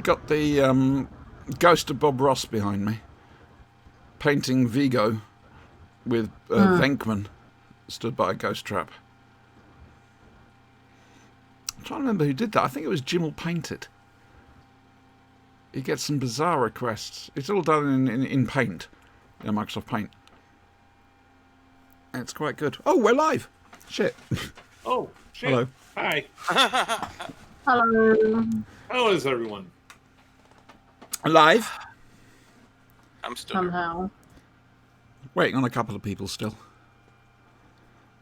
got the ghost of Bob Ross behind me, painting Vigo with Venkman stood by a ghost trap. I'm trying to remember who did that. I think it was Jim will paint it. He gets some bizarre requests. It's all done in Paint, Microsoft Paint. It's quite good. Oh, we're live. Shit. Oh, shit. Hello. Hi. Hello. How is everyone? Live. I'm still Somehow. Waiting on a couple of people still.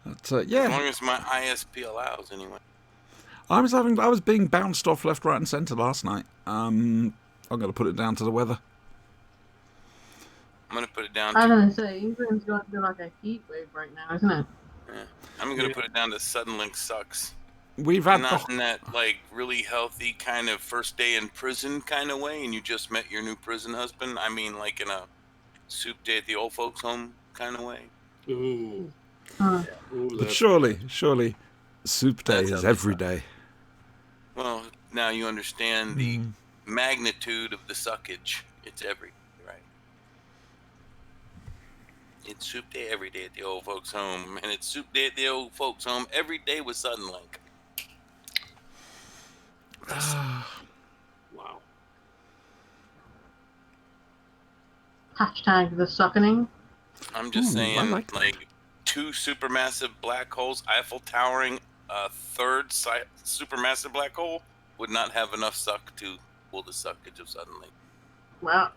But, yeah. As long as my ISP allows, anyway. I was being bounced off left, right, and centre last night. I'm going to put it down to the weather. I'm going to put it down I to... was going to say, England's going through like a heat wave right now, isn't it? Yeah. I'm going to put it down to Suddenlink sucks. We've had not in that, like, really healthy kind of first day in prison kind of way, and you just met your new prison husband. I mean, like in a soup day at the old folks' home kind of way. Ooh. Huh. Ooh, But surely, soup day is every day. Well, now you understand the magnitude of the suckage. It's every day, right? It's soup day every day at the old folks' home, and it's soup day at the old folks' home every day with Suddenlink. Wow. Hashtag the suckening. I'm just saying, I like like, two supermassive black holes, Eiffel towering a third supermassive black hole would not have enough suck to pull the suckage of Suddenlink. Well,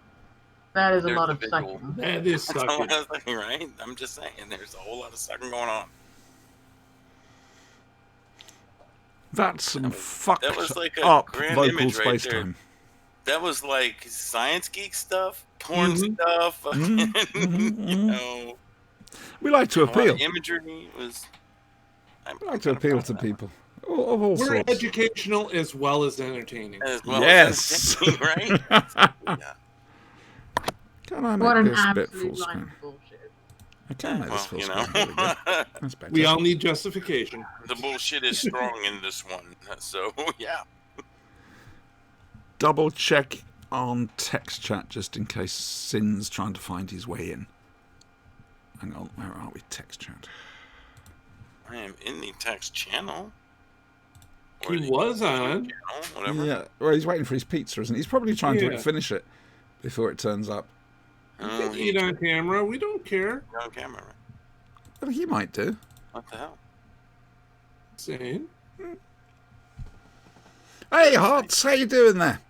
that is a There's lot the of visual. sucking. That is That's all sucking. I was saying, right? I'm just saying, there's a whole lot of sucking going on. That's some fucked That was like a up grand local image right space there. time. That was like science geek stuff, porn stuff, you know. We like to A lot appeal. of imagery was. We like to appeal to people of all We're sorts. educational as well as entertaining. As well Yes. as entertaining, right? Yeah. Can I What make an this bit absolute full line screen? of bullshit. I can make this Well, full you screen. know, There we go. That's better. We all need justification. the bullshit is strong in this one. So yeah. Double check on text chat just in case Sin's trying to find his way in. Hang on, where are we? Text chat. I am in the text channel. He was on. Channel, whatever. Yeah, well, he's waiting for his pizza, isn't he? He's probably trying to Yeah. finish it before it turns up. Oh, Eat on camera. We don't care. You're on camera. Right? Well, he might do. What the hell? Saying. Hey, Hearts, how you doing there?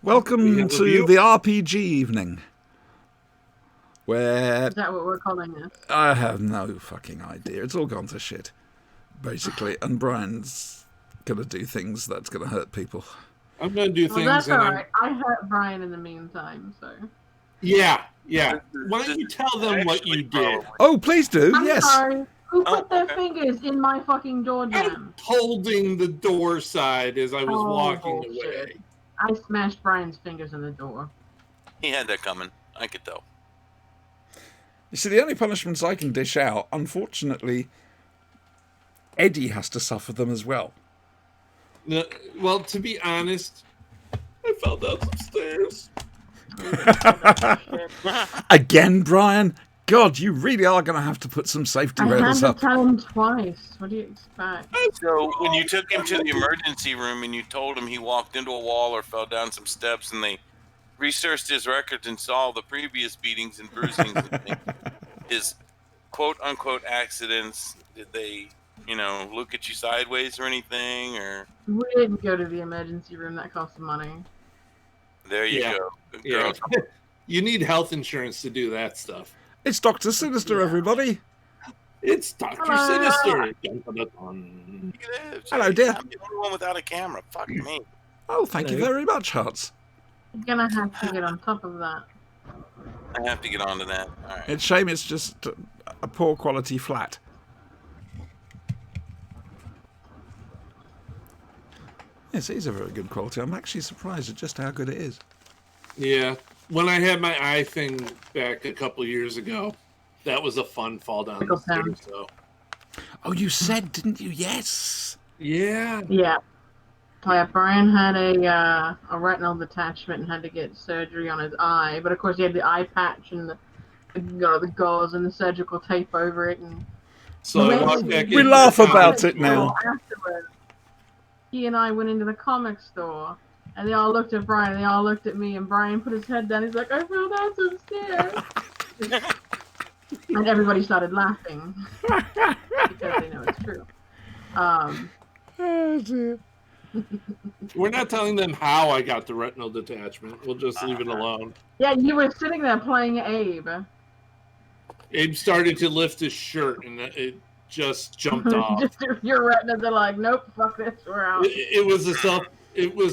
We Welcome have a to view. the RPG evening, where Is that what we're calling this? I have no fucking idea. It's all gone to shit, basically. And Brian's gonna do things that's gonna hurt people. I'm gonna do Well, things. that's and alright. I hurt Brian in the meantime, so. Yeah. Why don't you tell them what you did? Oh, please do. I'm Yes. sorry. Who Oh, put their okay. fingers in my fucking door I'm jam? holding the door side as I was Oh, walking bullshit. away. I smashed Brian's fingers in the door. He had that coming. I could tell. You see, the only punishments I can dish out, unfortunately, Eddie has to suffer them as well. No, well, to be honest, I fell down some stairs. Again, Brian? God, you really are going to have to put some safety I had rails to up. tell him twice. What do you expect? So when you took him to the emergency room and you told him he walked into a wall or fell down some steps and they researched his records and saw the previous beatings and bruisings and his quote-unquote accidents, did they, look at you sideways or anything? Or We didn't go to the emergency room. That cost money. there you Yeah. go. Good Yeah. girl. You need health insurance to do that stuff. It's Dr. Sinister, everybody. It's Dr. Hello. Sinister. Dun, dun, dun, dun. Hello, dear. I'm the only one without a camera. Fuck me. Oh, thank you Hello. very much, Hearts. You're gonna have to get on top of that. I have to get onto that. All right. It's a shame it's just a poor quality flat. Yes, it is a very good quality. I'm actually surprised at just how good it is. Yeah. When I had my eye thing back a couple years ago, that was a fun fall down the stairs. So Oh, you said, didn't you? Yes. yeah. Yeah. Oh, yeah, Brian had a retinal detachment and had to get surgery on his eye. But of course, he had the eye patch and the gauze and the surgical tape over it. And So we I went walked to back We into the laugh about comic it store. now. afterwards. He and I went into the comic store, and they all looked at Brian. They all looked at me, and Brian put his head down. He's like, "I fell down some stairs," and everybody started laughing because they know it's true. Oh dear. We're not telling them how I got the retinal detachment. We'll just leave it alone. Yeah, you were sitting there playing Abe. Abe started to lift his shirt, and it just jumped off. Just your retinas are like, nope, fuck this, we're out. It was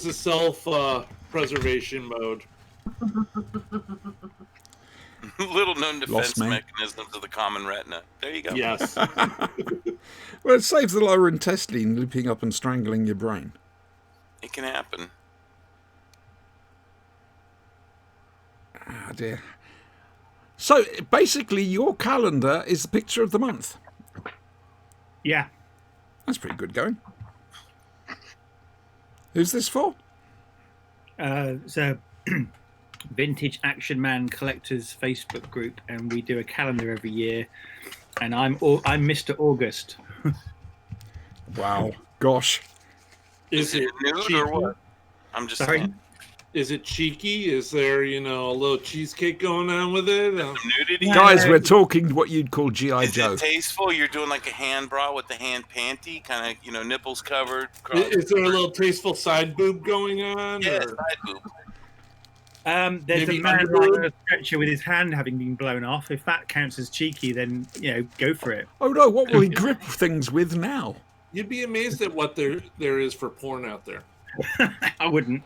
a self preservation mode. Little known Lost defense me. mechanisms of the common retina. There you go. Yes. Well, it saves the lower intestine looping up and strangling your brain. It can happen. Ah, dear. So, basically, your calendar is the picture of the month. Yeah. That's pretty good going. Who's this for? So Vintage Action Man Collectors Facebook group, and we do a calendar every year. And I'm Mr. August. Wow. Gosh. Is it it nude cheeky? or what? I'm just Sorry? saying. Is it cheeky? Is there, a little cheesecake going on with it? Some nudity. Yeah. Guys, we're talking what you'd call G.I. Is Joe. it tasteful? You're doing like a hand bra with the hand panty, kind of, nipples covered. Is there a little tasteful side boob going on? Yeah, or- side boob. There's Maybe a man underboob? on a stretcher with his hand having been blown off. If that counts as cheeky, then go for it. Oh no, what will he grip things with now? You'd be amazed at what there is for porn out there. I wouldn't.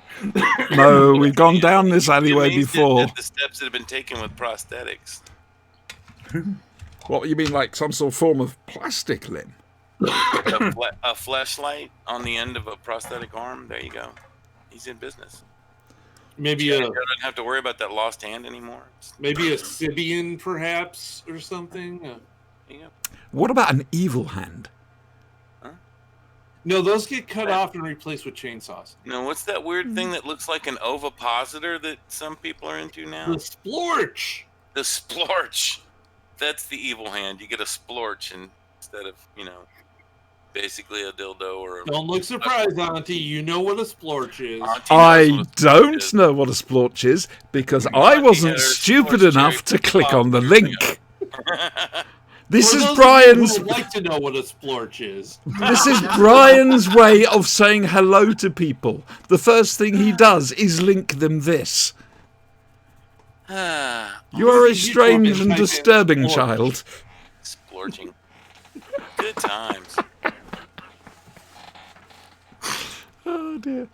No, we've gone down this You'd be alleyway amazed before. at the steps that have been taken with prosthetics. What, you mean like some sort of form of plastic limb? A fleshlight on the end of a prosthetic arm. There you go. He's in business. Maybe You a don't have to worry about that lost hand anymore. maybe a Sibian perhaps or something. There you go. What about an evil hand? No, those get cut off and replaced with chainsaws. No, what's that weird thing that looks like an ovipositor that some people are into The now? splorch. The splorch. That's the evil hand. You get a splorch instead of, basically a dildo or a... Don't look surprised, Auntie. You know what a splorch is. Auntie knows I what a splorch don't is. know what a splorch is because I Auntie wasn't had her stupid splorch enough to cherry click pop on the years link. This For is those of you Brian's. who would like to know what a splorch is. This is Brian's way of saying hello to people. The first thing he does is link them this. You are a You strange talking and like disturbing splorch. child. Splorching. Good times. Oh dear.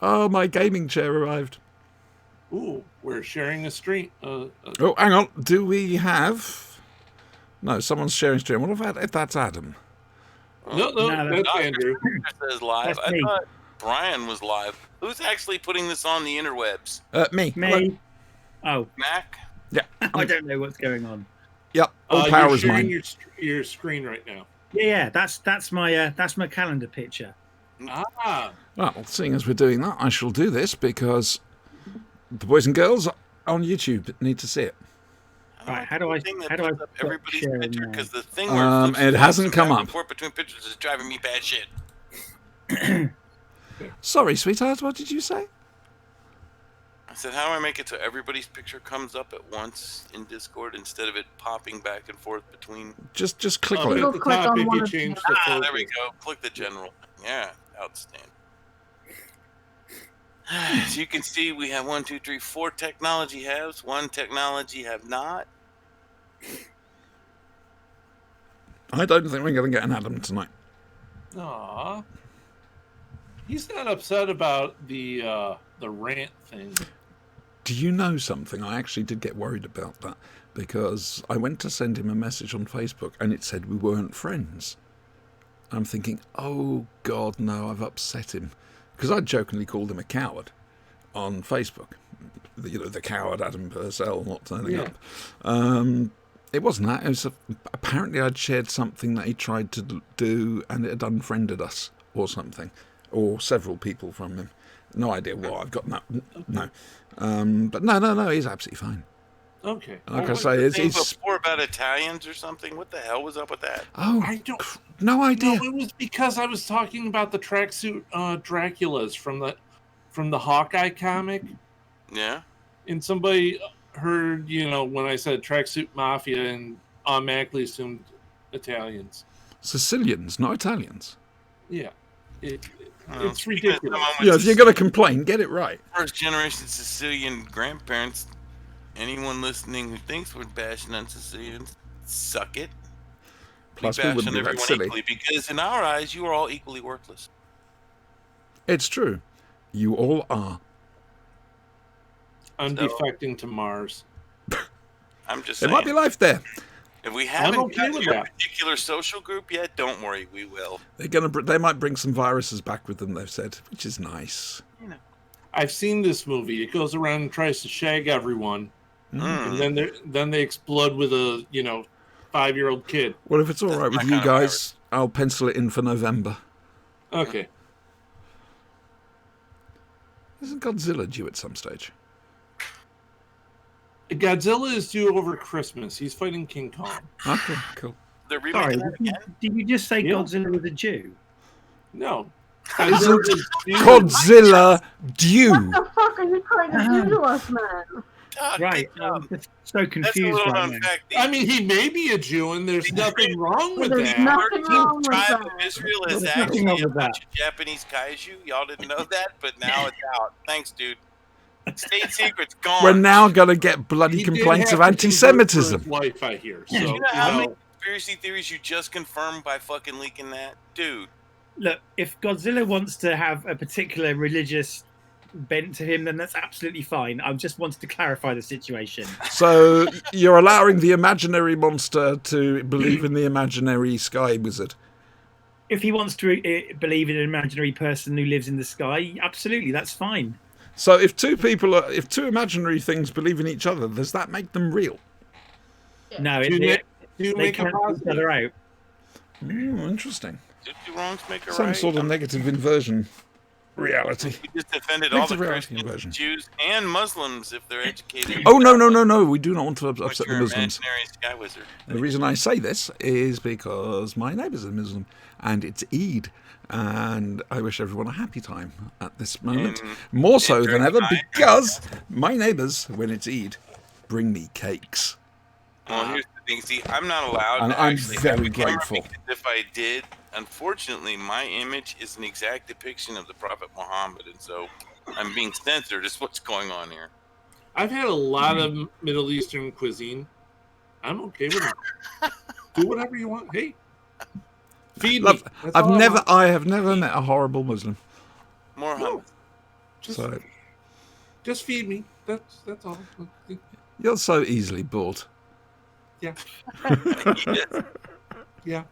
Oh, my gaming chair arrived. Ooh, we're sharing a stream. Oh, hang on. Do we have... No, someone's sharing stream. What if that's Adam? No, No, that's Dr. Andrew. Spencer says live. That's I me. thought Brian was live. Who's actually putting this on the interwebs? Me. Me. Oh, Mac? Yeah. I don't know what's going on. Yep. All You're power is sharing mine. your screen right now. Yeah, that's my calendar picture. Ah, Well, seeing as we're doing that, I shall do this because the boys and girls on YouTube need to see it. Right, how do I Thing that how do I puts up put everybody's share in picture there? because the thing where it flips It hasn't back come and up. forth between pictures is driving me bad shit. Sorry, sweetheart, what did you say? I said, how do I make it so everybody's picture comes up at once in Discord instead of it popping back and forth between? Just click up on People at it. the click top on if one you of the- change the focus. There we go. Click the general. Yeah, outstanding. As you can see, we have 1, 2, 3, 4 technology haves. 1 technology have not. I don't think we're going to get an Adam tonight. Aw. He's not upset about the rant thing. Do you know something? I actually did get worried about that because I went to send him a message on Facebook and it said we weren't friends. I'm thinking, oh God, no, I've upset him. Because I jokingly called him a coward on Facebook. The coward Adam Purcell not turning up. It wasn't that. It was apparently I'd shared something that he tried to do and it had unfriended us or something. or several people from him. No idea why. I've got no. But no, he's absolutely fine. Okay. Like I What say, was the thing it's before about Italians or something. What the hell was up with that? I don't. no idea. No, it was because I was talking about the tracksuit Draculas from the Hawkeye comic, Yeah. and somebody heard when I said tracksuit mafia and automatically assumed Italians. Sicilians, not Italians. Yeah, it's Because ridiculous. someone with Yeah, if you're going to complain, get it right. first generation Sicilian grandparents, anyone listening who thinks we're bashing on Sicilians, suck it. Plus, we bash wouldn't on be that everyone silly. equally, because in our eyes, you are all equally worthless. It's true. You all are. I'm So- defecting to Mars. I'm just There saying. might be life there. If we haven't okay got with your that. particular social group yet, don't worry, we will. They might bring some viruses back with them. They've said, which is nice. I've seen this movie. It goes around and tries to shag everyone, and then they explode with a 5-year-old kid. Well, if it's all right with my you kind of guys, I'll pencil it in for November. Okay. Isn't Godzilla due at some stage? Godzilla is due over Christmas. He's fighting King Kong. Okay, cool. They're Sorry, remaking that again? did you just say Yeah. Godzilla was a Jew? No. Isn't is due- Godzilla due? What the fuck are you trying to do to us, man? God, Right, good job. I'm just so That's a confused little right known now. fact. I mean, he may be a Jew, and there's nothing wrong with There's that. nothing wrong with tribe that. of Israel There's is nothing actually wrong a with bunch that. of Japanese kaiju. Y'all didn't know that, but now it's out. Thanks, dude. State secret's gone. We're now going to get bloody He did complaints have of to convert for anti-Semitism. his wife, I hear. So, You know how many conspiracy theories you just confirmed by fucking leaking that? Dude. Look, if Godzilla wants to have a particular religious bent to him, then that's absolutely fine. I just wanted to clarify the situation. So you're allowing the imaginary monster to believe in the imaginary sky wizard. If he wants to believe in an imaginary person who lives in the sky, absolutely, that's fine. So if two imaginary things believe in each other, does that make them real? No, do they make a cancel each positive. other out. Interesting. Did two wrongs make a Some right? sort of negative inversion reality. You just offended all the Negative reality Christians, inversion. Jews, and Muslims if they're educated. Oh, no. We do not want to upset With the your Muslims. imaginary sky wizard. The reason I say this is because my neighbour's a Muslim and it's Eid. And I wish everyone a happy time at this moment. More so than ever because my neighbours, when it's Eid, bring me cakes. Well, here's the thing. See, I'm not allowed And to I'm actually very have a camera grateful. because if I did, unfortunately, my image is an exact depiction of the Prophet Muhammad, and so I'm being censored. Is what's going on here. I've had a lot of Middle Eastern cuisine. I'm okay with it. Do whatever you want. Hey, feed me. Love, That's all I want. I have never met a horrible Muslim. More No, hummus. So just feed me. That's all. you're so easily bored. Yeah. Yes. Yeah.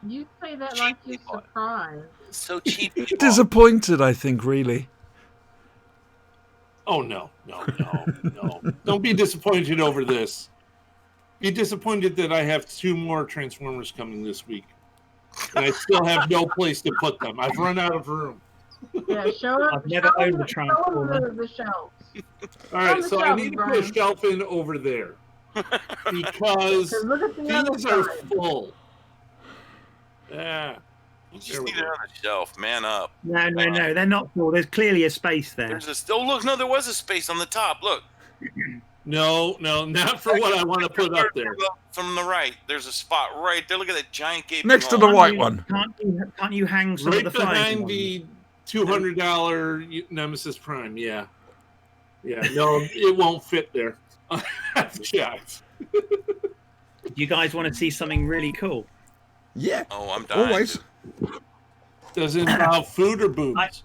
You say that like you're surprised. So cheap. you are. Disappointed, I think, really. Oh no. Don't be disappointed over this. Be disappointed that I have 2 more Transformers coming this week. And I still have no place to put them. I've run out of room. Yeah, show up. I've never owned a Transformer. The shelves. All right, On the so I shelf, need to put a Brian. shelf in over there. Because 'Cause look at the other these are side. full. Yeah. You just There we need go. it on the shelf. Man up. No, they're not full. There's clearly a space there. There's a. Oh look, no, there was a space on the top. Look. No, not for what I want to put up there. From the right, there's a spot right there. Look at that giant gaping Next to hole. the white one. Can't you hang some Right of the flying behind ones? the $200 Nemesis Prime. Yeah. No, it won't fit there. I've checked. Do you guys want to see something really cool? Yeah, Oh, I'm dying. always. Does it involve food or boobs?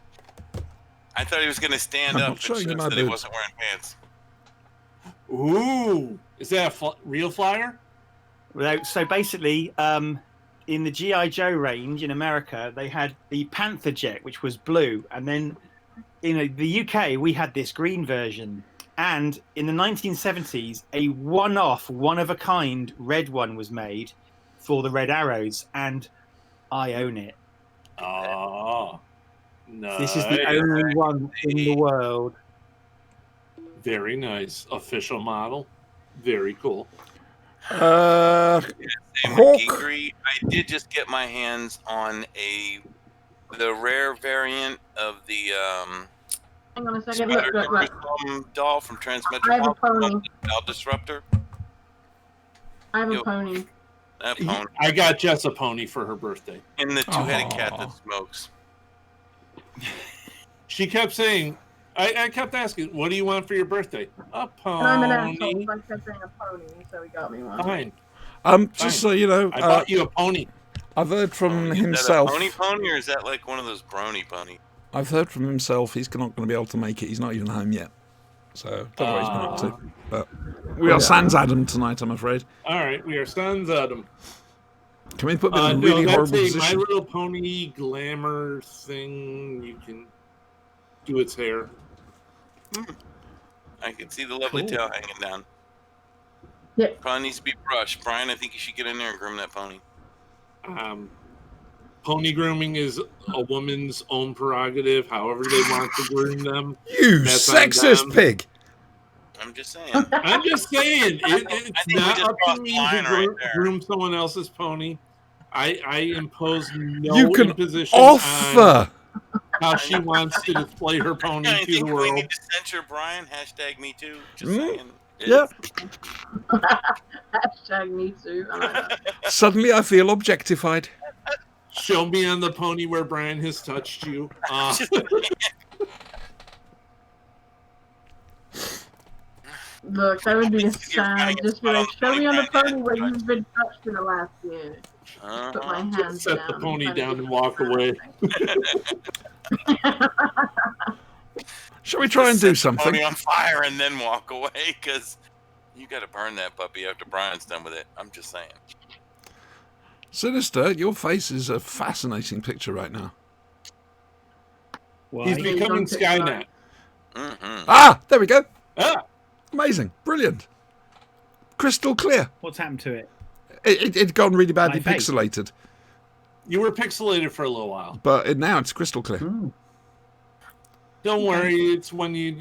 I thought he was going to stand I'm up not and showing show you my that he boobs. wasn't wearing pants. Ooh. Is that a real flyer? So basically, in the G.I. Joe range in America, they had the Panther jet, which was blue. And then in the UK, we had this green version. And in the 1970s, a one-off, one-of-a-kind red one was made for the Red Arrows. And I own it. Oh. Nice. This is the only one in the world. Very nice. Official model. Very cool. Same Hawk. geekery. I did just get my hands on the rare variant of the Hang on a second. Look. doll from I have a Transmetropolitan, pony. Bell Disruptor. I have a Yo. pony. That pony. I got Jess a pony for her birthday. And the two-headed cat Aw. that smokes. She kept saying, I kept asking, what do you want for your birthday? A And I'm an asshole, pony. so I kept saying a pony, so he got me one. Fine. Just so you know, I bought you a pony. I've heard from Is himself. that a pony, or is that like one of those brony pony? I've heard from himself. He's not going to be able to make it. He's not even home yet. So don't know what he's been up to. But we are sans Adam tonight, I'm afraid. All right, we are sans Adam. Can we put him in a really that's horrible a My position? Little Pony glamour thing. You can do its hair. I can see the lovely Cool. tail hanging down. Yep. Probably needs to be brushed. Brian, I think you should get in there and groom that pony. Pony grooming is a woman's own prerogative. However they want to groom them. You That's on sexist them. pig! I'm just saying. I'm just saying, I it's think we not just up crossed to me the line to right there. groom someone else's pony. I impose no You can imposition on offer! how she wants to display her pony I to think the we world. need to censure Brian. Hashtag me too. Just Mm. saying. Yeah. Hashtag me too. I like that. Suddenly I feel objectified. Show me on the pony where Brian has touched you. Look, that would be a You're trying sound. to Just be get like, spot on show me on the Brian, pony where you've been touched in the last year. Put my Uh-huh. hands Set down. the pony Try to down get and walk away. Shall we try and do Set the pony something? on fire and then walk away, because you got to burn that puppy after Brian's done with it. I'm just saying. Sinister, your face is a fascinating picture right now. Why? He's becoming Skynet. Mm-hmm. Ah, there we go. Ah, Amazing. Brilliant. Crystal clear. What's happened to it? It'd gone really badly My face. pixelated, you were pixelated for a little while. but now it's crystal clear. Hmm. Don't worry, it's when you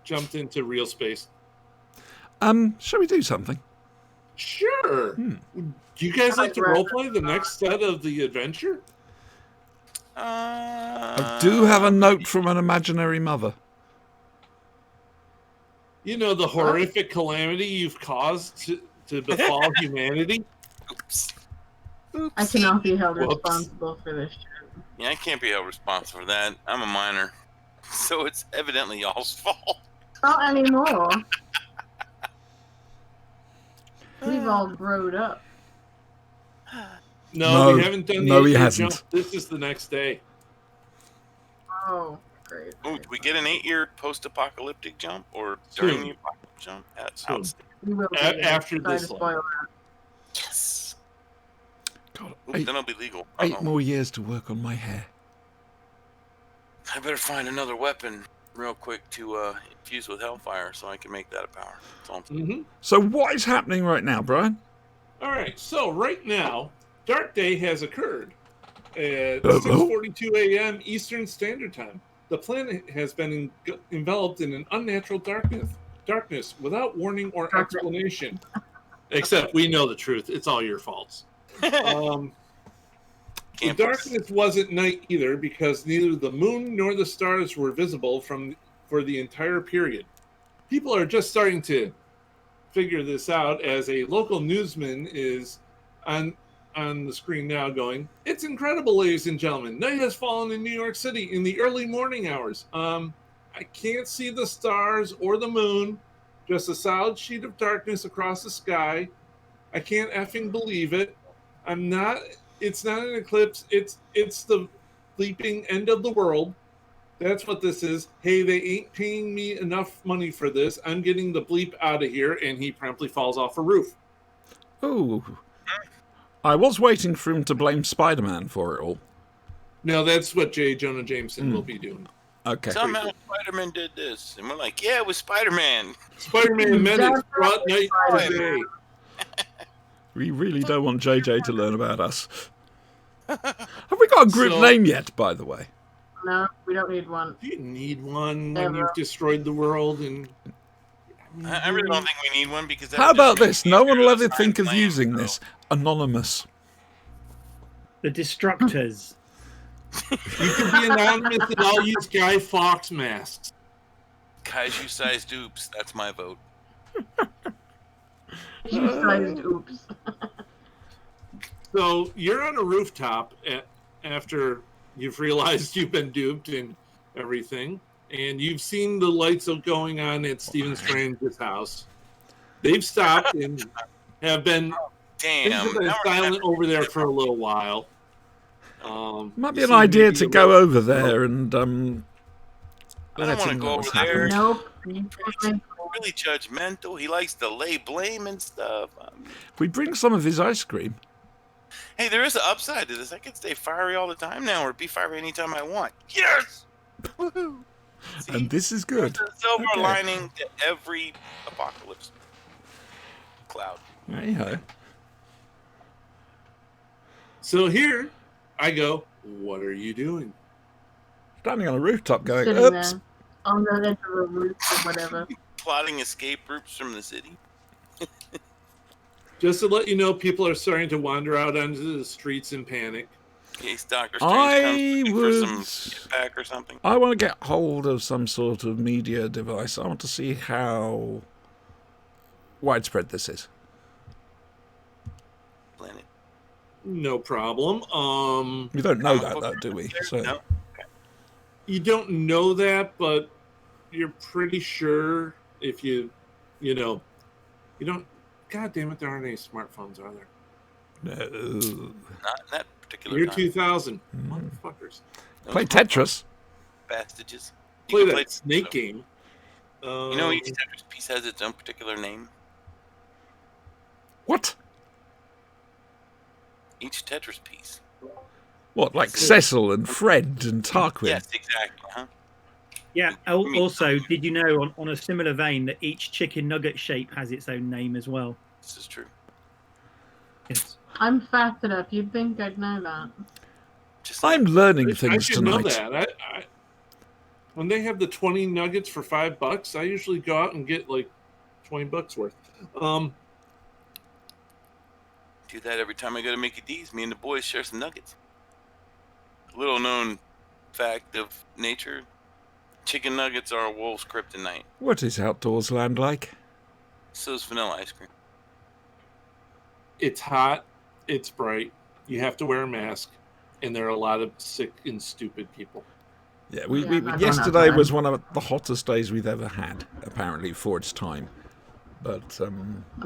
jumped into real space. Shall we do something? Sure. Hmm. Do you guys like to roleplay the next set of the adventure? I do have a note from an imaginary mother. You know, the horrific calamity you've caused to befall humanity? Oops. I cannot be held Whoops. responsible for this shit. Yeah, I can't be held responsible for that. I'm a minor. So it's evidently y'all's fault. Not anymore. We've all growed up. No, we haven't done the no, he 8-year hasn't. jump. This is the next day. Oh, great. Oh, do we get an 8-year post-apocalyptic jump or during Soon. the apocalyptic jump? That's Soon. outstanding. We will A- be there. after Sorry this to one. spoil Yes. God, Ooh, eight then it'll be legal. 8 Uh-oh. more years to work on my hair. I better find another weapon real quick to infuse with hellfire so I can make that a power. That's all I'm saying. Mm-hmm. So what is happening right now, Brian? All right, so right now, Dark Day has occurred at Hello? 6:42 a.m. Eastern Standard Time. The planet has been enveloped in an unnatural darkness without warning or Darkness. explanation. Except we know the truth. It's all your faults. The Campus. darkness wasn't night either because neither the moon nor the stars were visible for the entire period. People are just starting to figure this out as a local newsman is on the screen now going, "It's incredible, ladies and gentlemen. Night has fallen in New York City in the early morning hours. I can't see the stars or the moon, just a solid sheet of darkness across the sky. I can't effing believe it. It's not an eclipse. It's the bleeping end of the world. That's what this is. Hey, they ain't paying me enough money for this. I'm getting the bleep out of here." And he promptly falls off a roof. Oh, I was waiting for him to blame Spider-Man for it all. No, that's what J. Jonah Jameson will be doing. Okay. Somehow Spider-Man did this. And we're like, yeah, it was Spider-Man. Spider-Man medics brought night to Spider-Man. day. We really don't want JJ to learn about us. Have we got a group So- name yet, by the way? No, we don't need one. You need one when Ever. you've destroyed the world, and I really don't think we need one because. That How would just about make this? it No easier one to will ever assign think of blame, using so. this. Anonymous. The Destructors. you can be anonymous, and I'll use Guy Fawkes masks. Kaiju-sized oops. That's my vote. You sized oops. So you're on a rooftop after you've realized you've been duped and everything, and you've seen the lights going on at Stephen Strange's house. They've stopped and have been, things have Damn. been now we're gonna silent have over there to- for a little while. Might be you an see idea maybe to a go little- over there and I don't let want to him go know over what's there. happened. Nope. Really judgmental. He likes to lay blame and stuff. We bring some of his ice cream. Hey, there is an upside to this. I can stay fiery all the time now, or be fiery anytime I want. Yes. Woohoo! See, And this is good. there's a silver Okay. lining to every apocalypse cloud. There you go. So here I go, what are you doing? Standing on a rooftop going, Sitting oops. there on the edge of a roof or whatever. Plotting escape routes from the city. Just to let you know, people are starting to wander out onto the streets in panic. In case Doctor I Strange comes looking for would- some pack or something. I want to get hold of some sort of media device. I want to see how widespread this is. Planet. No problem. We don't know Comic that, book though, do we? there? So No. You don't know that, but you're pretty sure if you don't. God damn it, there aren't any smartphones, are there? no. Not in that particular Year time. 2000. Mm. Motherfuckers. No Play smartphone Tetris. Bastages. Play can that snake so- game. You know, each Tetris piece has its own particular name. What? Each Tetris piece. What, like Cecil and Fred and Tarquin? Yes, exactly. Huh? Yeah. Also, did you know on a similar vein that each chicken nugget shape has its own name as well? This is true. Yes. I'm fat enough. You'd think I'd know that. Just I'm like, learning I things should know tonight. that. When they have the 20 nuggets for $5, I usually go out and get like $20 worth. do that every time I go to Mickey D's. Me and the boys share some nuggets. Little known fact of nature: chicken nuggets are a wolf's kryptonite. What is Outdoors Land like? So is vanilla ice cream. It's hot. It's bright. You have to wear a mask, and there are a lot of sick and stupid people. Yeah, Yeah, I'm not going yesterday outside. was one of the hottest days we've ever had, apparently, for its time. But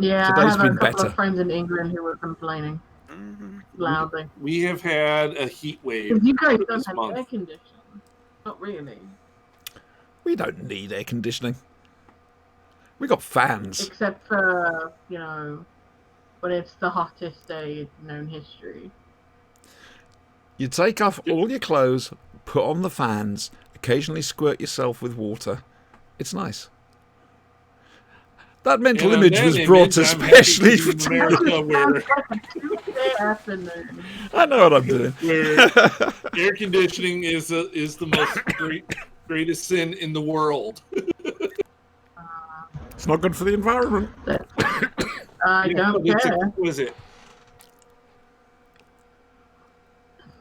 Yeah, Today's I have a been couple better. of friends in England who were complaining Mm-hmm. loudly. We have had a heat wave. Because you guys this don't have month. air conditioning. Not really. we don't need air conditioning. We got fans. Except for, when it's the hottest day in known history. You take off all your clothes, put on the fans, occasionally squirt yourself with water. It's nice. That mental And on image that was image, brought I'm especially happy for to be in America where, Tuesday afternoon. I know what I'm doing. where air conditioning is the most greatest sin in the world. It's not good for the environment. I don't It's care. exquisite.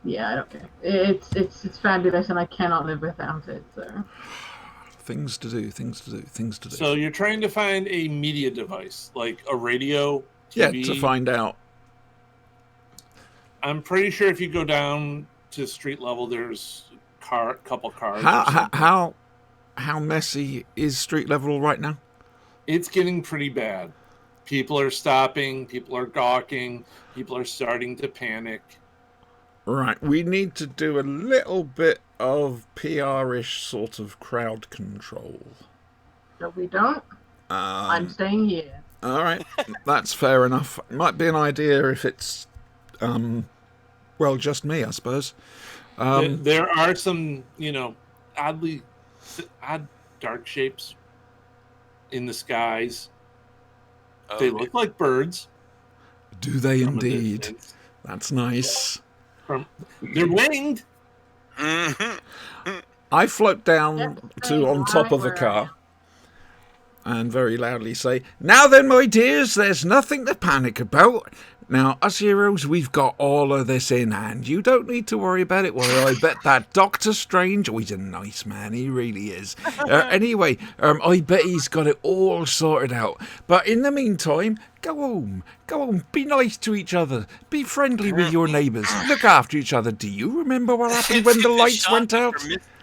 Yeah, I don't care. It's fabulous, and I cannot live without it. So Things to do, things to do, things to do. So you're trying to find a media device, like a radio, yeah, TV. to find out. I'm pretty sure if you go down to street level, there's couple cars. or How, something. how messy is street level right now? It's getting pretty bad. People are stopping. People are gawking. People are starting to panic. Right, we need to do a little bit of PR-ish sort of crowd control. no, we don't. I'm staying here. All right, that's fair enough. Might be an idea if it's, well, just me, I suppose. There are some, odd dark shapes in the skies. Oh, They look like birds. Do they from a indeed? distance. That's nice. They're winged. I float down Yep, to staying on top right of the where I car and very loudly say, "Now then, my dears, there's nothing to panic about. Now, us heroes, we've got all of this in hand. You don't need to worry about it. Well, I bet that Doctor Strange, oh, he's a nice man, he really is. Anyway, I bet he's got it all sorted out. But in the meantime, go home, be nice to each other, be friendly with your neighbours, look after each other. Do you remember what happened when the lights went out?"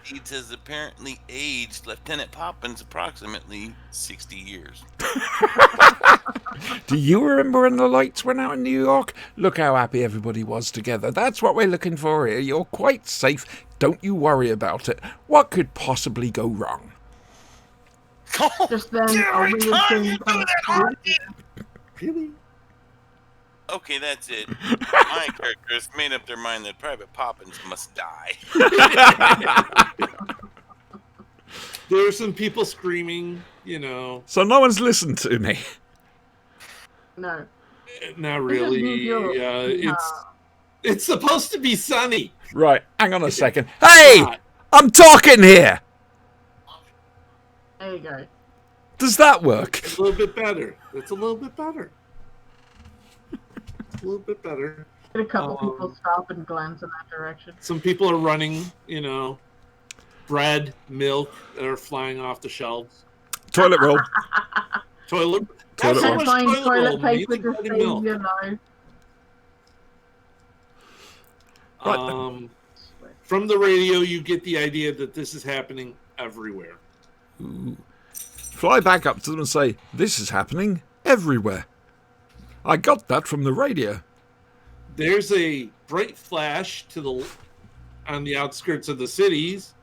Misdeeds has apparently aged Lieutenant Poppins approximately 60 years. Do you remember when the lights went out in New York? Look how happy everybody was together. That's what we're looking for here. You're quite safe. Don't you worry about it. What could possibly go wrong? Just then, a weird thing comes through. Really? Okay, that's it. My characters made up their mind that Private Poppins must die. There were some people screaming, you know. So no one's listened to me. No. Not This is really. New York. It's supposed to be sunny. Right, hang on a second. Hey! Not. I'm talking here! There you go. Does that work? It's a little bit better. It's a little bit better. It's a little bit better. Get a couple people stop and glance in that direction. Some people are running, you know. Bread, milk that are flying off the shelves. Toilet roll. Toilet. Toilet That's how roll. much Find toilet toilet roll, paper mainly to bread and save milk. your life. Right. From the radio, you get the idea that this is happening everywhere. Ooh. Fly back up to them and say, "This is happening everywhere. I got that from the radio." There's a bright flash on the outskirts of the cities,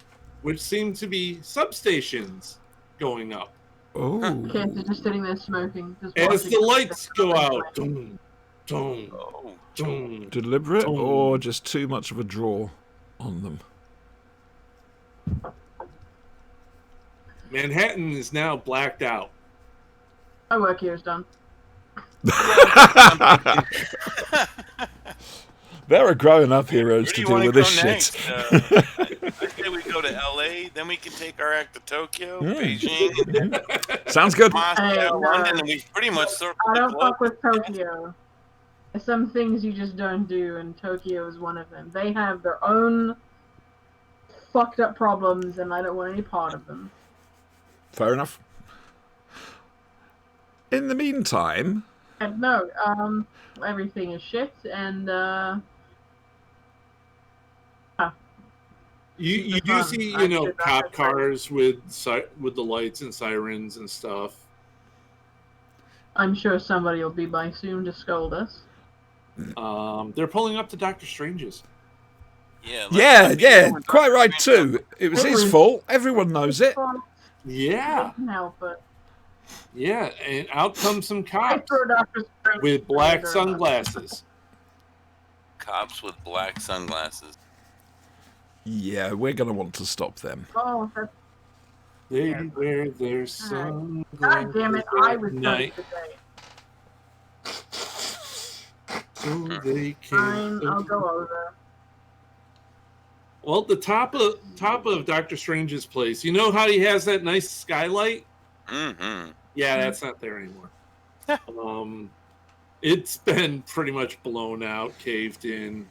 which seem to be substations going up. Oh. Kids are just sitting there smoking. Just As watching the it. lights go out. Dun, dun, Oh, dun. Deliberate Oh. or just too much of a draw on them? Manhattan is now blacked out. My work here is done. There are growing up heroes where to do you deal want with to this go shit. next? I say we go to LA, then we can take our act to Tokyo, Beijing, Sounds good. Moscow, London, and we pretty much circle I the don't globe. fuck with Tokyo. There's some things you just don't do, and Tokyo is one of them. They have their own fucked up problems, and I don't want any part of them. Fair enough. In the meantime, And no, everything is shit, and You do see, you know, cop cars with the lights and sirens and stuff. I'm sure somebody will be by soon to scold us. They're pulling up to Doctor Strange's. yeah, quite right too. It was his fault. Everyone knows it. Yeah, Can't help it. yeah, and out come some I cops throw Dr. Strange with black under sunglasses. Cops with black sunglasses. Yeah, we're going to want to stop them. Oh, that's They wear their God sunglasses damn it! I was at done night today. so they Fine, can. I'll go over. Well, the top of Doctor Strange's place. You know how he has that nice skylight? Mm-hmm. Yeah, that's not there anymore. It's been pretty much blown out, caved in,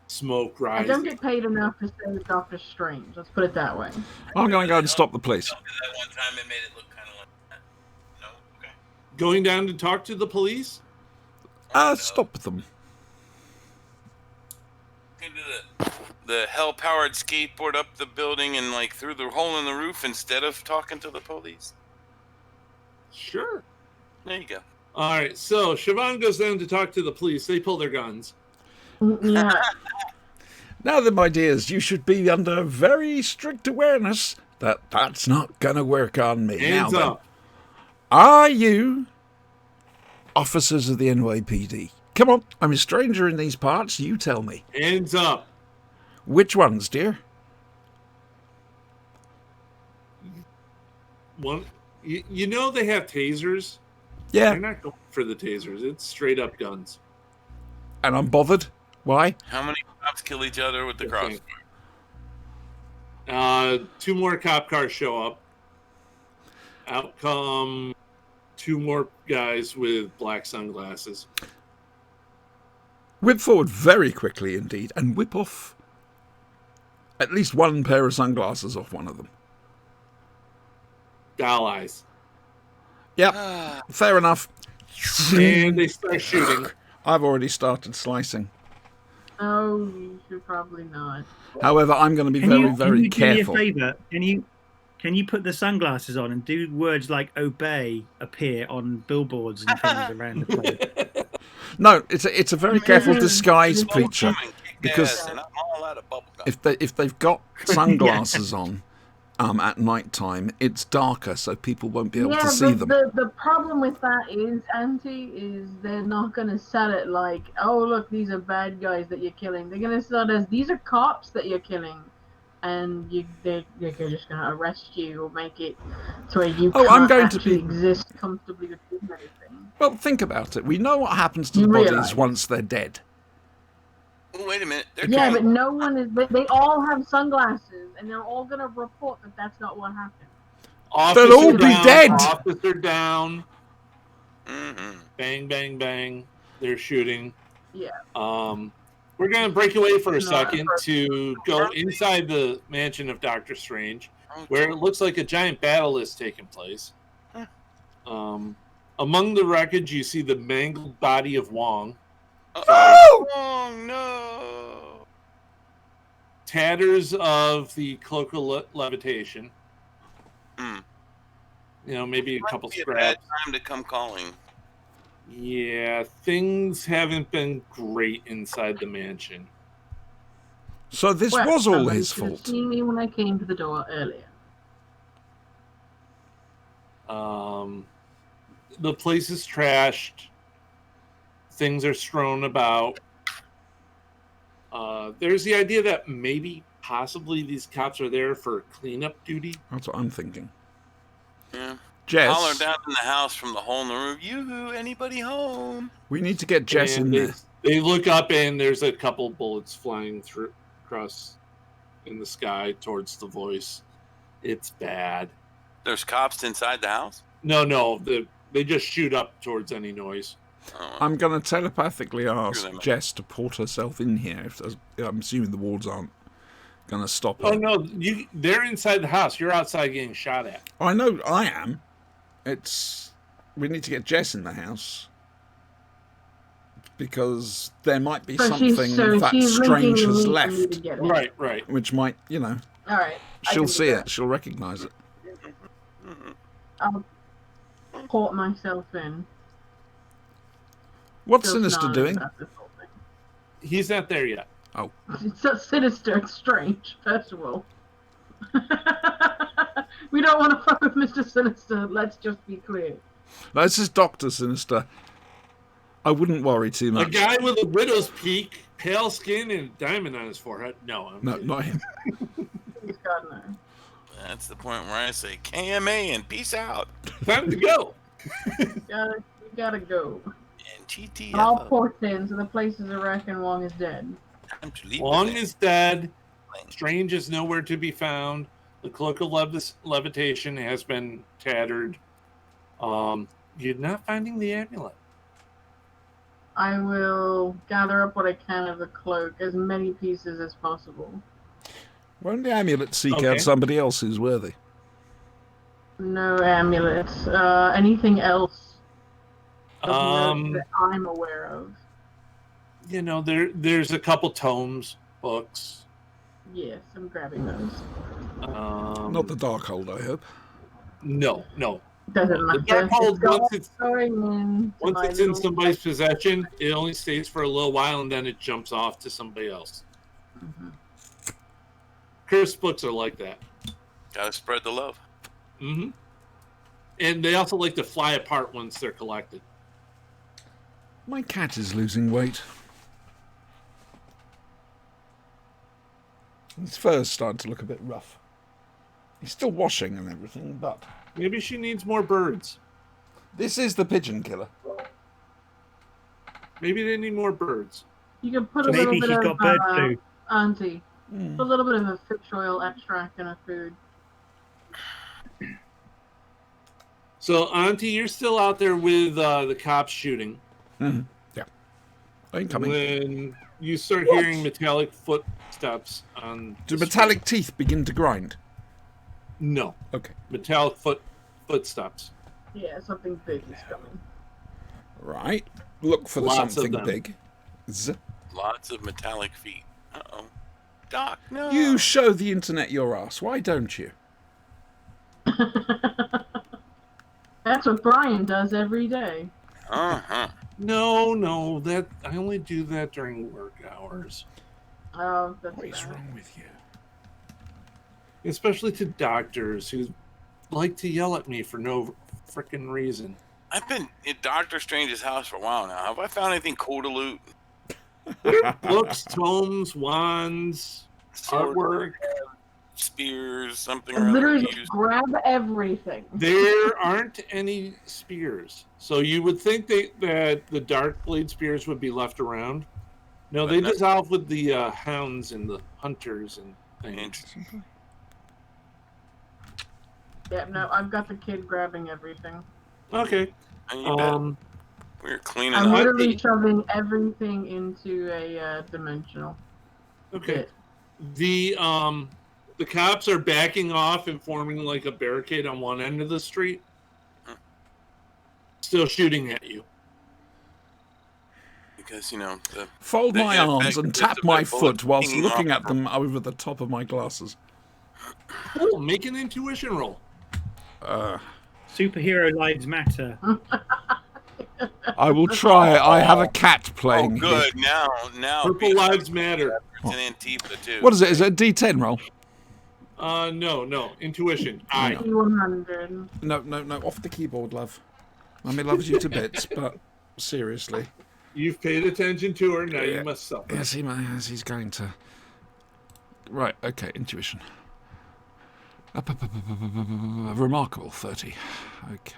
smoke I rising. don't get paid enough to save Doctor Strange. Let's put it that way. I'm going to go and stop the police. That one time it made it look kind of like that. No? Okay. Going down to talk to the police? Stop them. Into the hell-powered skateboard up the building and like through the hole in the roof instead of talking to the police. Sure. There you go. All right, so Siobhan goes down to talk to the police. They pull their guns. Yeah. Now then, my dears, you should be under very strict awareness that that's not going to work on me. Hands now then, up. are you officers of the NYPD? Come on, I'm a stranger in these parts. You tell me. Hands up. Which ones, dear? One, you know they have tasers. Yeah, They're not going for the tasers. It's straight up guns. and I'm bothered. Why? How many cops kill each other with the Okay. crossbow? 2 more cop cars show up. Out come 2 more guys with black sunglasses. Whip forward very quickly indeed and whip off at least 1 pair of sunglasses off one of them. Doll eyes. Yep, fair enough. And they start shooting. I've already started slicing. Oh, you should probably not. However, I'm going to be very careful. Do me a favour? Can you put the sunglasses on and do words like "obey" appear on billboards and things around the place? No, it's a very careful disguise feature, because and I'm all out of bubble gum. if they've got sunglasses on at night time, it's darker, so people won't be able to see them. The problem with that is, Auntie, is they're not going to sell it like, oh, look, these are bad guys that you're killing. They're going to sell it as, these are cops that you're killing. And they're just going to arrest you or make it so where you can't actually exist comfortably with anything. Well, think about it. We know what happens to the bodies once they're dead. Oh, wait a minute. But no one is. They all have sunglasses, and they're all going to report that that's not what happened. They'll all be dead. Officer down. Mm-hmm. Bang, bang, bang. They're shooting. Yeah. We're going to break away for a second to go inside the mansion of Doctor Strange, where it looks like a giant battle is taking place. Among the wreckage, you see the mangled body of Wong. Oh! Wong, no! Tatters of the cloak of levitation. Maybe a couple scraps. Bad time to come calling. Yeah, things haven't been great inside the mansion. So this was all his fault. Seen me when I came to the door earlier. The place is trashed. Things are strewn about. There's the idea that possibly these cops are there for cleanup duty. That's what I'm thinking. Yeah. Jess. Holler down in the house from the hole in the roof. Yoo-hoo, anybody home? We need to get Jess in there. They look up and there's a couple bullets flying across in the sky towards the voice. It's bad. There's cops inside the house? No. They just shoot up towards any noise. I'm going to telepathically ask Jess to port herself in here. I'm assuming the wards aren't going to stop her. Oh, no. They're inside the house. You're outside getting shot at. I know I am. We need to get Jess in the house. Because there might be something that Strange has left. Right. Which might, All right. She'll see it. She'll recognise it. I'll port myself in. What's Sinister doing? He's not there yet. Oh. It's not Sinister, it's Strange, first of all. We don't want to fuck with Mr. Sinister, let's just be clear. No, this is Dr. Sinister. I wouldn't worry too much. A guy with a widow's peak, pale skin, and a diamond on his forehead. No, not him. Please God, no. That's the point where I say KMA and peace out. Time to go. You gotta go. And TT. All port in, so the place is a wreck and Wong is dead. Time to leave. Wong is dead. Strange is nowhere to be found. The cloak of levitation has been tattered. You're not finding the amulet. I will gather up what I can of the cloak, as many pieces as possible. Won't the amulet seek out somebody else who's worthy? No amulets. Anything else that I'm aware of? There's a couple tomes, books. Yes, I'm grabbing those. Not the Darkhold, I hope. No. Doesn't matter. The Darkhold, once it's in somebody's possession, it only stays for a little while and then it jumps off to somebody else. Mm-hmm. Cursed books are like that. Gotta spread the love. Mm-hmm. And they also like to fly apart once they're collected. My cat is losing weight. His fur's starting to look a bit rough. He's still washing and everything, but... Maybe she needs more birds. This is the pigeon killer. Maybe they need more birds. You can put a little bit of bird flu. Auntie. A little bit of a fish oil extract in a food. So, Auntie, you're still out there with the cops shooting. Yeah. Incoming. When you start hearing metallic footsteps on Do the metallic street. teeth begin to grind? No. Okay. Metallic footsteps. Yeah, something big is coming. Right. Look for the Lots of something them. big. Lots of metallic feet. Uh-oh. Doc, no. You show the internet your ass. Why don't you? That's what Brian does every day. Uh-huh. No, that I only do that during work hours. Oh, that's What is bad. wrong with you? Especially to doctors who like to yell at me for no frickin' reason. I've been in Doctor Strange's house for a while now. Have I found anything cool to loot? Books, tomes, wands, Sword, artwork. spears, something I or other literally used. just grab everything. There aren't any spears. So you would think that the dark blade spears would be left around. No, But they no. dissolve with the hounds and the hunters and things. Interesting. Yeah, no, I've got the kid grabbing everything. Okay. And you bet. We're cleaning I'm up. literally shoving everything into a dimensional. Okay. bit. The cops are backing off and forming like a barricade on one end of the street. Still shooting at you. Because, the Fold The my effect arms and is tap the my bullet foot whilst pinging looking off at them over the top of my glasses. Cool. Make an intuition roll. Superhero lives matter. I will try. I have a cat playing here. good. Now. Purple lives matter. It's an Antifa, too. What is it? Is it a D10 roll? No. Intuition. Hang I. on. 100. No. Off the keyboard, love. Mummy loves you to bits, but seriously. You've paid attention to her. Now Yeah. you must suffer. Yes, he's going to. Right, okay, intuition. Remarkable, 30. Okay.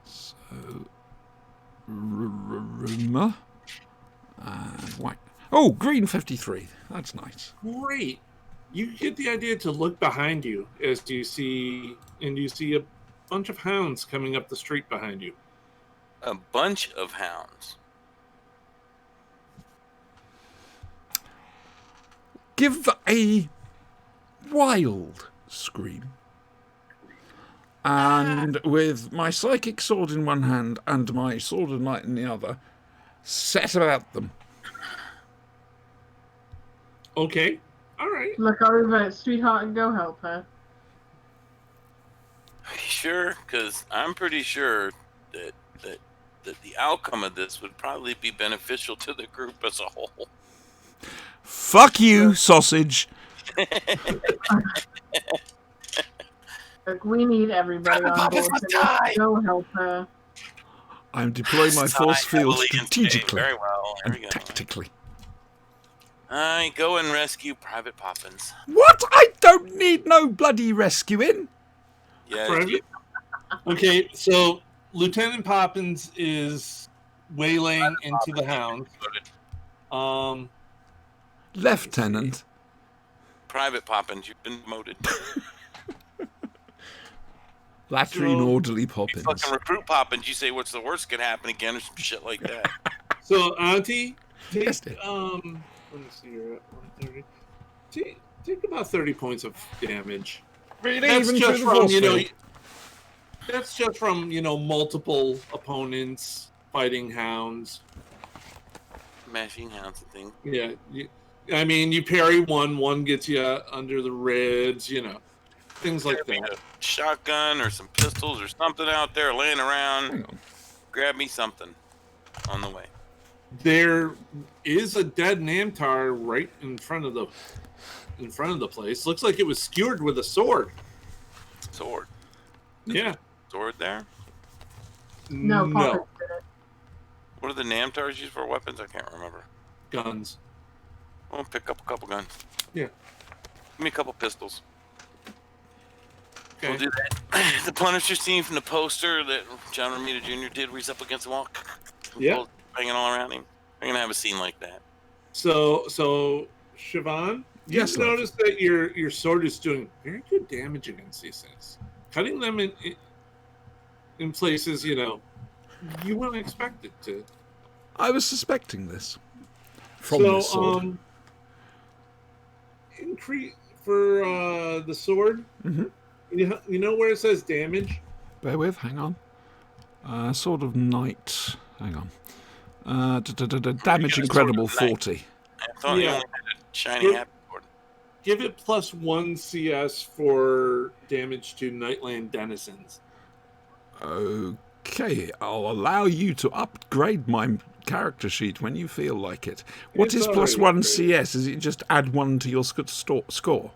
So. Rumor. And white. Oh, green 53. That's nice. Great. You get the idea to look behind you as you see a bunch of hounds coming up the street behind you. A bunch of hounds. Give a wild scream. And with my psychic sword in one hand and my sword of light in the other, set about them. Okay. All right. Look over, sweetheart, and go help her. Sure, because I'm pretty sure that the outcome of this would probably be beneficial to the group as a whole. Fuck you, sausage. Look, we need everybody on board. So let's go help her. I'm deploying my force field Heavily in strategically Very well. There we and go. tactically. I go and rescue Private Poppins. What? I don't need no bloody rescuing. Yeah, Private? Okay, so Lieutenant Poppins is waylaying into the hounds. Lieutenant. Private Poppins, you've been promoted. Latrine orderly You Poppins. fucking recruit Poppins, you say what's the worst could happen again or some shit like that. So Auntie, take Yes, dear. let me see, you're at 130. Take about 30 points of damage. Really? That's Even just through the from force field? that's just from multiple opponents fighting hounds. Mashing hounds and things. Yeah, you parry one gets you under the ribs, things like Grab me that. a shotgun or some pistols or something out there laying around. Hang on. Grab me something on the way. There is a dead Namtar right in front of the place. Looks like it was skewered with a sword. Sword. Yeah. Sword there? No, Papa did it. What do the Namtars use for weapons? I can't remember. Guns. I'll pick up a couple guns. Yeah. Give me a couple pistols. Okay. We'll do that. The Punisher scene from the poster that John Romita Jr. did where he's up against the wall. Yeah. Bullets banging all around him. We're going to have a scene like that. So Siobhan, Yes, you've love. noticed that your sword is doing very good damage against these things. Cutting them in places, you wouldn't expect it to. I was suspecting this from So, this sword. increase for the sword. Mm-hmm. You know where it says damage? Bear with, hang on. Sword of Night. Hang on. Damage You got a sword incredible of night. 40. I thought you Yeah. only had a shiny Give- happy sword. Give it +1 CS for damage to Nightland denizens. Okay, I'll allow you to upgrade my character sheet when you feel like it. What It's is already +1 upgraded. CS? Is it just add 1 to your score?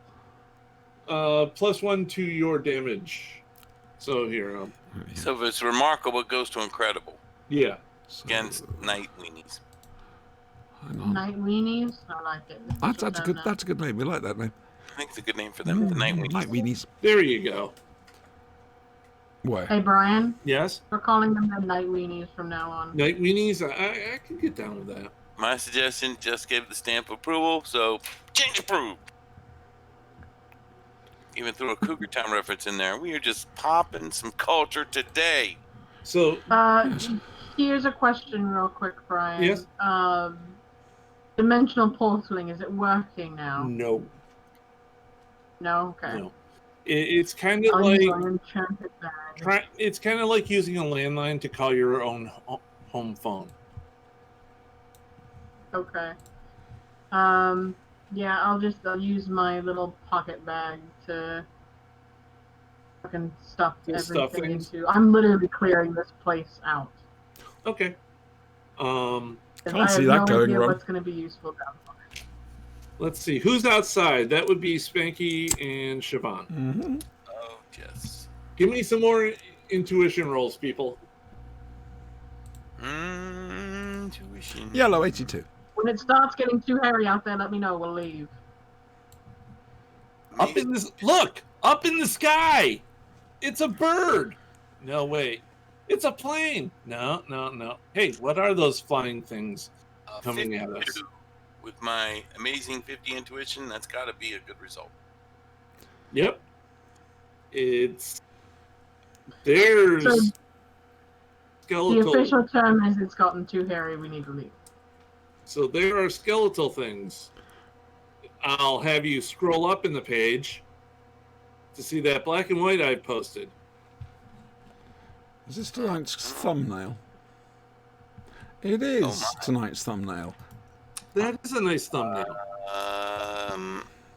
+1 to your damage. So here, So if it's remarkable, it goes to incredible yeah. So, against night weenies. hang on. Night weenies. I like it. That's a good name. We like that name. I think it's a good name for them. The night weenies. Night weenies. There you go. Why? Hey Brian, Yes. we're calling them the night weenies from now on. Night weenies. I can get down with that. My suggestion: just give the stamp of approval. So change approved. Even threw a Cougar Town reference in there. We are just popping some culture today. So Yes. Here's a question, real quick, Brian. Yes? Dimensional portaling, is it working now? no, No. Okay. no. It's kind of I'll use like my enchanted bag. it's kind of like using a landline to call your own home phone. Okay. Yeah, I'll use my little pocket bag to fucking stuff To stuff everything things? into. I'm literally clearing this place out. Okay. 'Cause Can't I see have that no going idea wrong. what's going to be useful down there. Let's see who's outside. That would be Spanky and Siobhan. Mm-hmm. Oh yes. Give me some more intuition rolls, people. Intuition. Yellow 82. When it starts getting too hairy out there, let me know. We'll leave. Up in this, look, up in the sky. It's a bird. No, wait. It's a plane. No. Hey, what are those flying things coming at us? 52. With my amazing 50 intuition, that's got to be a good result. Yep. There's So, the skeletal. official term is it's gotten too hairy. We need to leave. So there are skeletal things. I'll have you scroll up in the page to see that black and white I've posted. Is this tonight's thumbnail? It is my. tonight's thumbnail. That is a nice thumbnail.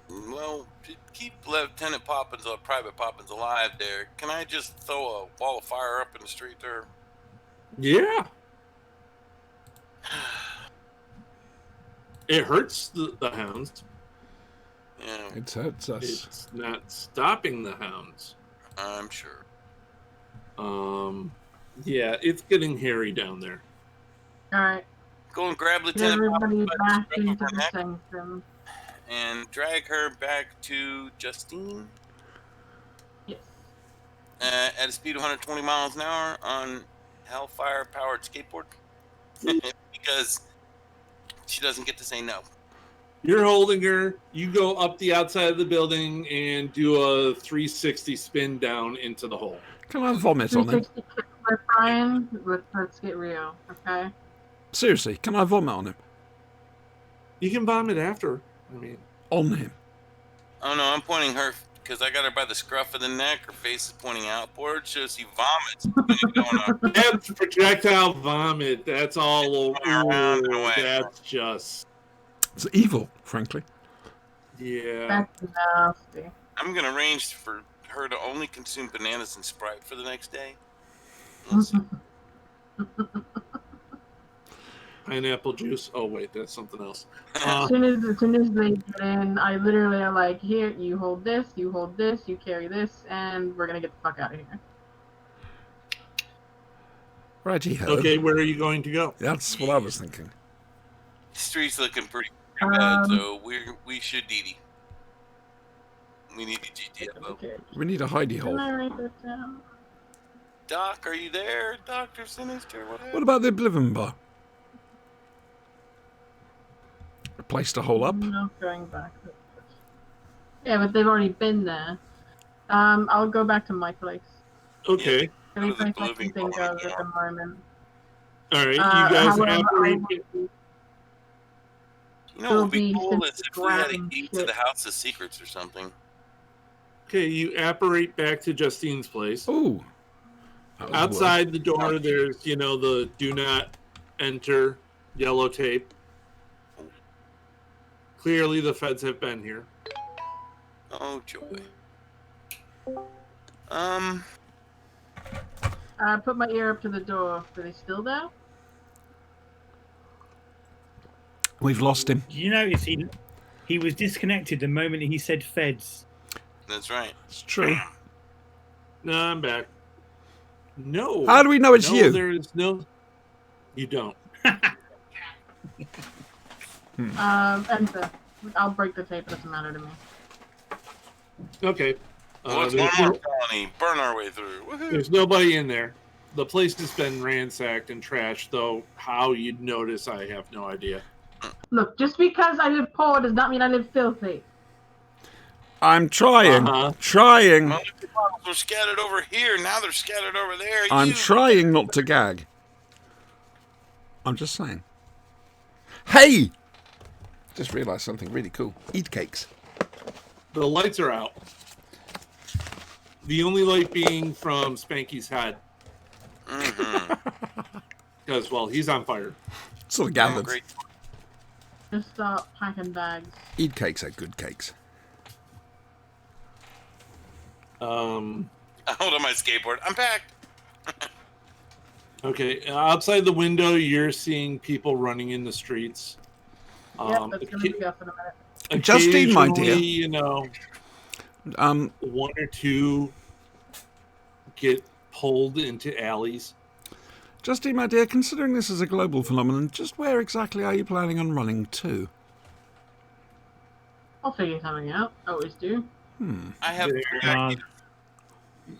Well, to keep Lieutenant Poppins or Private Poppins alive there, can I just throw a wall of fire up in the street there? Yeah. It hurts the hounds. Yeah, It hurts us. It's not stopping the hounds. I'm sure. Yeah, it's getting hairy down there. All right. Go and grab Get Lieutenant everybody Poppins by the back scruff of into her the neck sanctum. and drag her back to Justine Yes. at a speed of 120 miles an hour on Hellfire-powered skateboard because she doesn't get to say no. You're holding her. You go up the outside of the building and do a 360 spin down into the hole. Can I vomit on him? 360 kickflip, Brian. Let's get real, okay? Seriously, can I vomit on him? You can vomit after. I mean, On him. Oh no, I'm pointing her because I got her by the scruff of the neck. Her face is pointing outward, so she vomits. that's projectile vomit. That's all over. Around and away. That's just. It's evil, frankly. Yeah. That's nasty. I'm gonna arrange for her to only consume bananas and Sprite for the next day. We'll see. Pineapple juice. Oh, wait, that's something else. As soon as they get in, I literally am like, here, you hold this, you carry this, and we're gonna get the fuck out of here. Righty-ho. Okay, where are you going to go? That's what I was thinking. The street's looking pretty bad, Um, so we should DD. We need to GTFO. Okay. We need a hidey Can hole. I write that down? Doc, are you there? Dr. Sinister, what What happened? about the Oblivion Bar? place to hole up. I'm not going back. Yeah, but they've already been there. I'll go back to my place. Okay. The only Go to the place I can living think room of at the moment. All right. You guys However, operate. You know what It'll would be be cool is if we had a grabbing key to shit. the House of Secrets or something. Okay, you apparate back to Justine's place. Ooh. That was Outside the door, there's the do not enter yellow tape. Clearly, the feds have been here. Oh joy. I put my ear up to the door. Are they still there? We've lost him. Do you notice he was disconnected the moment he said feds? That's right. It's true. No, I'm back. No. How do we know it's no, you? There is no. You don't. Enter. I'll break the tape. It doesn't matter to me. Okay. What's There's one more felony? Burn our way through. Woohoo. There's nobody in there. The place has been ransacked and trashed, though how you'd notice, I have no idea. Look, just because I live poor does not mean I live filthy. I'm trying. Uh-huh. Trying. Well, the bottles were scattered over here. Now they're scattered over there. I'm You- trying not to gag. I'm just saying. Hey! Just realised something really cool. Eat cakes. The lights are out. The only light being from Spanky's head. Because, well, he's on fire. Sort of Oh, gathered. great. Just start packing bags. Eat cakes are good cakes. I hold on my skateboard. I'm back. Okay, outside the window, you're seeing people running in the streets. Yep, that's gonna be up in a minute. Justine, my dear. Occasionally, one or two get pulled into alleys. Justine, my dear, considering this is a global phenomenon, just where exactly are you planning on running to? I'll figure something out. I always do. I have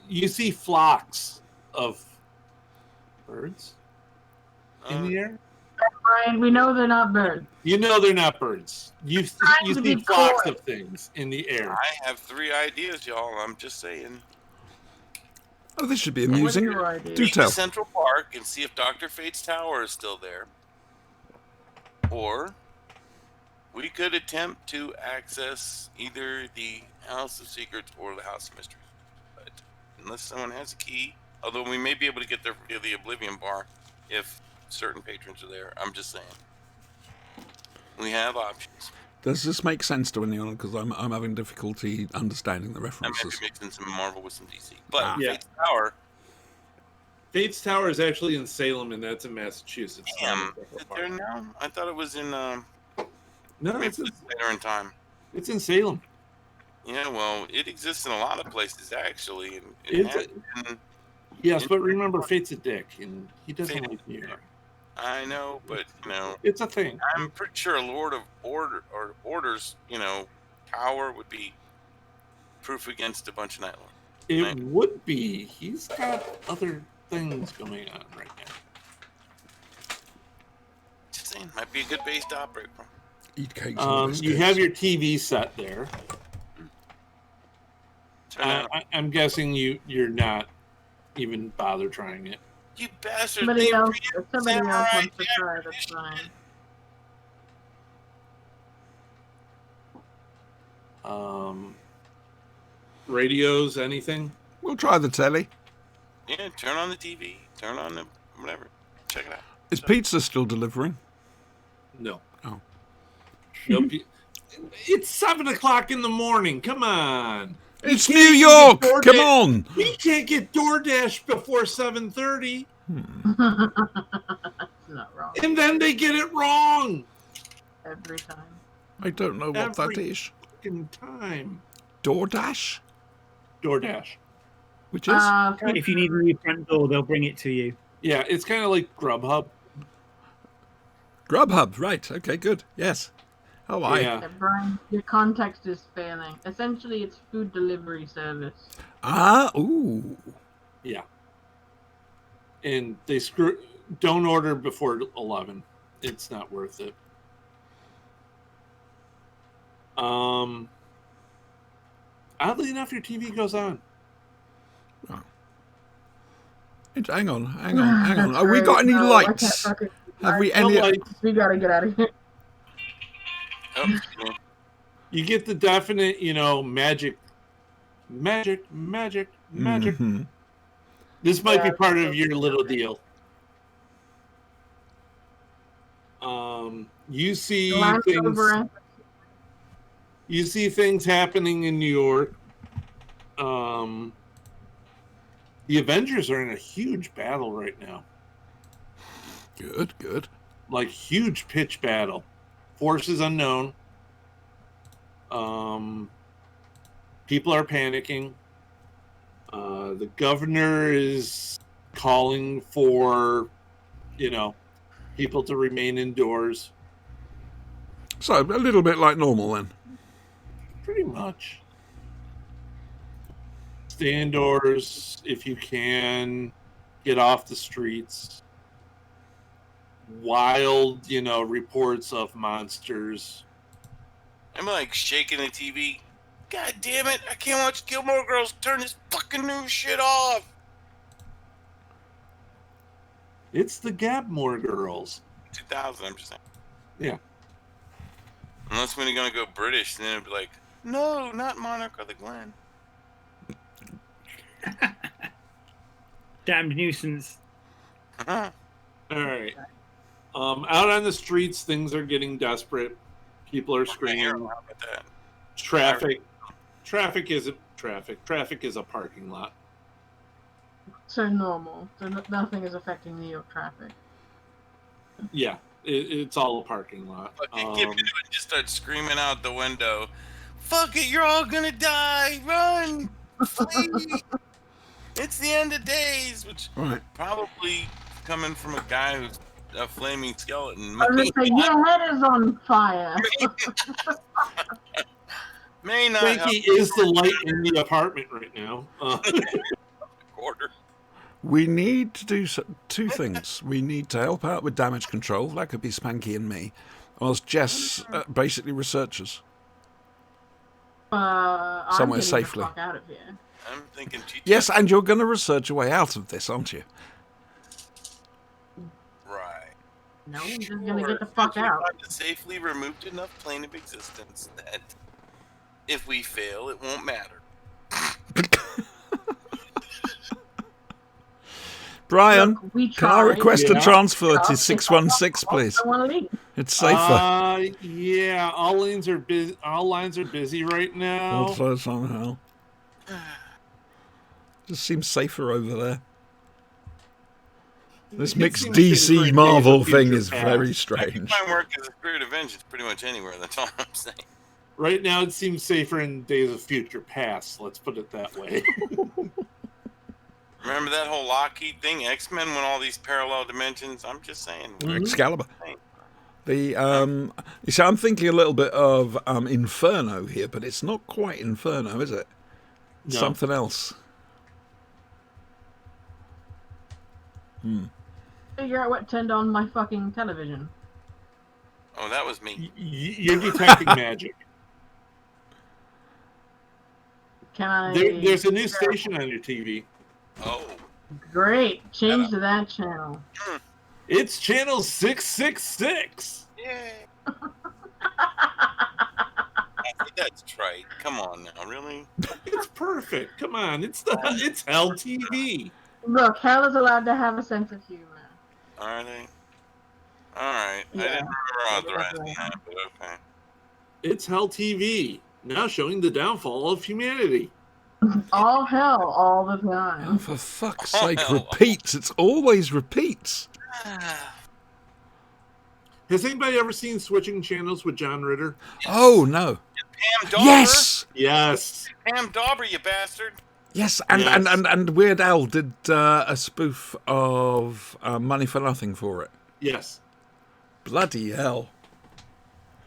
You see flocks of birds in the air. Brian, we know they're not birds. You know they're not birds. You Trying to see be flocks coy. of things in the air. I have 3 ideas, y'all. I'm just saying. Oh, this should be What's amusing. your idea? Do Meet tell. the Central Park and see if Dr. Fate's tower is still there. Or we could attempt to access either the House of Secrets or the House of Mystery. But unless someone has a key, although we may be able to get there via the Oblivion Bar if certain patrons are there. I'm just saying. We have options. Does this make sense to anyone? Because I'm having difficulty understanding the I might references. be mixing some Marvel with some DC. But Yeah. Fate's Tower, Fate's Tower is actually in Salem, and that's in Massachusetts. damn, is it there now? I thought it was in, No, maybe it's it's later in time. in Salem. Yeah, well, it exists in a lot of places, actually. And It's has been- Yes, but remember, Fate's a dick, and he doesn't Fate- like New York. I know, but, It's a thing. I'm pretty sure a Lord of Orders, tower would be proof against a bunch of Night Lords. It Right. would be. He's got other things going on right now. Just saying, might be a good base to operate from. Eat cakes. and You biscuits. have your TV set there. Turn out. I'm guessing you're not even bother trying it. You bastard! Somebody they else, ran if somebody else Samurai wants to try, Jack that's fine. Radios, anything? We'll try the telly. Yeah, turn on the TV. Turn on the whatever. Check it out. Is pizza still delivering? No. Oh. Nope. It's 7:00 in the morning. Come on. It's You New can't York! get Come DoorDash- on! We can't get DoorDash before 7:30, It's not wrong. and then they get it wrong Every time. I don't know what that Every- is. in time. DoorDash? DoorDash. Which is? If you need a new front door, they'll bring it to you. Yeah, it's kind of like Grubhub. Grubhub, right. Okay, good. Yes. Oh, I. Yeah. Yeah, Brian, your context is failing. Essentially, it's food delivery service. Ah, ooh. Yeah. And they don't order before 11. It's not worth it. Oddly enough, your TV goes on. Hang on. Have we Great. got any No, I can't lights? fucking- Have we No any? lights. We gotta get out of here. Oh, yeah. You get the definite, magic. Mhm. This might be Yeah. part of your little deal. You see Line things. over. You see things happening in New York. The Avengers are in a huge battle right now. Good. Like huge pitch battle. Forces unknown. People are panicking. The governor is calling for, people to remain indoors. So a little bit like normal then. Pretty much. Stay indoors if you can. Get off the streets. Wild, reports of monsters. I'm like shaking the TV. God damn it! I can't watch Gilmore Girls. Turn this fucking new shit off. It's the Gabmore Girls. 2000. I'm just saying. Yeah. Unless when you're gonna go British, then it'd be like, no, not Monarch of the Glen. Damned nuisance. All right. Out on the streets, things are getting desperate. People are screaming. How about that? Traffic isn't traffic. Traffic is a parking lot. So normal. So nothing is affecting New York traffic. Yeah, it's all a parking lot. Fucking get into it and just start screaming out the window. Fuck it, you're all gonna die. Run! Flee! It's the end of days, which Right. probably coming from a guy who's a flaming skeleton. I was gonna say, your head is on fire. May not Frankie is the light in the apartment right now. quarter. We need to do two things. We need to help out with damage control. That could be Spanky and me. Whilst Jess basically researches. I'm Somewhere getting safely. the fuck out of here. I'm thinking GT. Yes, and you're going to research your way out of this, aren't you? Right. No, I'm just gonna get the fuck out. Safely removed enough plane of existence that if we fail, it won't matter. Brian, Look, we can I tried. request a Yeah. transfer to 616, please? I want to leave. It's safer. Yeah, all lines are busy. All lines are busy right now. Also, somehow. Just seems safer over there. This It mixed seems safer DC in Marvel Days of thing Future is Past. very I strange. can find work as a spirit of vengeance pretty much anywhere. That's all I'm saying. Right now, it seems safer in Days of Future Past. Let's put it that way. Remember that whole Lockheed thing? X-Men went all these parallel dimensions. I'm just saying. Excalibur. The you see, I'm thinking a little bit of Inferno here, but it's not quite Inferno, is it? No. Something else. Figure out what turned on my fucking television. Oh, that was me. You're detecting magic. Can I? There's a new station on your TV. Oh. Great. Change to that channel. It's channel 666. Yay. I think that's trite. Come on now, really? It's perfect. Come on, it's Hell TV. Look, hell is allowed to have a sense of humor. Are they? Alright. Yeah. I didn't remember authorizing that, but okay. It's Hell TV. Now showing the downfall of humanity. All hell, all the Oh, time. for fuck's sake, repeats. It's always repeats. Has anybody ever seen Switching Channels with John Ritter? Oh, no. Pam Dauber? Yes! Yes. Pam Dauber, you bastard! Yes, and, Yes. and Weird Al did a spoof of Money for Nothing for it. Yes. Bloody hell.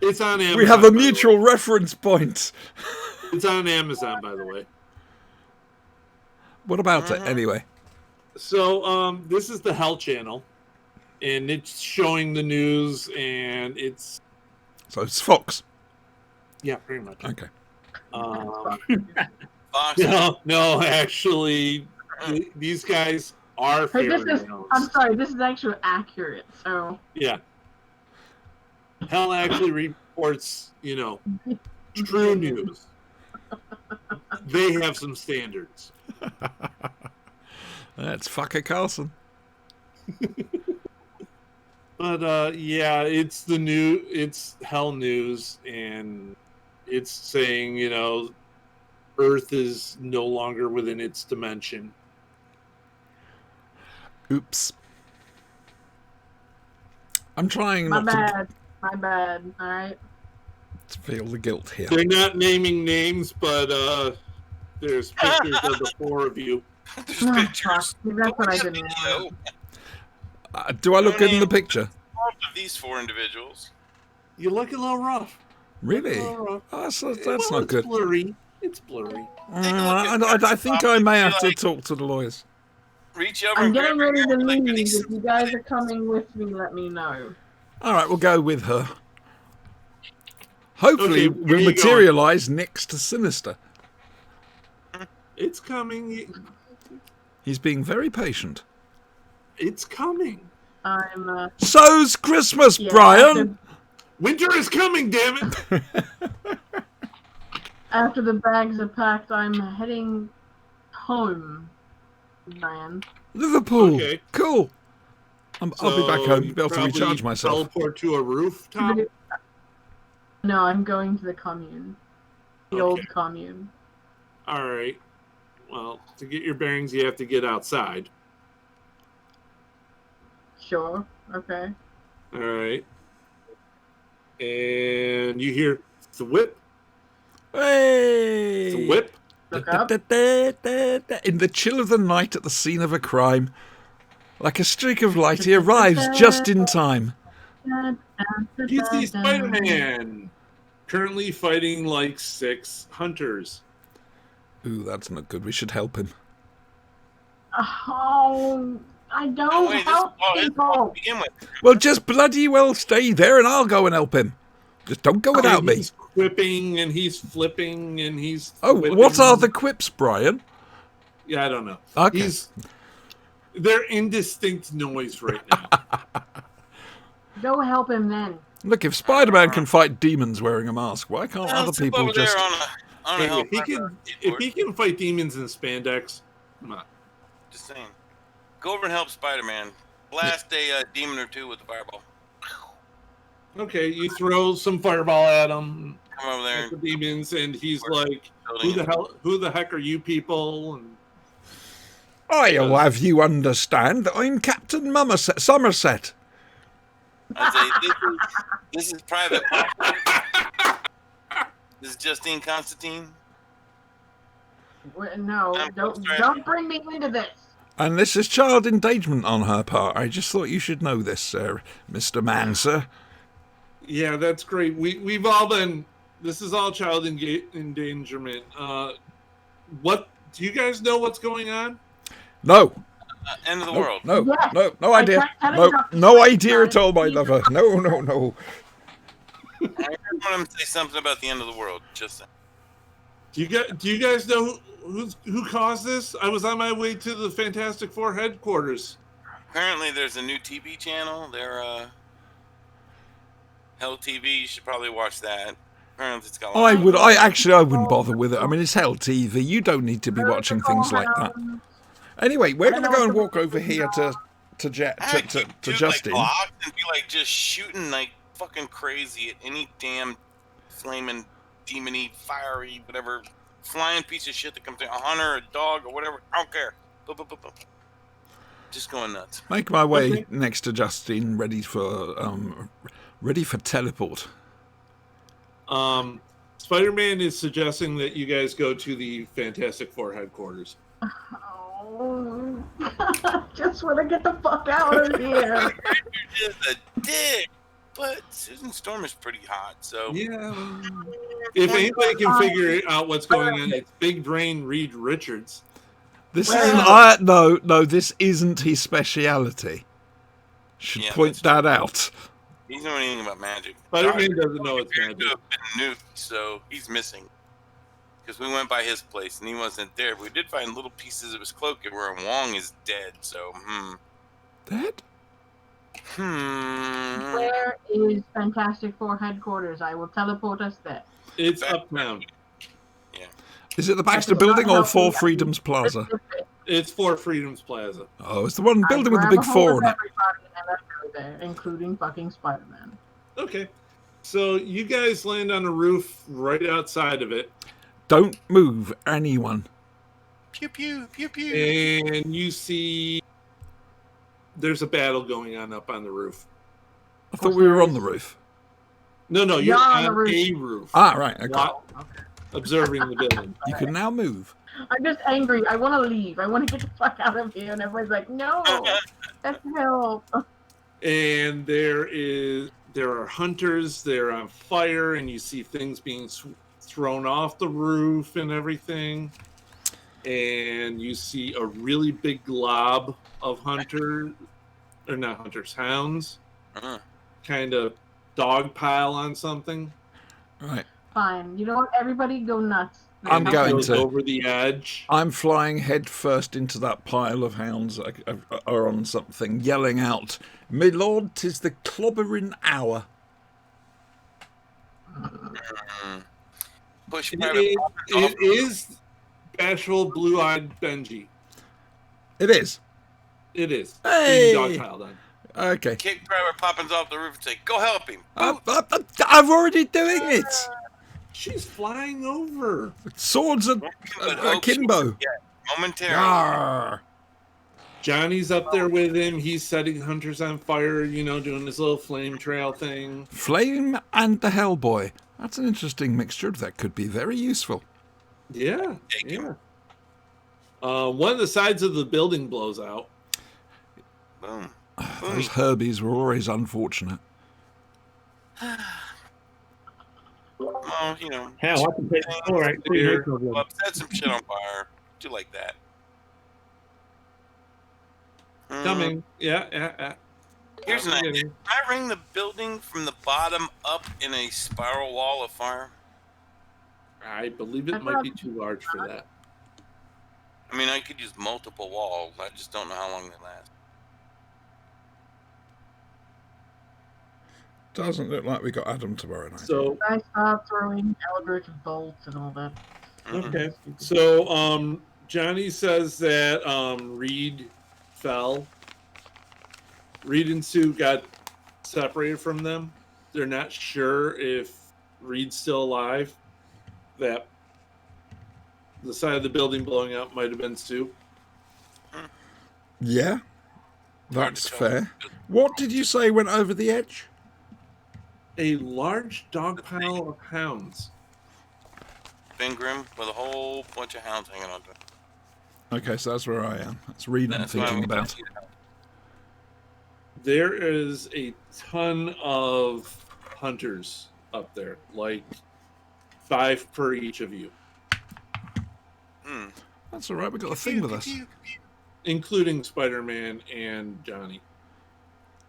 It's on Amazon. We have a by the way. mutual reference point. It's on Amazon, by the way. What about it, anyway? So, this is the Hell Channel, and it's showing the news, and it's So it's Fox. Yeah, pretty much. Okay. Fox. No, actually, these guys are Hey, fair this is. I'm sorry. This is actually accurate. So. Yeah. Hell actually reports, true news. They have some standards. That's fucker Carlson. But yeah, it's Hell News, and it's saying, Earth is no longer within its dimension. Oops. I'm trying My not bad. My bad. All right. to feel the guilt here. They're not naming names, but there's pictures of the four of you. There's Oh, pictures. fuck. That's what I didn't Video want. Do I look good in the picture? of these 4 individuals. You look a little rough. Really? A little rough. Oh, that's Well, not good. Blurry. It's blurry. I think I may have to talk to the lawyers. Reach over I'm and getting grab ready her to like leave. these- If you guys are coming with me, let me know. All right, we'll go with her. Hopefully, Okay, where we'll are you materialise next to Sinister. It's coming. He's being very patient. It's coming. I'm. So's Christmas, Yeah, Brian! Winter is coming, damn it! After the bags are packed, I'm heading home, Brian. Liverpool. Okay. Cool. I'll be back home to you be able to probably recharge myself. Teleport to a rooftop. No, I'm going to the commune. The Okay. old commune. All right. Well, to get your bearings, you have to get outside. Sure. Okay. All right. And you hear the whip, Hey! the whip. Look up. In the chill of the night at the scene of a crime, like a streak of light, he arrives just in time. You see Spider-Man currently fighting like 6 hunters. Ooh, that's not good. We should help him. Oh, I don't Oh, wait, this help is to people. begin with. Well, just bloody well stay there and I'll go and help him. Just don't go without And me. he's quipping and he's flipping and he's. Oh, whipping. what are the quips, Brian? Yeah, I don't know. Okay. They're indistinct noise right now. Go help him then. Look, if Spider-Man can fight demons wearing a mask, why can't Well, other let's flip people over just... there on a Hey, help if he can fight demons in spandex, come on. Just saying. Go over and help Spider-Man. Blast a demon or 2 with the fireball. Okay, you throw some fireball at him, Come over there. at the demons, and he's We're like, Who the heck are you people?" And I'll have you understand that I'm Captain Somerset. I say, this is private. This is Justine Constantine. No, don't bring me into this. And this is child endangerment on her part. I just thought you should know this, sir, Mr. Manser. yeah, that's great. We've all been. This is all child endangerment. What do you guys know what's going on? No. End of the world. No, Yes. no idea. I No, tried no idea telling at all, my you guys. lover. No. I want him to say something about the end of the world. Just saying. Do you guys know who caused this? I was on my way to the Fantastic Four headquarters. Apparently, there's a new TV channel. They're Hell TV. You should probably watch that. Apparently, it's got. I wouldn't bother with it. I mean, it's Hell TV. You don't need to be watching things like that. Anyway, we're going to go and walk over here to Justin. Like, and be like just shooting like fucking crazy at any damn flaming, demony, fiery, whatever flying piece of shit that comes in. A hunter, a dog, or whatever. I don't care. Boop, boop, boop, boop. Just going nuts. Make my way Okay. next to Justin, ready for teleport. Spider-Man is suggesting that you guys go to the Fantastic Four headquarters. Oh, just want to get the fuck out of here. You're just a dick. But Susan Storm is pretty hot, so Yeah. If anybody can figure out what's going on, it's Big Brain Reed Richards. This Well- isn't. No. This isn't his speciality. Should Yeah, point that's that out. He doesn't know anything about magic. Spider-Man doesn't know it's appears to magic. have been nuked, so he's missing. Because we went by his place and he wasn't there. But we did find little pieces of his cloak where Wong is dead. So, Dead? Where is Fantastic Four headquarters? I will teleport us there. It's uptown. Yeah. Is it the Baxter Building or Four Freedoms Plaza? It's Four Freedoms Plaza. Oh, it's the one building with the grab big a hold four of on it. everybody and let's go there, including fucking Spider-Man. Okay. So you guys land on a roof right outside of it. Don't move, anyone. Pew pew pew pew. And you see there's a battle going on up on the roof. I thought we were on the roof. No, you're You're on on the roof. a roof. Ah, right. Okay. Wow. Observing the building. You can now move. I'm just angry. I want to leave. I want to get the fuck out of here. And everyone's like, no, that's help. And there are hunters. They're on fire, and you see things being thrown off the roof and everything. And you see a really big glob of hounds, kind of dog pile on something. Right. Fine. You know what? Everybody go nuts. I'm And it going goes to. over the edge. I'm flying head first into that pile of hounds are on something, yelling out, "My lord, 'tis the clobbering hour." Push It is bashful, blue-eyed Benji. It is. It is. Hey! Being dog-piled on. Okay. Kick Private Poppins off the roof and say, "Go help him." I'm already doing it. She's flying over. Swords and akimbo. Momentarily. Yarr. Johnny's up there with him. He's setting hunters on fire, doing his little flame trail thing. Flame and the Hellboy. That's an interesting mixture. That could be very useful. Yeah. One of the sides of the building blows out. Boom. Those Herbies were always unfortunate. Well, Hell, I can take the floor out too, no problem. well, set some shit on fire. Do like that. Coming. Yeah. Here's an idea. Can I ring the building from the bottom up in a spiral wall of fire? I believe it might be too large for that. I mean, I could use multiple walls. I just don't know how long they last. Doesn't look like we got Adam tomorrow night. So, I start throwing Eldritch bolts and all that. okay. So, Johnny says that Reed fell. Reed and Sue got separated from them. They're not sure if Reed's still alive. That the side of the building blowing up might have been Sue. Yeah, that's fair. What did you say went over the edge? A large dog pile of hounds. Fingrim with a whole bunch of hounds hanging on to it. Okay, so that's where I am. That's Reed I'm That's why thinking we about. There is a ton of hunters up there, like 5 per each of you, That's all right. We got a thing with us. including Spider-Man and Johnny.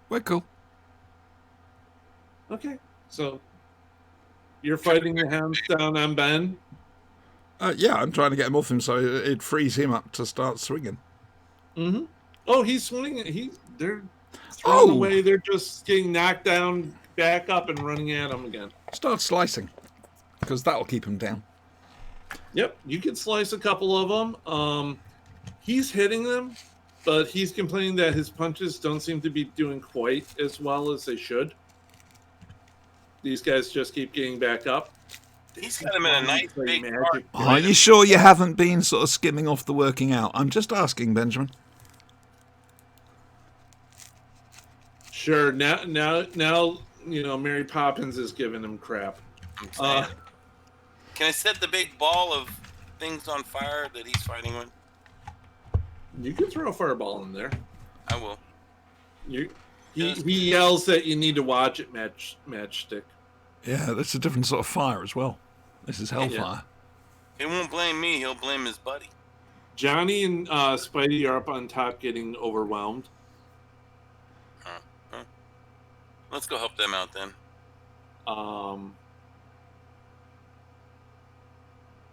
We're cool. Okay, so you're fighting the hounds down on Ben. Yeah, I'm trying to get him off him so it frees him up to start swinging. Mm-hmm. Oh, he's swinging. They're thrown away. They're just getting knocked down, back up, and running at him again. Start slicing, because that'll keep him down. Yep, you can slice a couple of them. He's hitting them, but he's complaining that his punches don't seem to be doing quite as well as they should. These guys just keep getting back up. He's got him in a nice big magic. Are you sure you haven't been sort of skimming off the working out? I'm just asking, Benjamin. Sure. Now, Mary Poppins is giving him crap. Can I set the big ball of things on fire that he's fighting with? You can throw a fireball in there. I will. He yells that you need to watch it, Matchstick. Yeah, that's a different sort of fire as well. This is hellfire. He won't blame me. He'll blame his buddy. Johnny and Spidey are up on top getting overwhelmed. Let's go help them out then.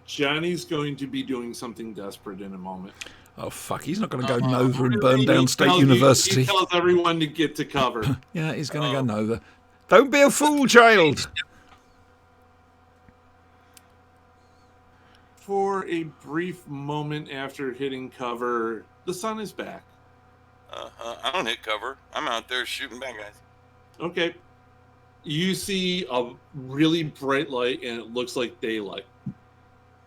Johnny's going to be doing something desperate in a moment. Oh, fuck. He's not going to go Nova and burn He down State tells University. He tells everyone to get to cover. Yeah, he's going to go Nova. Don't be a fool, child. For a brief moment after hitting cover, the sun is back. I don't hit cover. I'm out there shooting bad guys. Okay. You see a really bright light, and it looks like daylight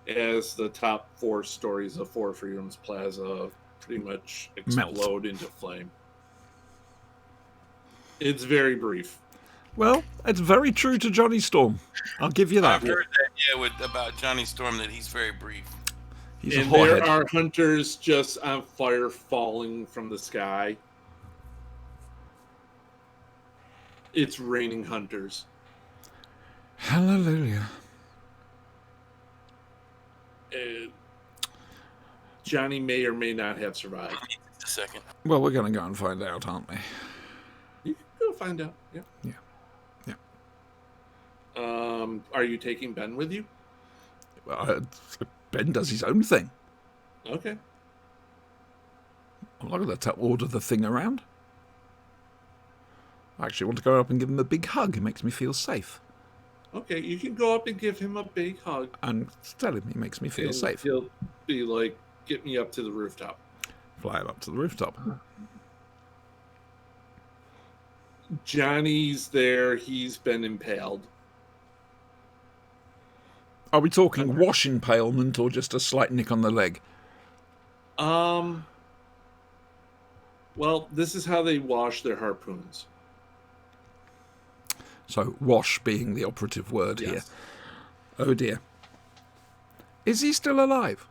as the top 4 stories of Four Freedoms Plaza pretty much explode into flame. It's very brief. Well, it's very true to Johnny Storm. I'll give you that. I've heard that, about Johnny Storm, that he's very brief. He's a And hothead. there are hunters just on fire falling from the sky. It's raining hunters. Hallelujah. Johnny may or may not have survived. Just a second. Well, we're going to go and find out, aren't we? You can go find out. Yeah. Yeah. Are you taking Ben with you? Ben does his own thing. Okay. I'm not going to order the thing around. I actually want to go up and give him a big hug. It makes me feel safe. Okay, you can go up and give him a big hug. And tell him he makes me feel and safe. He'll be like, get me up to the rooftop. Fly him up to the rooftop. Johnny's there. He's been impaled. Are we talking wash impalement or just a slight nick on the leg? Well, this is how they wash their harpoons. So, wash being the operative word here. Yes. Oh dear. Is he still alive?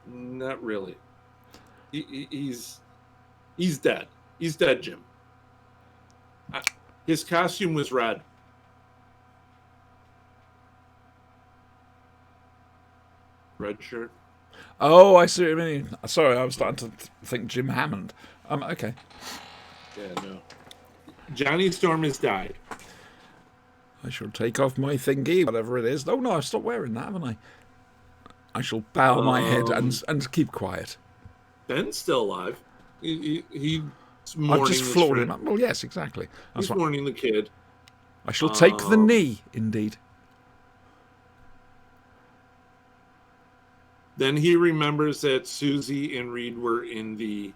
Not really. He's dead. He's dead, Jim. His costume was red. Red shirt. Oh, I see what you mean. Sorry, I was starting to think Jim Hammond. Okay. Yeah, no. Johnny Storm has died. I shall take off my thingy, whatever it is. Oh no, I've stopped wearing that, haven't I? I shall bow my head and keep quiet. Ben's still alive. He's I've mourning just his floored friend. him up. Well, yes, exactly. That's He's what mourning the kid. I shall take the knee, indeed. Then he remembers that Susie and Reed were in the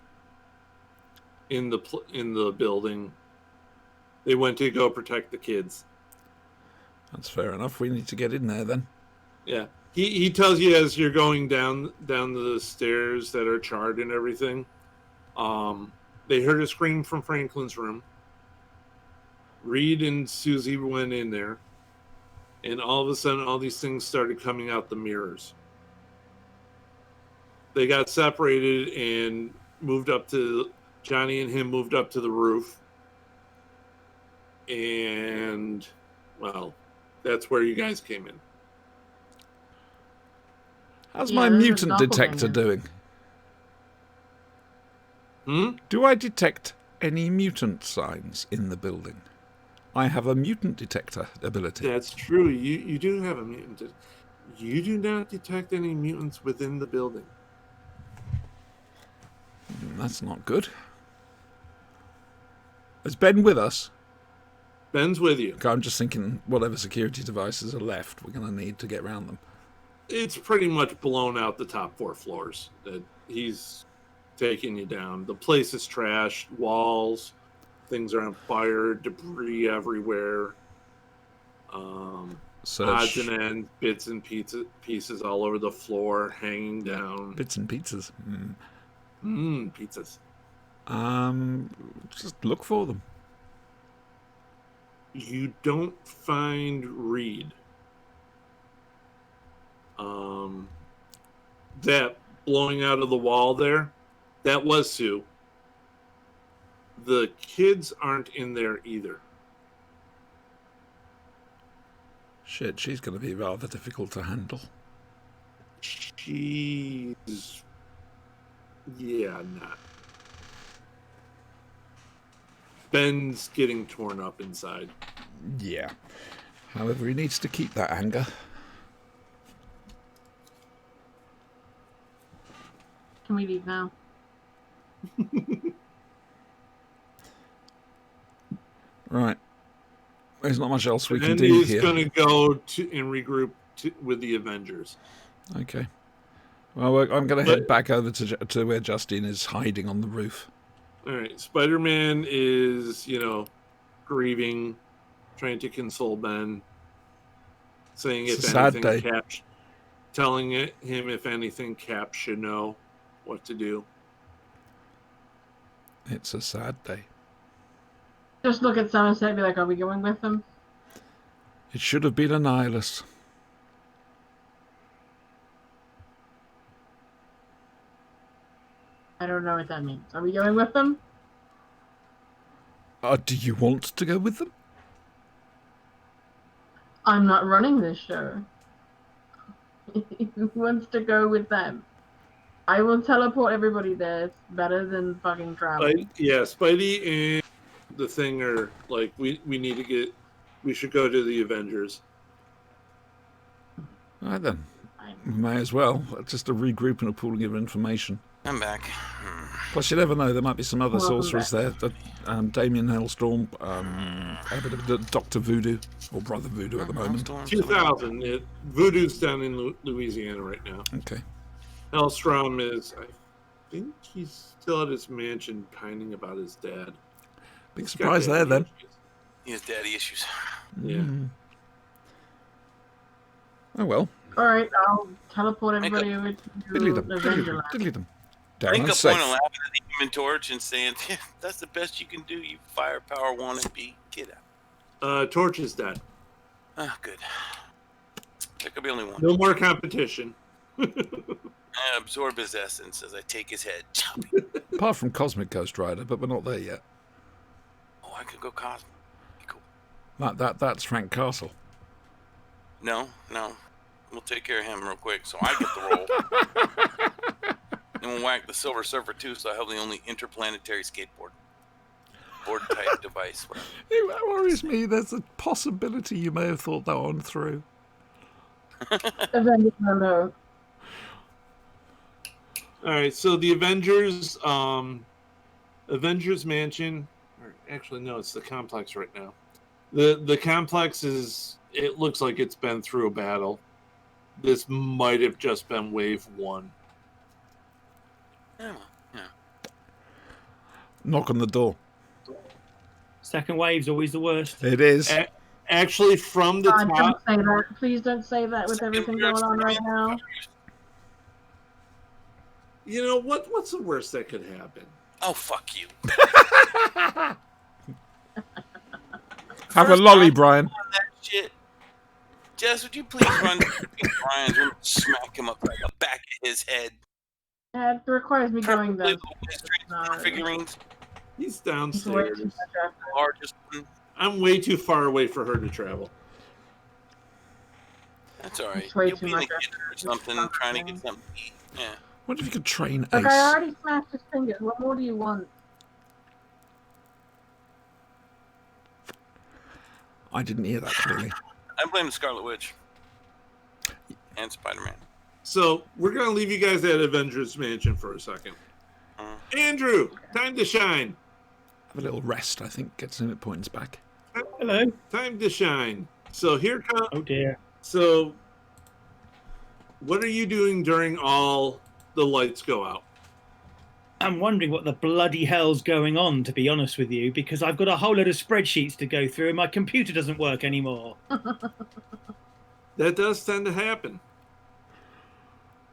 building. They went to go protect the kids. That's fair enough. We need to get in there then. Yeah. He tells you as you're going down the stairs that are charred and everything. They heard a scream from Franklin's room. Reed and Susie went in there, and all of a sudden, all these things started coming out the mirrors. They got separated and moved up to Johnny and him moved up to the roof, and well, that's where you guys came in. How's Yeah, my there's a mutant detector doppelganger. doing? Do I detect any mutant signs in the building? I have a mutant detector ability. That's true. You do have a mutant. You do not detect any mutants within the building. That's not good. Is Ben with us? Ben's with you. Okay, I'm just thinking whatever security devices are left, we're going to need to get around them. It's pretty much blown out the top 4 floors. That he's taking you down. The place is trashed. Walls, things are on fire, debris everywhere. Odds and ends, bits and pieces all over the floor, hanging down. Bits and pizzas. Pizzas. Just look for them. You don't find Reed. That blowing out of the wall there, that was Sue. The kids aren't in there either. Shit, she's going to be rather difficult to handle. She's... Yeah, not. Ben's getting torn up inside. Yeah. However, he needs to keep that anger. Can we leave now? Right. There's not much else we can And do he's here. going to go to and regroup with the Avengers. Okay. Well, I'm going to head back over to where Justine is hiding on the roof. All right. Spider-Man is, grieving, trying to console Ben, saying It's if a sad anything, day. telling him if anything, Cap should know what to do. It's a sad day. Just look at Somerset and be like, are we going with them? It should have been a nihilist. I don't know what that means. Are we going with them? Do you want to go with them? I'm not running this show. Who wants to go with them? I will teleport everybody there. It's better than fucking travel. Spidey and the Thing are like, we should go to the Avengers. All right then. We may as well. Just a regroup and a pooling of information. I'm back. Plus, you never know. There might be some other Welcome sorcerers there. Damien Hellstorm, a bit of Dr. Voodoo, or Brother Voodoo at the moment. 2000. Voodoo's down in Louisiana right now. Okay. Hellstrom is, I think he's still at his mansion pining about his dad. Big surprise there then. He has daddy issues. Yeah. Mm. Oh well. Alright, I'll teleport everybody over Diddly to them. Avenger Land. Diddly them. I Down think and a safe. point of laughing at the Human Torch and saying, yeah, that's the best you can do, you firepower wannabe. Get out. Torch is dead. Ah, good. There could be only one. No more competition. I absorb his essence as I take his head. Apart from Cosmic Ghost Rider, but we're not there yet. Oh, I could go cosmic. Be cool. That's Frank Castle. No. We'll take care of him real quick, so I get the role. And we'll whack the Silver Surfer too, so I have the only interplanetary skateboard. Board type device. Whatever. It worries me. There's a possibility you may have thought that one through. Avenger Land. All right, so the Avengers Mansion, or actually no, it's the complex right now. The complex is, it looks like it's been through a battle. This might have just been wave 1. Yeah. Knock on the door. Second wave's always the worst. It is. Actually, from the God, don't top, say that. Please don't say that with everything going on right now. you know what's the worst that could happen? Oh, fuck you. Have a First lolly, time Brian. on that shit. Jess, would you please run to Brian's room and smack him up like the back of his head? It requires me going Preferably there. the West Transformer figurines, He's It's way downstairs. too much effort. the largest one. I'm way too far away for her to travel. That's all right. It's way You'll too be in much the kitchen or effort. something, trying to get something to eat. Yeah. What if you could train Look, I Ace? already smashed his fingers. What more do you want? I didn't hear that clearly. I blame the Scarlet Witch and Spider-Man. So we're gonna leave you guys at Avengers Mansion for a second. Andrew, time to shine. Have a little rest, I think. Get some hit points back. Hello. Time to shine. So here comes. Oh dear. So, what are you doing during all the lights go out? I'm wondering what the bloody hell's going on, to be honest with you, because I've got a whole load of spreadsheets to go through and my computer doesn't work anymore. That does tend to happen.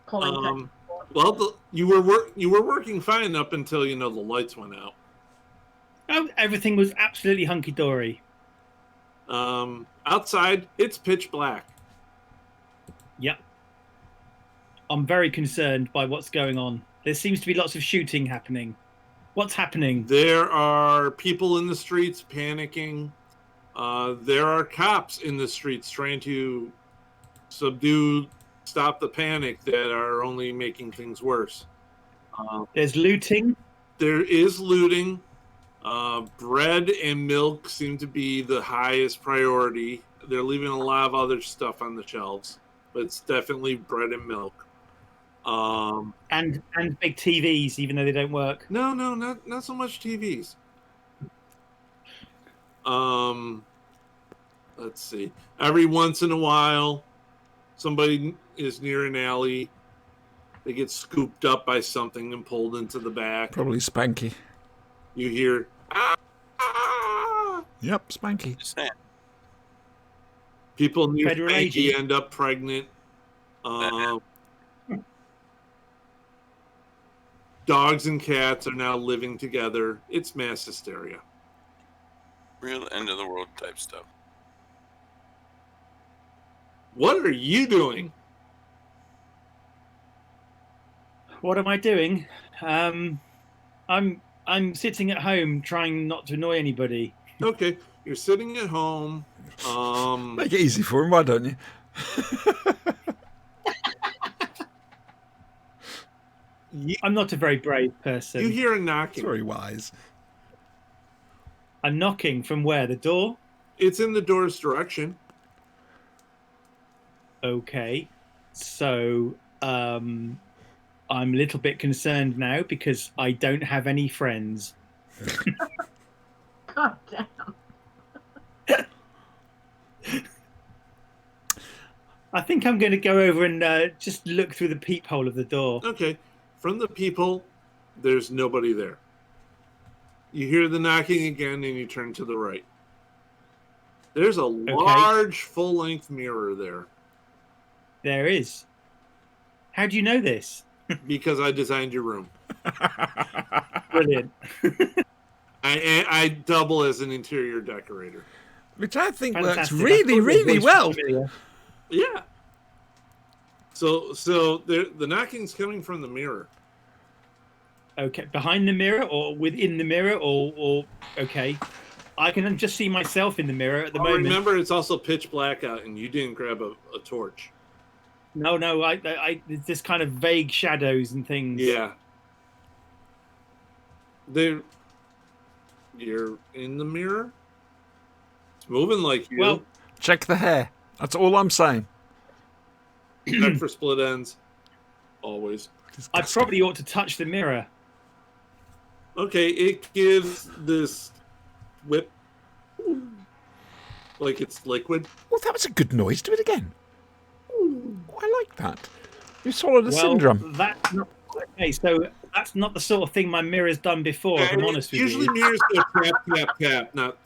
Calling Well, you were working fine up until the lights went out. Oh, everything was absolutely hunky-dory. Outside, it's pitch black. Yep. I'm very concerned by what's going on. There seems to be lots of shooting happening. What's happening? There are people in the streets panicking. There are cops in the streets trying to stop the panic that are only making things worse. There's looting. There is looting. Bread and milk seem to be the highest priority. They're leaving a lot of other stuff on the shelves, but it's definitely bread and milk. And big TVs, even though they don't work. No, not so much TVs. Let's see. Every once in a while, somebody is near an alley. They get scooped up by something and pulled into the back. Probably Spanky. You hear, ah! Yep, Spanky. Just saying. People near Federal Spanky agent. end up pregnant. Dogs and cats are now living together. It's mass hysteria. Real end of the world type stuff. What are you doing? What am I doing? I'm sitting at home trying not to annoy anybody. Okay, you're sitting at home. Make it easy for him, why don't you? I'm not a very brave person. You hear a It's knocking. very wise. I'm knocking from where? The door? It's in the door's direction. Okay. So, I'm a little bit concerned now because I don't have any friends. God damn. I think I'm going to go over and just look through the peephole of the door. Okay, from the people, there's nobody there. You hear the knocking again, and you turn to the right. There's a large, full-length mirror there. There is. How do you know this? Because I designed your room. Brilliant. I double as an interior decorator. Which I think works Fantastic. I really, thought your really voice was well. familiar. Yeah. So the knocking's coming from the mirror. Okay, behind the mirror or within the mirror or okay. I can just see myself in the mirror at the moment. Remember, it's also pitch black out, and you didn't grab a torch. No, I this kind of vague shadows and things. Yeah. You're in the mirror. It's moving like you. Well, Check the hair. That's all I'm saying. Check for split ends. Always. I probably ought to touch the mirror. Okay, it gives this whip like it's liquid. Well, that was a good noise. Do it again. Ooh, I like that. You swallowed a syndrome. That's not okay. So that's not the sort of thing my mirror's done before. If I'm honest with Usually you. mirrors go tap, tap, tap, not.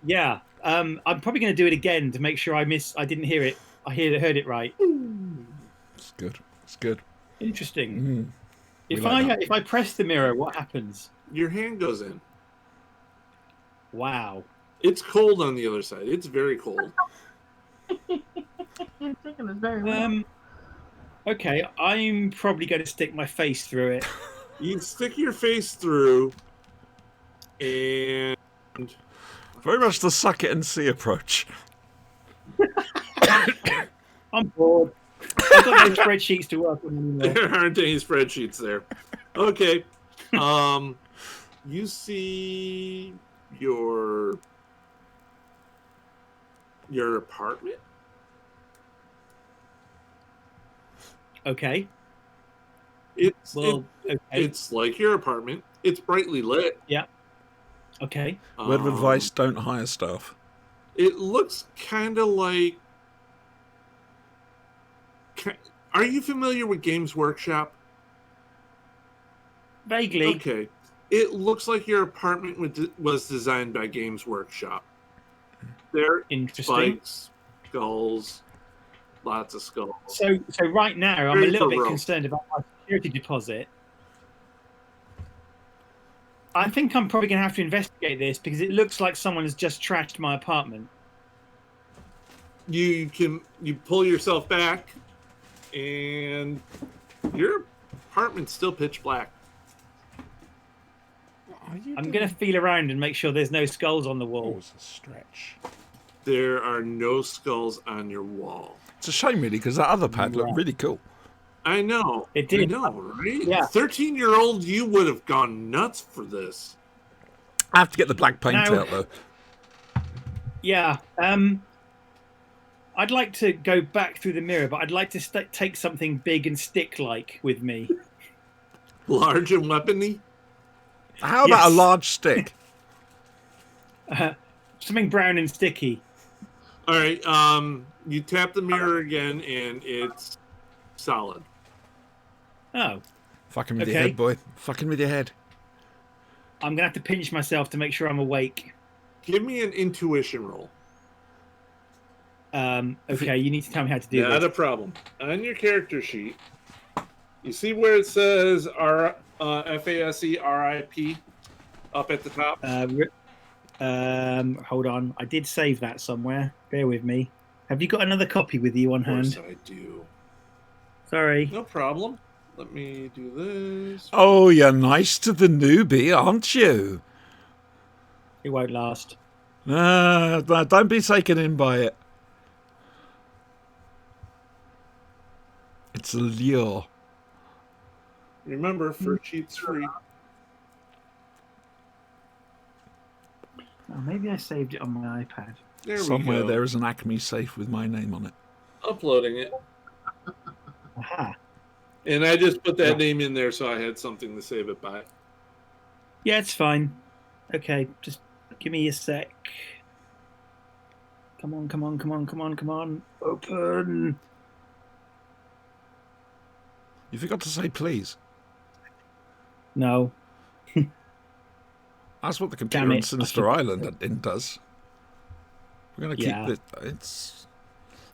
Yeah. I'm probably going to do it again to make sure I didn't hear it. I heard it right. It's good. It's good. Interesting. If like that. if I press the mirror, what happens? Your hand goes in. Wow. It's cold on the other side. It's very cold. You're taking this very well. Okay, I'm probably going to stick my face through it. You stick your face through, and Very much the suck it and see approach. I'm bored. I've got no spreadsheets to work on anymore. there aren't any spreadsheets there. Okay. You see your apartment. Okay. It's Well, okay. it's like your apartment. It's brightly lit. Okay. Word of advice: don't hire staff. It looks kind of like. Are you familiar with Games Workshop? Vaguely. Okay. It looks like your apartment was designed by Games Workshop. There are Interesting. spikes, skulls, lots of skulls. So right now, I'm a Very little bit thorough. concerned about my security deposit. I think I'm probably going to have to investigate this because it looks like someone has just trashed my apartment. You pull yourself back, and your apartment's still pitch black. I'm going to feel around and make sure there's no skulls on the wall. It's a stretch. There are no skulls on your wall. It's a shame, really, because that other pad looked Right. really cool. I know. It did. I know, right? Yeah. 13-year-old you would have gone nuts for this. I have to get the black paint Now- out, though. Yeah. I'd like to go back through the mirror, but I'd like to take something big and stick-like with me. Large and weapony? How about a Yes. large stick? Something brown and sticky. All right. You tap the mirror again, and it's solid. Oh, Fucking with your Okay. head, boy. Fucking with your head. I'm gonna have to pinch myself to make sure I'm awake. Give me an intuition roll. Okay, you need to tell me how to do Not this. a problem. On your character sheet, you see where it says FASE-RIP up at the top? Hold on. I did save that somewhere. Bear with me. Have you got another copy with you on Of course hand? I do. Sorry. No problem. Let me do this. Oh, you're nice to the newbie, aren't you? It won't last. Don't be taken in by it. It's a lure. Remember, first sheet's free. Oh, maybe I saved it on my iPad. There Somewhere we go. there is an Acme safe with my name on it. Uploading it. Aha. And I just put that name in there so I had something to save it by. Yeah, it's fine. Okay, just give me a sec. Come on, come on, come on, come on, come on. Open. You forgot to say please. No. That's what the Damn computer on it. Sinister Island does. We're going to keep Yeah. it's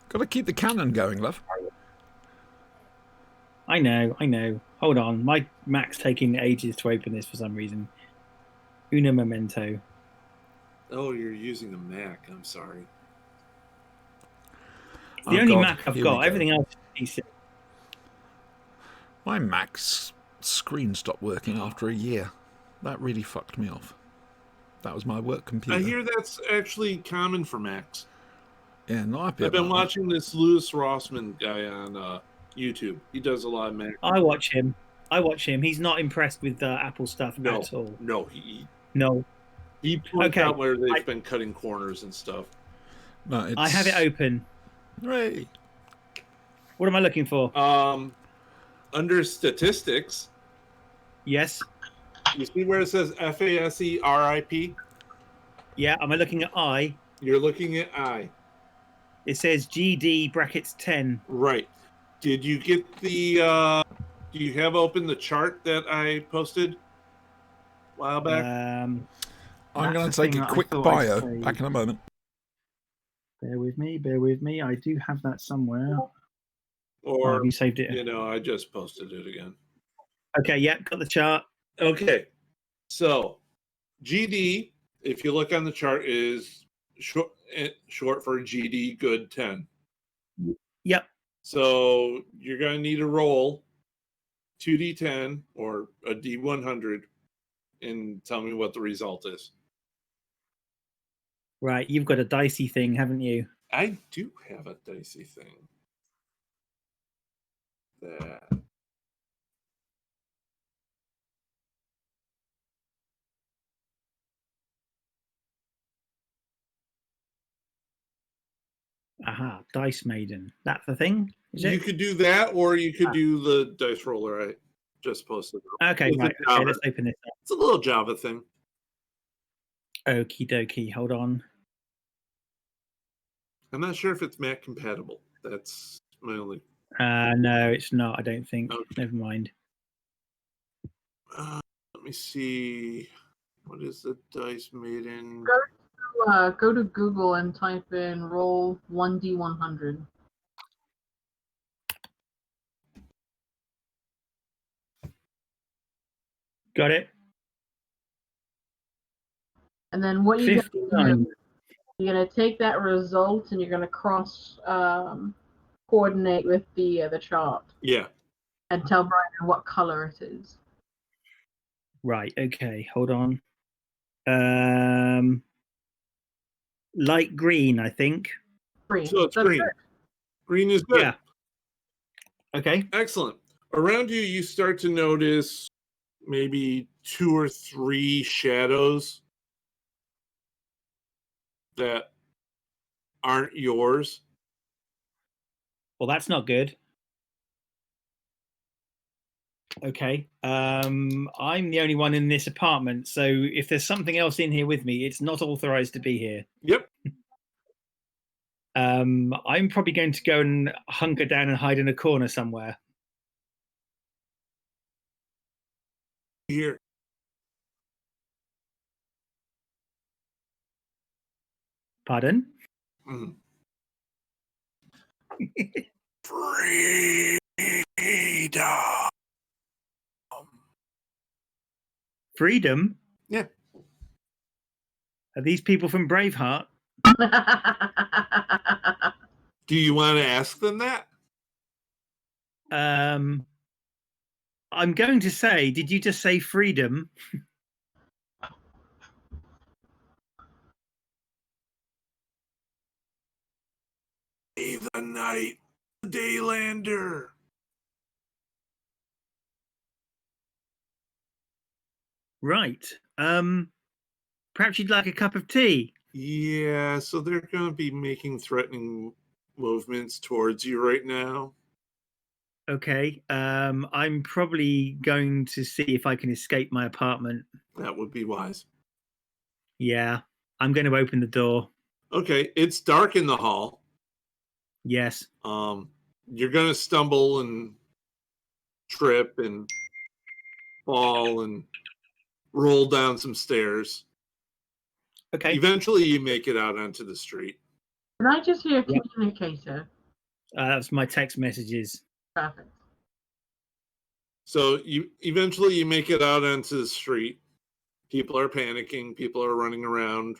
got to keep the canon going, love. I know. Hold on. My Mac's taking ages to open this for some reason. Uno momento. Oh, you're using a Mac. I'm sorry. It's the Oh, only God, Mac I've here we got. go. Everything else is PC. My Mac's screen stopped working after a year. That really fucked me off. That was my work computer. I hear that's actually common for Macs. Yeah, no, I've I've been watching this Louis Rossman guy on YouTube. He does a lot of Mac. I watch him. He's not impressed with Apple stuff No, at all. no, he No. points Okay, out where they've been cutting corners and stuff. No, it's... I have it open. Hooray. What am I looking for? Under statistics, Yes. you see where it says FASE-RIP? Yeah. Am I looking at I? You're looking at I. It says GD brackets 10. Right. Did you get the do you have open the chart that I posted a while back? I'm That's going the to take thing a that I quick thought I bio. saved. Back in a moment. Bear with me. I do have that somewhere. Or have you saved it? you know, I just posted it again. Okay, yeah, got the chart. Okay. So GD, if you look on the chart, is short for GD good 10. Yep. So you're going to need to roll 2d10 or a d100 and tell me what the result is. Right, you've got a dicey thing, haven't you? I do have a dicey thing. That. Aha, Dice Maiden. That's the thing? Is You it? could do that, or you could do the dice roller I just posted. Okay, It's a right. Okay, Java. let's open this up. It's a little Java thing. Okie dokie, hold on. I'm not sure if it's Mac compatible. That's my only. No, it's not, I don't think. Okay. Never mind. Let me see. What is the Dice Maiden? Go to Google and type in roll 1D100. Got it? And then what you're going to 59. do, you're going to take that result and you're going to cross coordinate with the chart Yeah. and tell Brian what color it is. Right, okay, hold on. Light green, I think. Green. So it's That's green. it. Green is good. Yeah. Okay. Excellent. Around you, you start to notice maybe 2 or 3 shadows that aren't yours. Well, that's not good. Okay. I'm the only one in this apartment, so if there's something else in here with me, it's not authorized to be here. Yep. I'm probably going to go and hunker down and hide in a corner somewhere. Here. Pardon? Mm. Freedom. Freedom? Yeah. Are these people from Braveheart? Do you want to ask them that? I'm going to say, did you just say freedom? The night, Daylander. Right. Perhaps you'd like a cup of tea. Yeah, so they're going to be making threatening movements towards you right now. Okay. I'm probably going to see if I can escape my apartment. That would be wise. Yeah. I'm going to open the door. Okay, it's dark in the hall. Yes. You're going to stumble and trip and fall and roll down some stairs. Okay. Eventually, you make it out onto the street. Can I just hear a communicator? That's my text messages. Perfect. So you eventually make it out onto the street. People are panicking. People are running around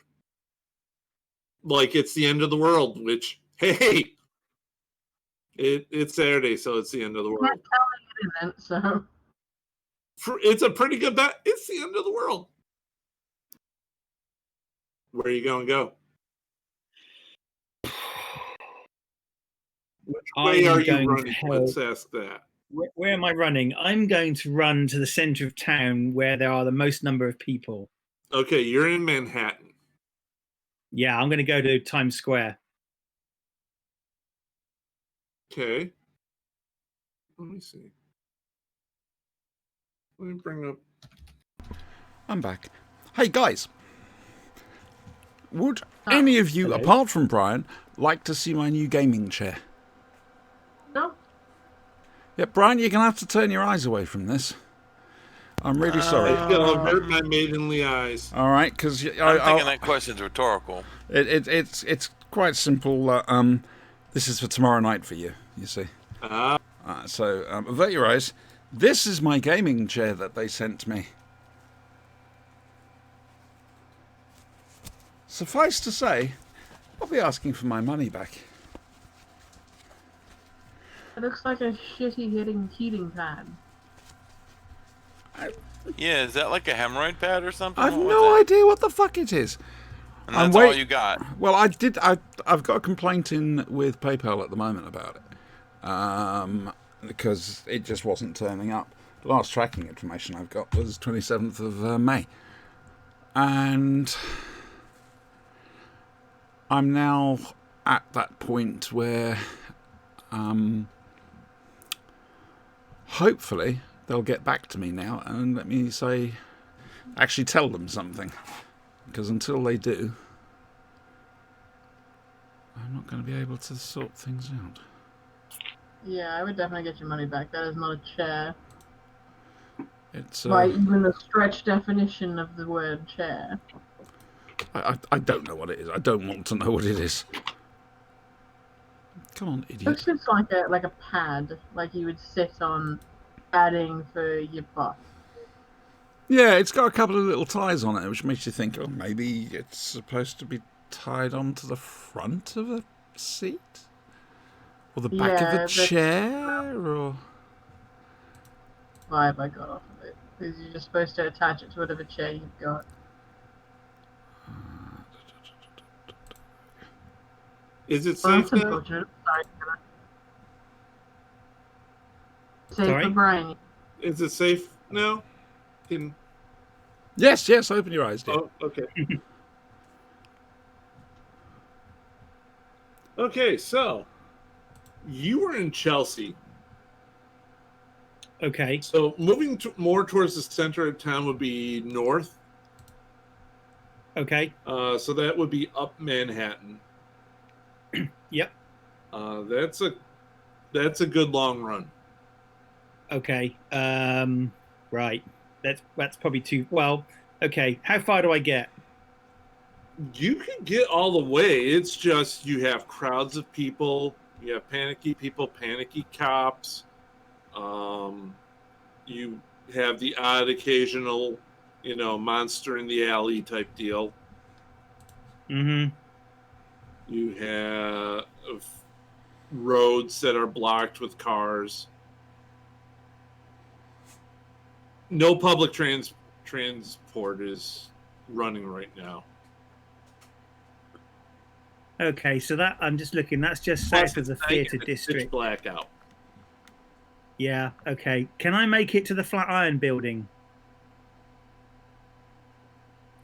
like it's the end of the world. Which, hey, it's Saturday, so it's the end of the world. Can't tell me it isn't, so. It's a pretty good bet. It's the end of the world. Where are you going to go? Which way are you running? Let's ask that. Where am I running? I'm going to run to the center of town where there are the most number of people. Okay, you're in Manhattan. Yeah, I'm going to go to Times Square. Okay. Let me see. Let me bring up. I'm back. Hey, guys. Would any of you, hello. apart from Brian, like to see my new gaming chair? No. Yeah, Brian, you're going to have to turn your eyes away from this. I'm really sorry. It's going to avert my maidenly eyes. All right, because I'm thinking that question's rhetorical. It's quite simple. This is for tomorrow night for you, you see. So avert your eyes. This is my gaming chair that they sent me. Suffice to say, I'll be asking for my money back. It looks like a shitty heating pad. Yeah, is that like a hemorrhoid pad or something? I've no idea what the fuck it is. And that's all you got? Well, I've got a complaint in with PayPal at the moment about it. Because it just wasn't turning up. The last tracking information I've got was 27th of May. And I'm now at that point where hopefully they'll get back to me now and let me actually tell them something. Because until they do, I'm not going to be able to sort things out. Yeah, I would definitely get your money back. That is not a chair. It's By even the stretched definition of the word chair. I don't know what it is. I don't want to know what it is. Come on, idiot. Looks just like a pad, like you would sit on padding for your butt. Yeah, it's got a couple of little ties on it, which makes you think, oh, maybe it's supposed to be tied onto the front of a seat? Or the back of a chair? Or Vibe I got off of it. Because you're just supposed to attach it to whatever chair you've got. Is it Well, safe that's now? unfortunate. Safe Sorry? for Brian. Is it safe now? Yes, open your eyes, dear. Oh, okay. Okay, so you were in Chelsea. Okay. So moving more towards the center of town would be north. Okay. So that would be up Manhattan. Yep. That's a good long run. Okay. Right. That's probably too well. Okay. How far do I get? You can get all the way. It's just you have crowds of people. You have panicky people, panicky cops. You have the odd occasional, monster in the alley type deal. Mm-hmm. You have roads that are blocked with cars. No public transport is running right now. Okay, so that I'm just looking. That's just Plus, south of the it's night theatre and it's pitch district. black out. Yeah. Okay. Can I make it to the Flatiron Building?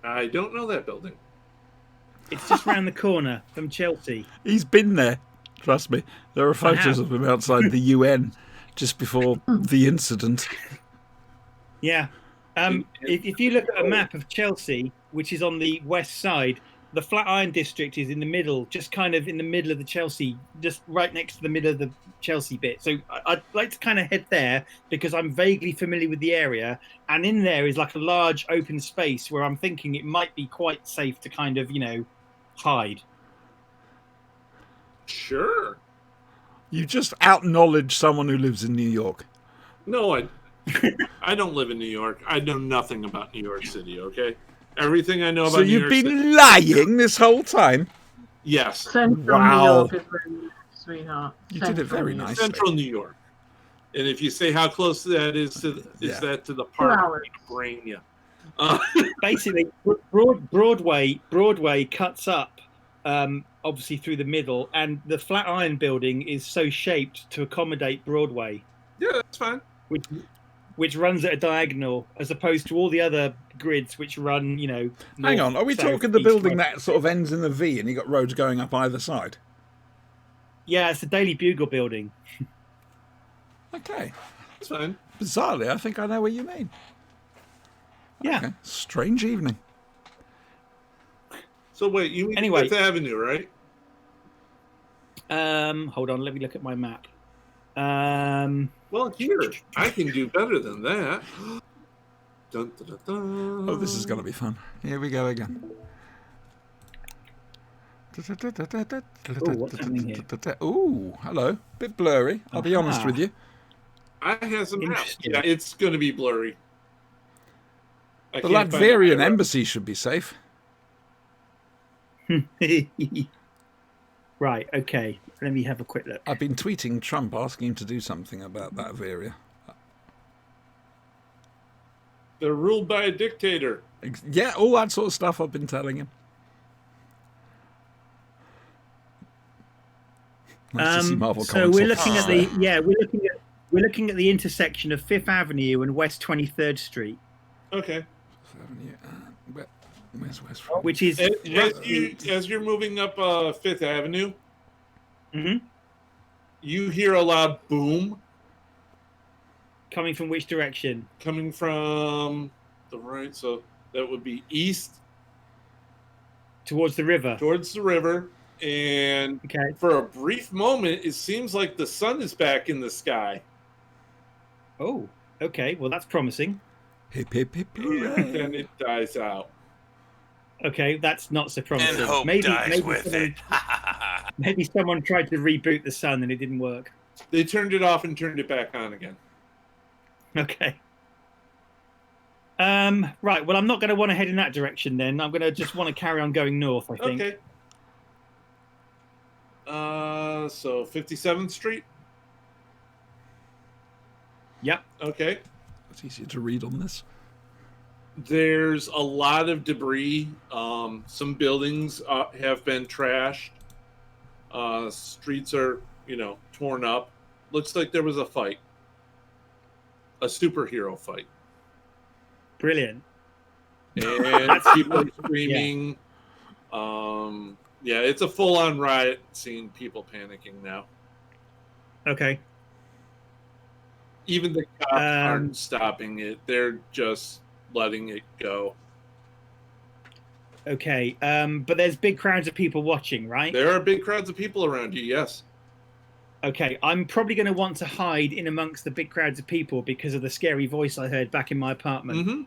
I don't know that building. It's just round the corner from Chelsea. He's been there. Trust me. There are photos have. of him outside the UN just before the incident. Yeah. If you look at a map of Chelsea, which is on the west side, the Flatiron district is in the middle, just kind of in the middle of the Chelsea, just right next to the middle of the Chelsea bit. So I'd like to kind of head there because I'm vaguely familiar with the area. And in there is like a large open space where I'm thinking it might be quite safe to kind of, hide. Sure. You just out-knowledge someone who lives in New York. No, I don't live in New York. I know nothing about New York City, okay? Everything I know about So New you've York been City... lying this whole time? Yes. Central Wow. New York is where you live, sweetheart. You did it very New York. nice. Central New York. And if you say how close that is to that to the 2 park, hours. brain you. Basically, Broadway cuts up, obviously through the middle, and the Flatiron Building is so shaped to accommodate Broadway, Yeah, that's fine. which runs at a diagonal, as opposed to all the other grids which run, Hang north, on, are we south, talking the east, building west. that sort of ends in a V and you got roads going up either side? Yeah, it's the Daily Bugle building. Okay. That's fine. Bizarrely, I think I know what you mean. Yeah. Okay. Strange evening. So wait, you mean Anyway. Fifth Avenue, right? Hold on, let me look at my map. Well, here, I can do better than that. Dun, dun, dun, dun. Oh, this is going to be fun. Here we go again. what's happening here? Ooh, hello. Bit blurry, I'll be honest Aha. with you. I have some maps. Interesting. Yeah, it's going to be blurry. I The can't find Latvian my- embassy should be safe. Right, okay. Let me have a quick look. I've been tweeting Trump asking him to do something about that area. They're ruled by a dictator. Yeah, all that sort of stuff I've been telling him. Nice to see Marvel So comics we're off looking at there. we're looking at the intersection of Fifth Avenue and West 23rd Street, Okay. Where's West? which is As you're moving up Fifth Avenue, Mhm. you hear a loud boom coming from which direction? coming from the right. So that would be east Towards the river. towards the river. And Okay. for a brief moment, it seems like the sun is back in the sky. Oh, okay. Well, that's promising. Hip hip hip And hooray. then it dies out. Okay, that's not so promising. And hope dies with someone, it. maybe someone tried to reboot the sun and it didn't work. They turned it off and turned it back on again. Okay. Right. Well, I'm not going to want to head in that direction then. I'm going to just want to carry on going north, I think. Okay. So 57th Street. Yep. Okay. It's easier to read on this. There's a lot of debris. Some buildings have been trashed. Streets are, torn up. Looks like there was a fight. A superhero fight. Brilliant. And people are screaming. Yeah, it's a full-on riot scene. People panicking now. Okay. Even the cops aren't stopping it. They're just letting it go. Okay. But there's big crowds of people watching, right? There are big crowds of people around you, yes. Okay. I'm probably going to want to hide in amongst the big crowds of people because of the scary voice I heard back in my apartment. Mm-hmm.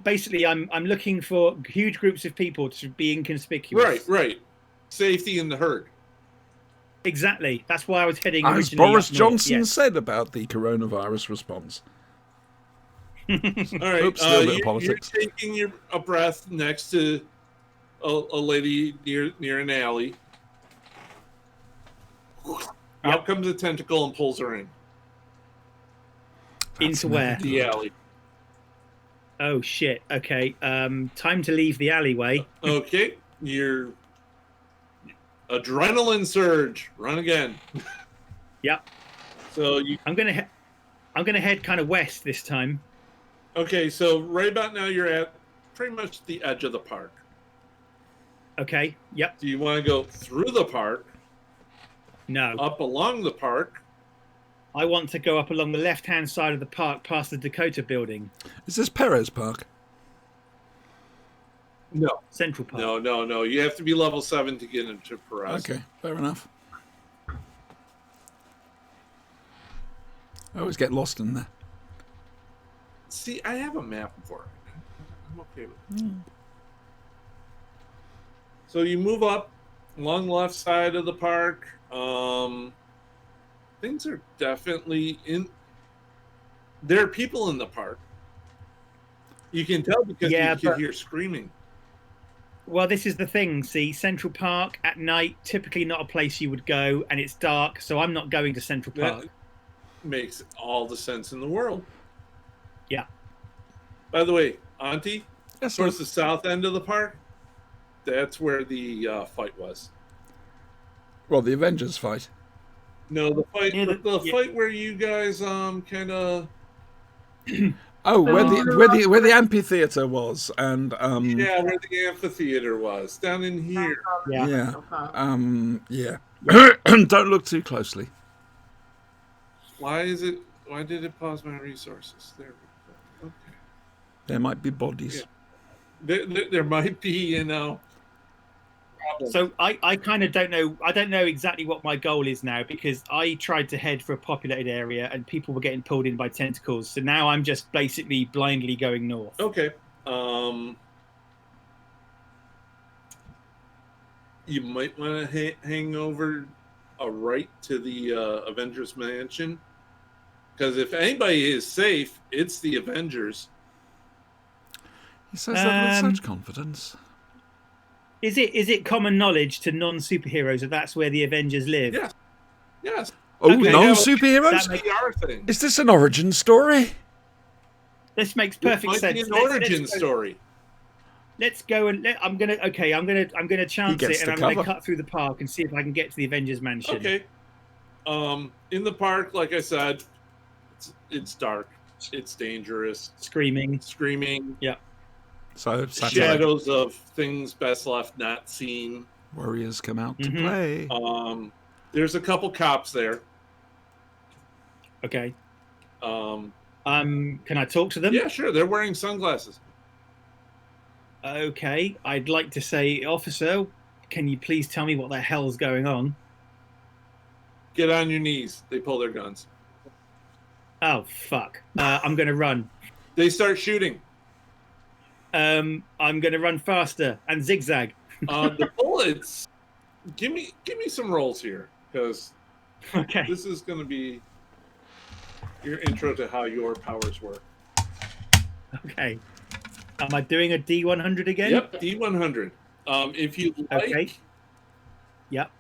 Basically, I'm looking for huge groups of people to be inconspicuous. Right. Safety in the herd. Exactly. That's why I was heading. As originally Boris up north, Johnson yes. said about the coronavirus response. All right. Oops, a little bit of politics. You're taking a breath next to a lady near an alley. Out comes a tentacle and pulls her in. Into where? The alley. Oh shit. Okay. Time to leave the alleyway. Okay. Your adrenaline surge. Run again. Yep. So I'm gonna head kind of west this time. Okay, so right about now you're at pretty much the edge of the park. Okay. Yep. Do you want to go through the park? No. Up along the park? I want to go up along the left-hand side of the park past the Dakota building. Is this Perez Park? No. Central Park. No. You have to be level 7 to get into Perez. Okay, fair enough. I always get lost in there. See, I have a map for it. I'm okay with it. So you move up along the left side of the park. Things are definitely in. There are people in the park. You can tell because you can hear screaming. Well, this is the thing. See, Central Park at night, typically not a place you would go, and it's dark, so I'm not going to Central Park. That makes all the sense in the world. Yeah. By the way, Auntie, Yes, towards the south end of the park, that's where the fight was. well, the Avengers fight. No, the fight, fight where you guys kind of. Oh, where the amphitheater was, and Yeah, where the amphitheater was, down in here. yeah. Don't look too closely. Why did it pause my resources? There we go. Okay. There might be bodies. Yeah. There might be, problems. So I kind of don't know. I don't know exactly what my goal is now because I tried to head for a populated area and people were getting pulled in by tentacles. So now I'm just basically blindly going north. Okay. You might want to hang over a right to the Avengers Mansion. Because if anybody is safe, it's the Avengers. He says that with such confidence. Is it common knowledge to non-superheroes that that's where the Avengers live? Yes. Oh, Okay, non-superheroes? That's the PR thing. Is this an origin story? This makes perfect It might sense. be an origin story. Let's go and I'm gonna chance it and I'm gonna cut through the park and see if I can get to the Avengers Mansion. Okay. In the park, like I said, it's dark. It's dangerous. Screaming. Yeah. So shadows of things best left not seen. Warriors come out to play. There's a couple cops there. Okay. Can I talk to them? Yeah, sure. They're wearing sunglasses. Okay. I'd like to say, officer, can you please tell me what the hell's going on? Get on your knees. They pull their guns. Oh fuck. I'm gonna run. They start shooting. I'm gonna run faster and zigzag. The bullets. Give me some rolls here, because this is gonna be your intro to how your powers work. Okay. Am I doing a D100 again? Yep, D100. If you like, okay. Yep.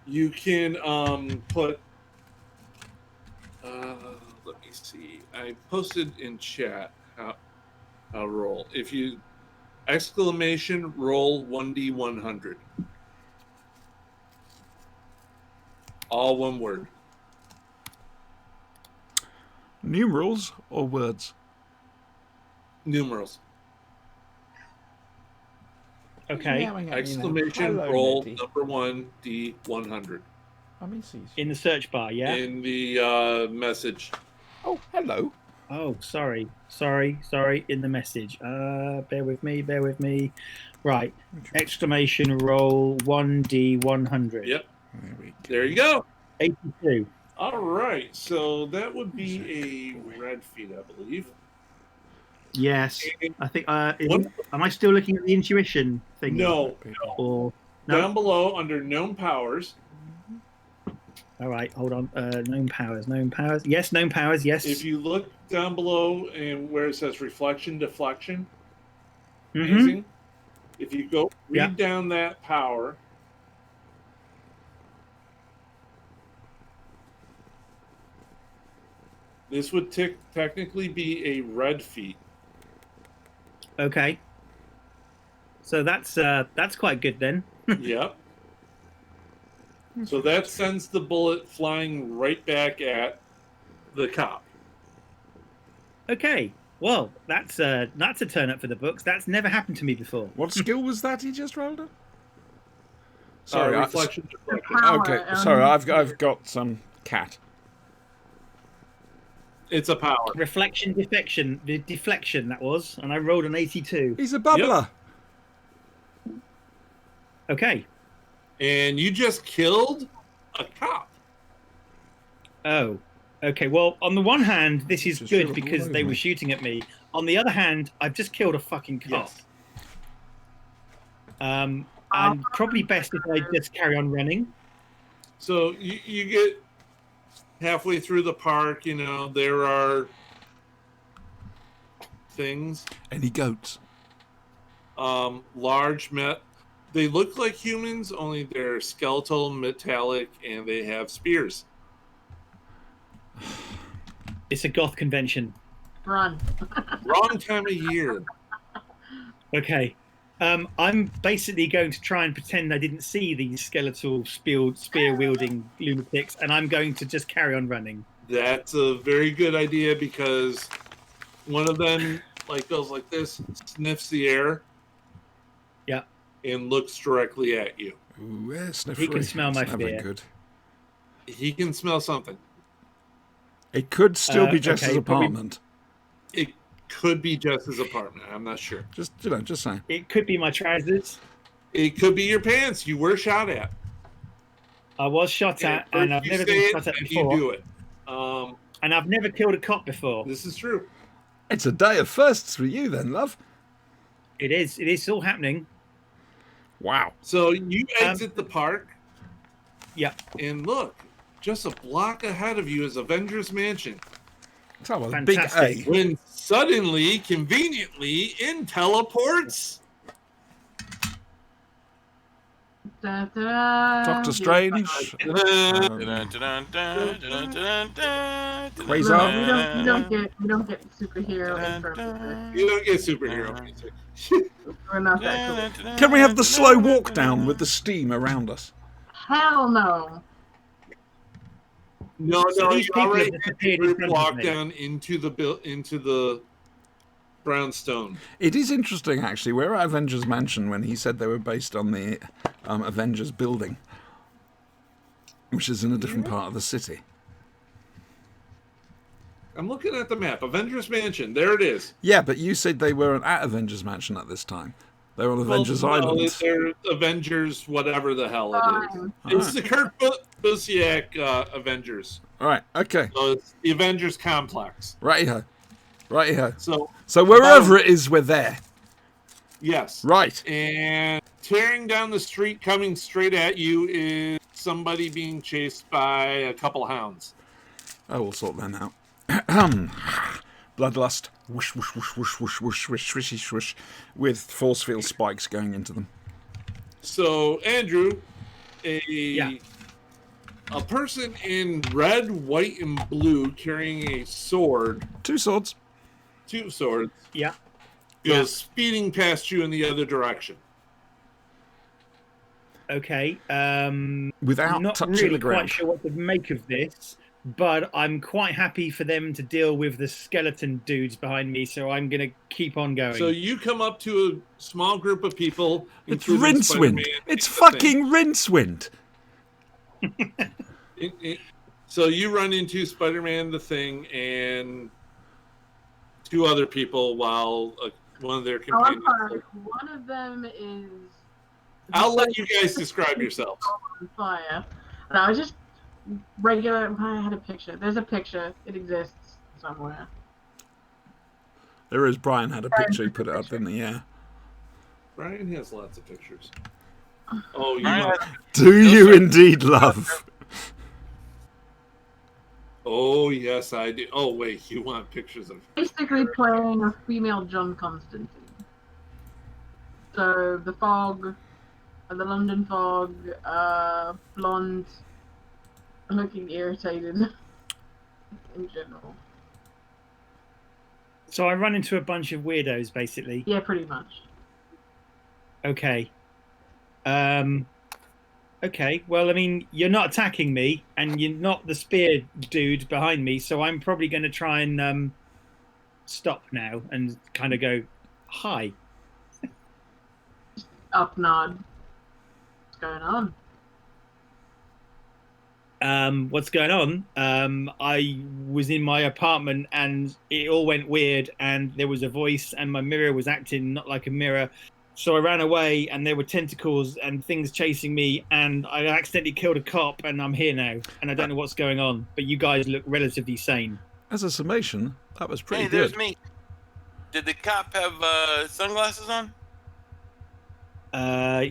You can put. Let me see. I posted in chat how roll. If you exclamation roll 1D100. All one word. Numerals or words? Numerals. Okay. Exclamation roll number 1 D100 In the search bar, yeah. in the message. Oh, hello. Oh, sorry. In the message. Bear with me. Right. Exclamation roll 1D100. Yep. There you go. 82. All right. So that would be a red feed, I believe. Yes. I think. Am I still looking at the intuition thing? No. Or no? Down below under known powers. All right. Hold on. Known powers. Yes. Known powers. Yes. If you look down below and where it says reflection, deflection, Mhm. amazing. If you go read down that power. This would technically be a red feat. Okay. So that's quite good then. Yep. So that sends the bullet flying right back at the cop. Okay. Well, that's a turn up for the books. That's never happened to me before. What skill was that he just rolled at? Sorry, Reflection. Okay, sorry, I've got some cat. It's a power. Reflection, deflection, the deflection that was, and I rolled an 82. He's a bubbler. Yep. Okay. And you just killed a cop. Oh. Okay, well, on the one hand, this is Just good shoot because all they over were me. shooting at me. On the other hand, I've just killed a fucking cop. Yes. And probably best if I just carry on running. So you get halfway through the park, you know, there are things. Any goats? Large they look like humans, only they're skeletal, metallic, and they have spears. It's a goth convention. Run. Wrong time of year. Okay. I'm basically going to try and pretend I didn't see these skeletal spear-wielding lunatics, and I'm going to just carry on running. That's a very good idea because one of them goes like this, sniffs the air, Yeah. and looks directly at you. Ooh, yeah, He can smell my It's never fear. good. He can smell something. It could still be Jess's okay, probably- apartment. It could be Jess's apartment. I'm not sure. Just saying. It could be my trousers. It could be your pants. You were shot at. I was shot at, and I've You never say been it, shot at and before. you do it. And I've never killed a cop before. This is true. It's a day of firsts for you then, love. It is all happening. Wow. So you exit the park. Yeah. And look, just a block ahead of you is Avengers Mansion. So, well, big A. Fantastic. When suddenly, conveniently, in teleports. Doctor Strange. Quasar. We don't get superhero intro. You don't get superhero music. We're not that cool. Can we have the slow walk down with the steam around us? Hell no. No, So these you people already have disappeared in group front of walk me. down into the brownstone. It is interesting, actually. We're at Avengers Mansion when he said they were based on the Avengers building, which is in a different part of the city. I'm looking at the map. Avengers Mansion. There it is. Yeah, but you said they weren't at Avengers Mansion at this time. They were on Avengers no, Island. They're Avengers, whatever the hell it is. Fine. It's the Kurt Busiek Avengers. All right, okay. So it's the Avengers complex. Righty-ho. So wherever it is, we're there. yes. Right. And tearing down the street, coming straight at you, is somebody being chased by a couple hounds. Oh, we'll sort them out. Bloodlust. Whoosh, whoosh, whoosh, whoosh, whoosh, whoosh, whoosh, swishy, swish, with force field spikes going into them. So, Andrew, a person in red, white, and blue carrying a sword, Two swords. two swords, Yeah. goes speeding past you in the other direction. Okay. Without Not touching really the ground. quite sure what to make of this. but I'm quite happy for them to deal with the skeleton dudes behind me, so I'm going to keep on going. So you come up to a small group of people, It's including Rincewind. Spider-Man. It's and the Thing. fucking Rincewind. So you run into Spider-Man, the Thing, and two other people while one of their Oh, companions. I'm sorry. One of them is. I'll let you guys describe yourselves. On fire. And I was just regular. I had a picture. There's a picture. It exists somewhere. There is. Brian had a picture. He put it up, didn't he? Yeah. Brian has lots of pictures. Oh, you Brian want... Do you indeed, love? Oh, yes, I do. Oh, wait, you want pictures of... Basically playing a female John Constantine. So the fog, the London fog, blonde, looking irritated in general. So I run into a bunch of weirdos, basically. Yeah, pretty much. Okay. Okay. Well, I mean, you're not attacking me, and you're not the spear dude behind me, so I'm probably going to try and stop now and kind of go, hi. Up nod. What's going on? What's going on? I was in my apartment and it all went weird, and there was a voice, and my mirror was acting not like a mirror. So I ran away, and there were tentacles and things chasing me, and I accidentally killed a cop, and I'm here now, and I don't know what's going on. But you guys look relatively sane. As a summation, that was pretty Hey, good. there's me. Did the cop have sunglasses on?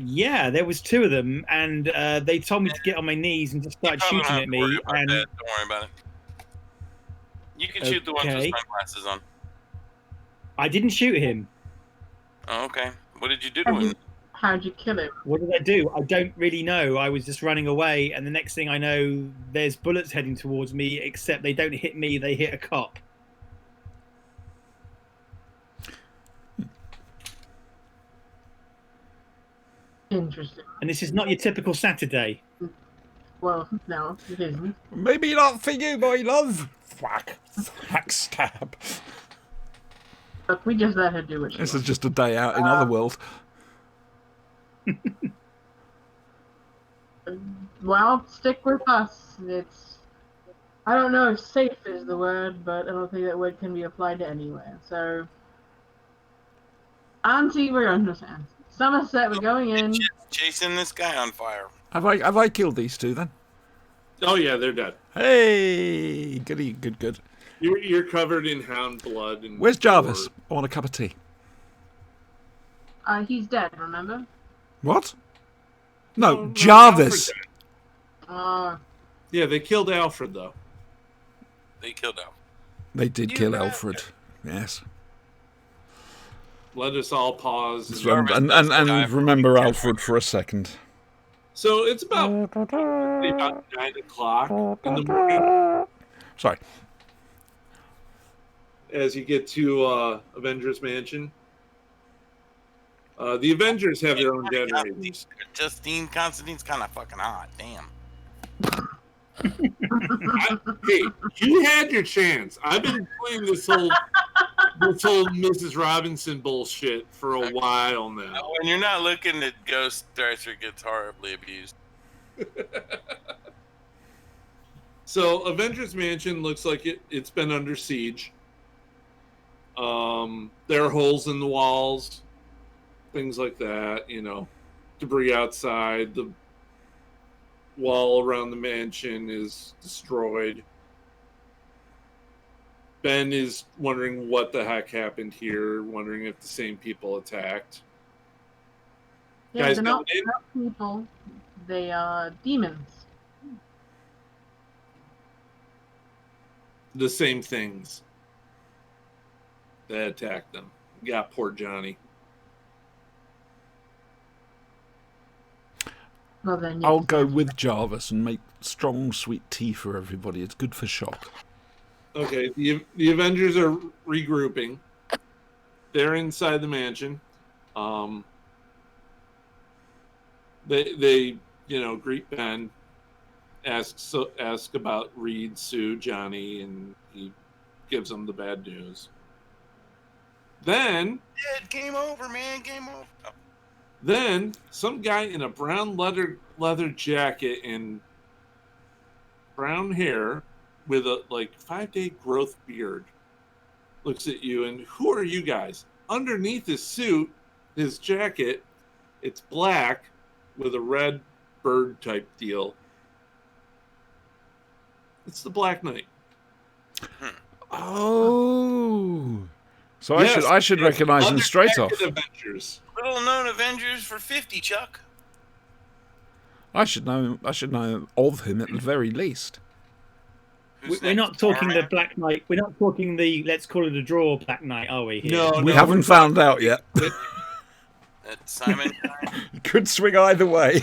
Yeah, there was two of them, and they told me to get on my knees and just start You probably shooting don't at have to me. worry about And that. Don't worry about it. You can shoot the ones with Okay. sunglasses on. I didn't shoot him. Oh, okay. What did you do to him? How'd you kill him? What did I do? I don't really know. I was just running away, and the next thing I know, there's bullets heading towards me, except they don't hit me, they hit a cop. Interesting. And this is not your typical Saturday. Well, no, it isn't. Maybe not for you, my love. Whack. Whack stab. Look, we just let her do what she This is wants. just a day out in Otherworld. Well, stick with us. It's... I don't know if safe is the word, but I don't think that word can be applied to anywhere. So... Auntie, we're understand. Somerset, we're going in. Chasing this guy on fire. Have I killed these two then? Oh, yeah, they're dead. Hey, goody, good. You're covered in hound blood. And Where's Jarvis? I want a cup of tea. He's dead, remember? What? No, No, no, Jarvis. Alfred Yeah, they killed Alfred, though. They killed him. They did You kill bastard. Alfred. Yes. Let us all pause. And, and remember Alfred for a second. So it's about 9 o'clock in the morning Sorry. as you get to Avengers Mansion. The Avengers have their own generators. Constantine's kind of fucking hot. Damn. Hey, you had your chance. I've been playing this whole Mrs. Robinson bullshit for a while now. When you're not looking at Ghost, Thresher gets horribly abused. So Avengers Mansion looks like it's been under siege. There are holes in the walls, things like that, debris outside. The wall around the mansion is destroyed. Ben is wondering what the heck happened here, wondering if the same people attacked. Yeah, Guys they're not coming in? people. They are demons. The same things that attacked them. Yeah, poor Johnny. Well, then, I'll yes. go with Jarvis and make strong, sweet tea for everybody. It's good for shock. Okay, the Avengers are regrouping. They're inside the mansion. They greet Ben ask about Reed, Sue, Johnny, and he gives them the bad news. Then, Game over, man. Game over. Oh. Then some guy in a brown leather jacket and brown hair with a 5-day growth beard looks at you, and who are you guys? Underneath his suit, his jacket, it's black with a red bird type deal. It's the Black Knight. Oh, so Yes, I should recognize him straight off. Avengers. Little known Avengers for 50, Chuck. I should know of him at the very least. We're not talking the Black Knight. We're not talking the, let's call it a draw Black Knight, are we? Here? No, We haven't found out yet. That's Simon. Could swing either way.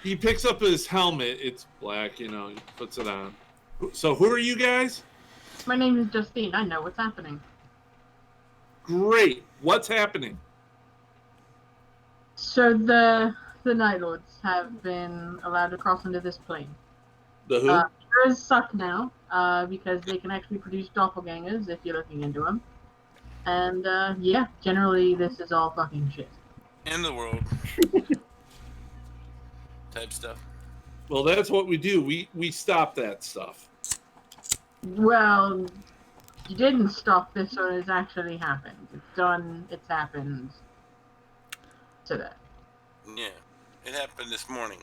He picks up his helmet. It's black, he puts it on. So who are you guys? My name is Justine. I know what's happening. Great. What's happening? So the Night Lords have been allowed to cross into this plane. The who? Heroes suck now, because they can actually produce doppelgangers if you're looking into them. And yeah, generally this is all fucking shit. In the world. Type stuff. Well, that's what we do. We stop that stuff. Well, you didn't stop this when it's actually happened. It's done. It's happened today. Yeah. It happened this morning.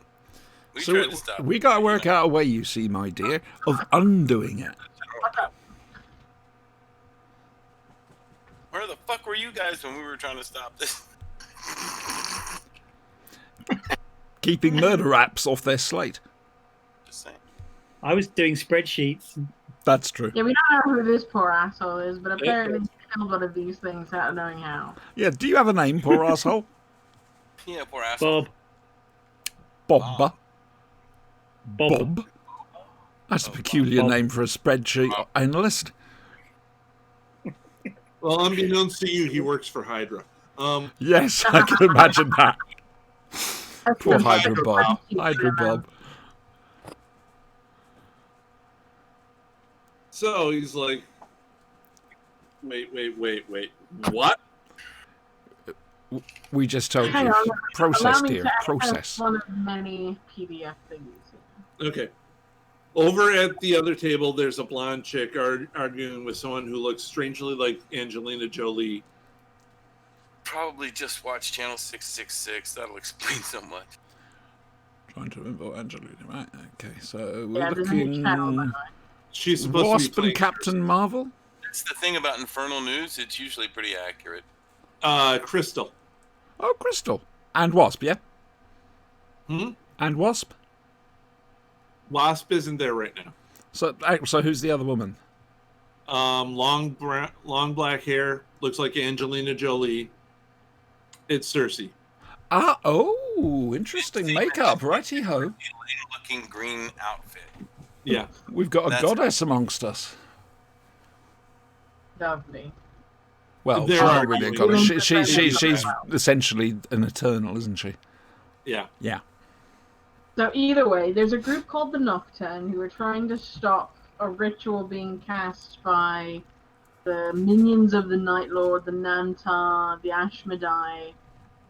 We So tried to stop we it. got to work out a way, you see, my dear, of undoing it. Where the fuck were you guys when we were trying to stop this? Keeping murder raps off their slate. Just saying. I was doing spreadsheets. That's true. Yeah, we don't know who this poor asshole is, but apparently he killed one of these things without knowing how. Yeah, do you have a name, poor asshole? Yeah, poor asshole. Bob. Bob. That's a peculiar name for a spreadsheet analyst. Well, unbeknownst to you, he works for Hydra. Yes, I can imagine that. That's Poor the Hydra best Bob. spreadsheet Hydra ever. Bob. So he's like, wait. What? We just told Hang you. on. Process, Allow me dear. to access Process. one of many PDF things. Okay. Over at the other table, there's a blonde chick arguing with someone who looks strangely like Angelina Jolie. Probably just watch Channel 666. That'll explain so much. Trying to remember Angelina, right? Okay, so we're Yeah, there's a new looking channel, by the way. She's supposed Wasp to be and playing Captain Marvel. That's the thing about Infernal News. It's usually pretty accurate. Crystal. Oh, Crystal and Wasp, yeah. Hmm? And Wasp. Wasp isn't there right now. So who's the other woman? Long black hair, looks like Angelina Jolie. It's Cersei. Oh, interesting makeup, righty ho. Looking green outfit. Yeah. We've got a That's- goddess amongst us. Lovely. Well, There she's are not really a two. goddess. She's essentially an eternal, isn't she? Yeah. Yeah. So either way, there's a group called the Nocturne who are trying to stop a ritual being cast by the minions of the Night Lord, the Nantar, the Ashmedai,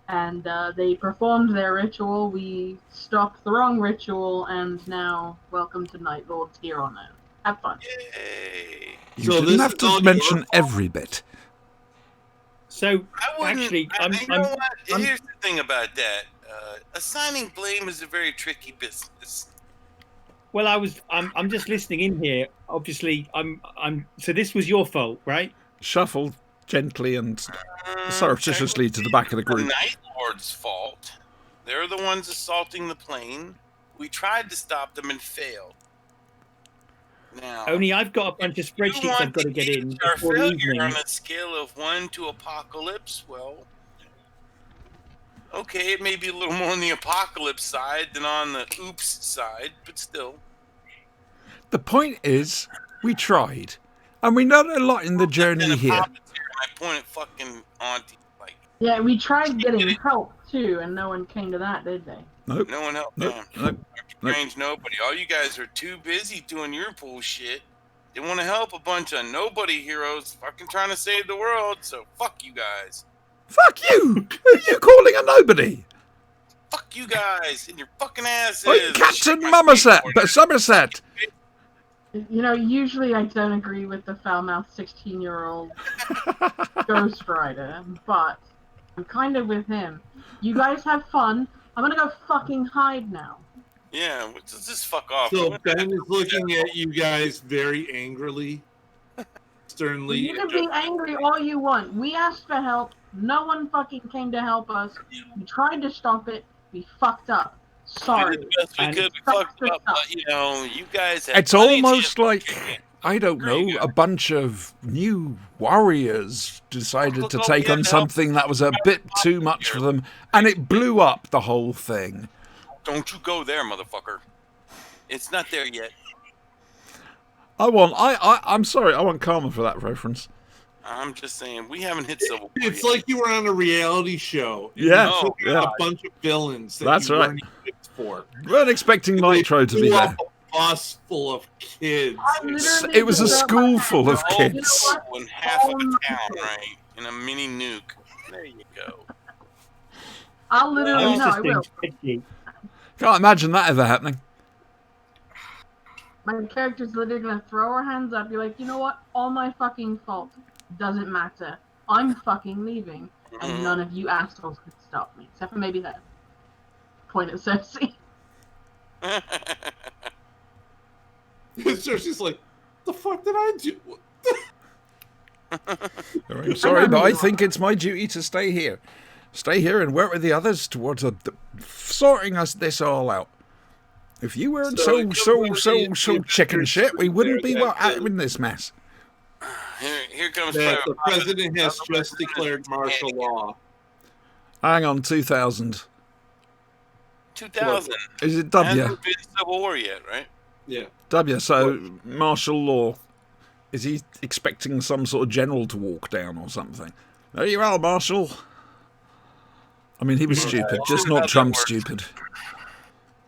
and they performed their ritual. We stopped the wrong ritual, and now welcome to Night Lords here on Earth. Have fun. Yay! You So didn't this have is all to your mention fault? every bit. So I wouldn't. actually, you know what? Here's the thing about that. Assigning blame is a very tricky business. well, I'm just listening in here. Obviously, so this was your fault, right? Shuffle gently and surreptitiously to the back of the The group. Night Lord's fault. They're the ones assaulting the plane. We tried to stop them and failed. Now, Only I've got a bunch of you spreadsheets want I've got to get in gauge our before failure evening. on a scale of 1 to apocalypse. Well, okay, it may be a little more on the apocalypse side than on the oops side, but still. The point is, we tried. And we learned a lot in the journey And here. I point at fucking Auntie like Yeah, we tried getting help too, and no one came to that, did they? Nope. no one helped Nope. them. Nope. strange nobody. All you guys are too busy doing your bullshit. They want to help a bunch of nobody heroes fucking trying to save the world, so fuck you guys. Fuck you! Who are you calling a nobody? Fuck you guys and your fucking asses. Oh, Captain Shit, Somerset! You know, usually I don't agree with the foul-mouthed 16-year-old Ghost Rider, but I'm kind of with him. You guys have fun. I'm gonna go fucking hide now. Yeah, just fuck off. So Ben is looking at you guys very angrily, sternly. You can be angry all you want. We asked for help. No one fucking came to help us. We tried to stop it. We fucked up. Sorry. We did the best we could. We fucked up, but you know, you guys have It's plenty of almost chance. like, I don't know, a bunch of new warriors decided to take on something that was a bit too much for them, and it blew up the whole thing. Don't you go there, motherfucker. It's not there yet. I'm sorry, I want karma for that reference. I'm just saying, we haven't hit Civil War It's yet. like you were on a reality show. Yeah, You took yeah. out a bunch of villains that That's you right. weren't equipped for. Weren't expecting Nitro to be Blew there. up a bus full of kids. It was a school full of Oh, kids. You know what? in half of a town, right? In a mini nuke. There you go. I'll I literally was no, just I doing will. spreadsheet. Can't imagine that ever happening. My character's literally gonna throw her hands up, be like, you know what? All my fucking fault. Doesn't matter. I'm fucking leaving, and none of you assholes could stop me, except for maybe her. Point at Cersei. Cersei's like, the fuck did I do? I'm sorry, but I think it's my duty to stay here. Stay here and work with the others towards sorting this all out. If you weren't so chicken shit, we wouldn't be in this mess. Here comes That the Private president has just declared martial law. Hang on, 2000. 2000. Is it W? Hasn't been Civil War yet, right? Yeah. W, so martial law. Is he expecting some sort of general to walk down or something? There you are, Marshal. I mean, he was stupid, just not Trump stupid.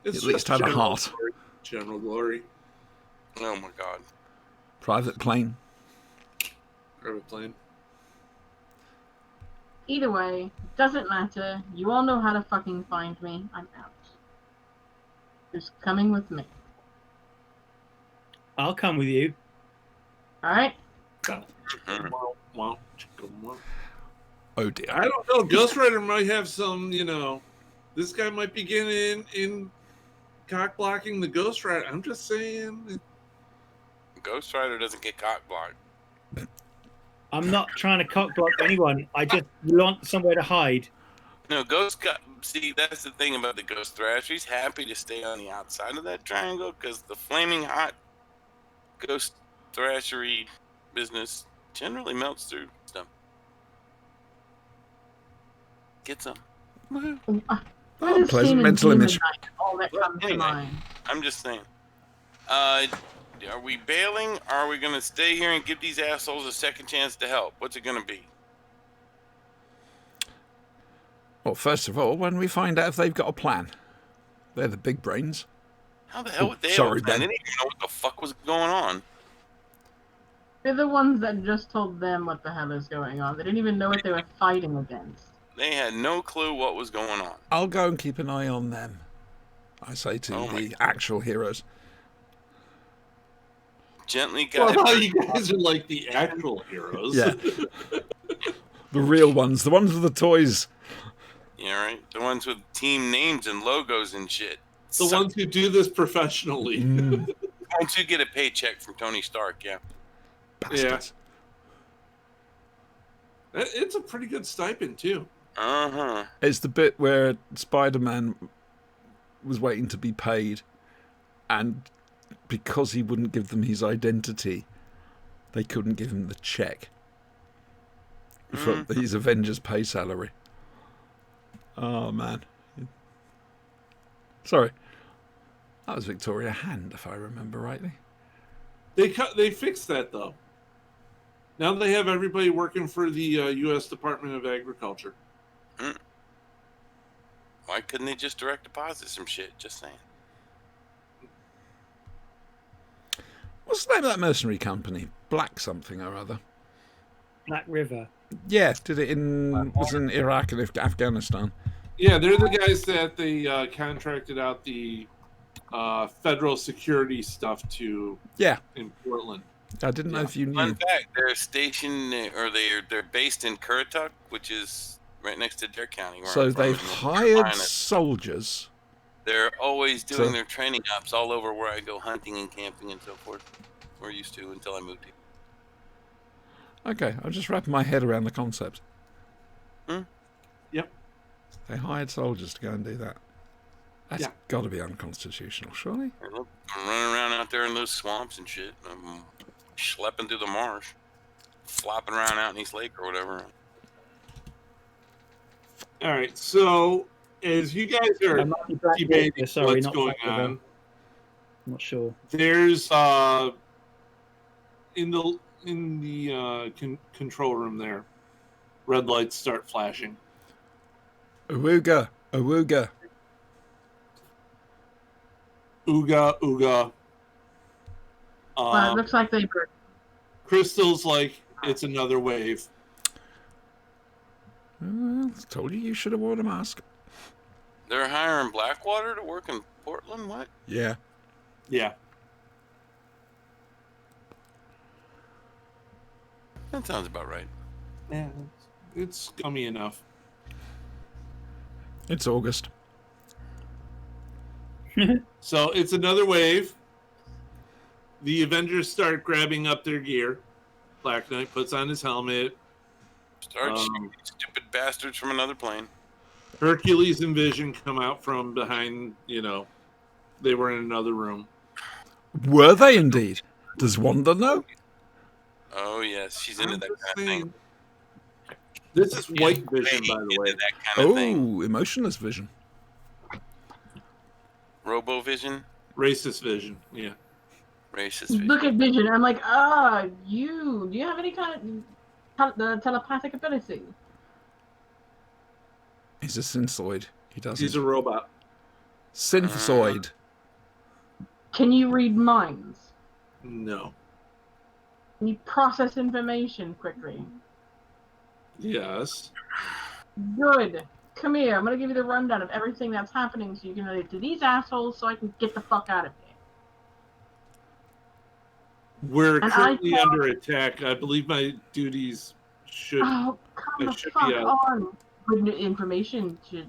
It's At least just had a general heart. glory. General glory. Oh my god. Private plane. Private plane. Either way, doesn't matter. You all know how to fucking find me. I'm out. Who's coming with me? I'll come with you. Alright? Wow, wow, chicka, wow. Oh dear. I don't know. Ghost Rider might have some, this guy might be getting in cock blocking the Ghost Rider. I'm just saying. Ghost Rider doesn't get cock blocked. I'm not trying to cock block anyone. I just want somewhere to hide. No, see, that's the thing about the Ghost Thrasher. He's happy to stay on the outside of that triangle because the flaming hot Ghost Thrashery business generally melts through stuff. Get some. Pleasant mental image. All that comes to Anyway. mind. I'm just saying. Are we bailing? Or are we going to stay here and give these assholes a second chance to help? What's it going to be? Well, first of all, when we find out if they've got a plan. They're the big brains. How the hell would they sorry, have? Ben. They didn't even know what the fuck was going on. They're the ones that just told them what the hell is going on. They didn't even know what they were fighting against. They had no clue what was going on. I'll go and keep an eye on them. I say to Oh my the God. actual heroes. Gently guide. Well, you guys are like the actual heroes. Yeah. The real ones. The ones with the toys. Yeah, right. The ones with team names and logos and shit. The ones who do this professionally. Mm, Once you get a paycheck from Tony Stark, yeah. bastards. It's a pretty good stipend, too. Uh-huh. It's the bit where Spider-Man was waiting to be paid, and because he wouldn't give them his identity, they couldn't give him the check for his Avengers pay salary. Oh, man. Sorry. That was Victoria Hand, if I remember rightly. They fixed that, though. Now they have everybody working for the U.S. Department of Agriculture. Why couldn't they just direct deposit some shit? Just saying. What's the name of that mercenary company? Black something or other. Black River. Yeah, did it was in Iraq and Afghanistan. Yeah, they're the guys that they contracted out the federal security stuff to Yeah, in Portland. I didn't know Yeah. if you knew. Fun fact: they're stationed, or they're based in Currituck, which is right next to Dare County. Where So I'm from, they've in North hired Carolina. soldiers. They're always doing So- their training ops all over where I go hunting and camping and so forth. We're used to until I moved here. Okay, I'm just wrapping my head around the concept. Yep. They hired soldiers to go and do that. That's Yeah. got to be unconstitutional, surely. I'm running around out there in those swamps and shit. I'm schlepping through the marsh, flopping around out in East Lake or whatever. All right, so as you guys are That might be Black debating River, sorry, what's not going Black River. on, I'm not sure. there's in the control room there, red lights start flashing. Awooga, awooga. Ooga ooga. Well, it looks like they were. Crystal's like, it's another wave. Told you should have worn a mask. They're hiring Blackwater to work in Portland. What? Yeah. Yeah. That sounds about right. Yeah. It's scummy enough. It's August. So it's another wave. The Avengers start grabbing up their gear. Black Knight puts on his helmet. Start shooting these stupid bastards from another plane. Hercules and Vision come out from behind, they were in another room. Were they indeed? Does Wanda know? Oh yes, she's into that kind of thing. This is White Vision, by the Into way. that kind of thing. Oh, emotionless vision. Robo Vision, Racist Vision, yeah. racist Vision. Look at Vision. I'm like, do you have any kind of telepathic ability? He's a synthesoid. He doesn't. He's a robot. Synthesoid. Can you read minds? No. Can you process information quickly? Yes. Good. Come here. I'm gonna give you the rundown of everything that's happening, so you can relate to these assholes, so I can get the fuck out of here. We're And currently I thought- under attack. I believe my duties should. Oh, come I the should fuck be out. on. Good information should.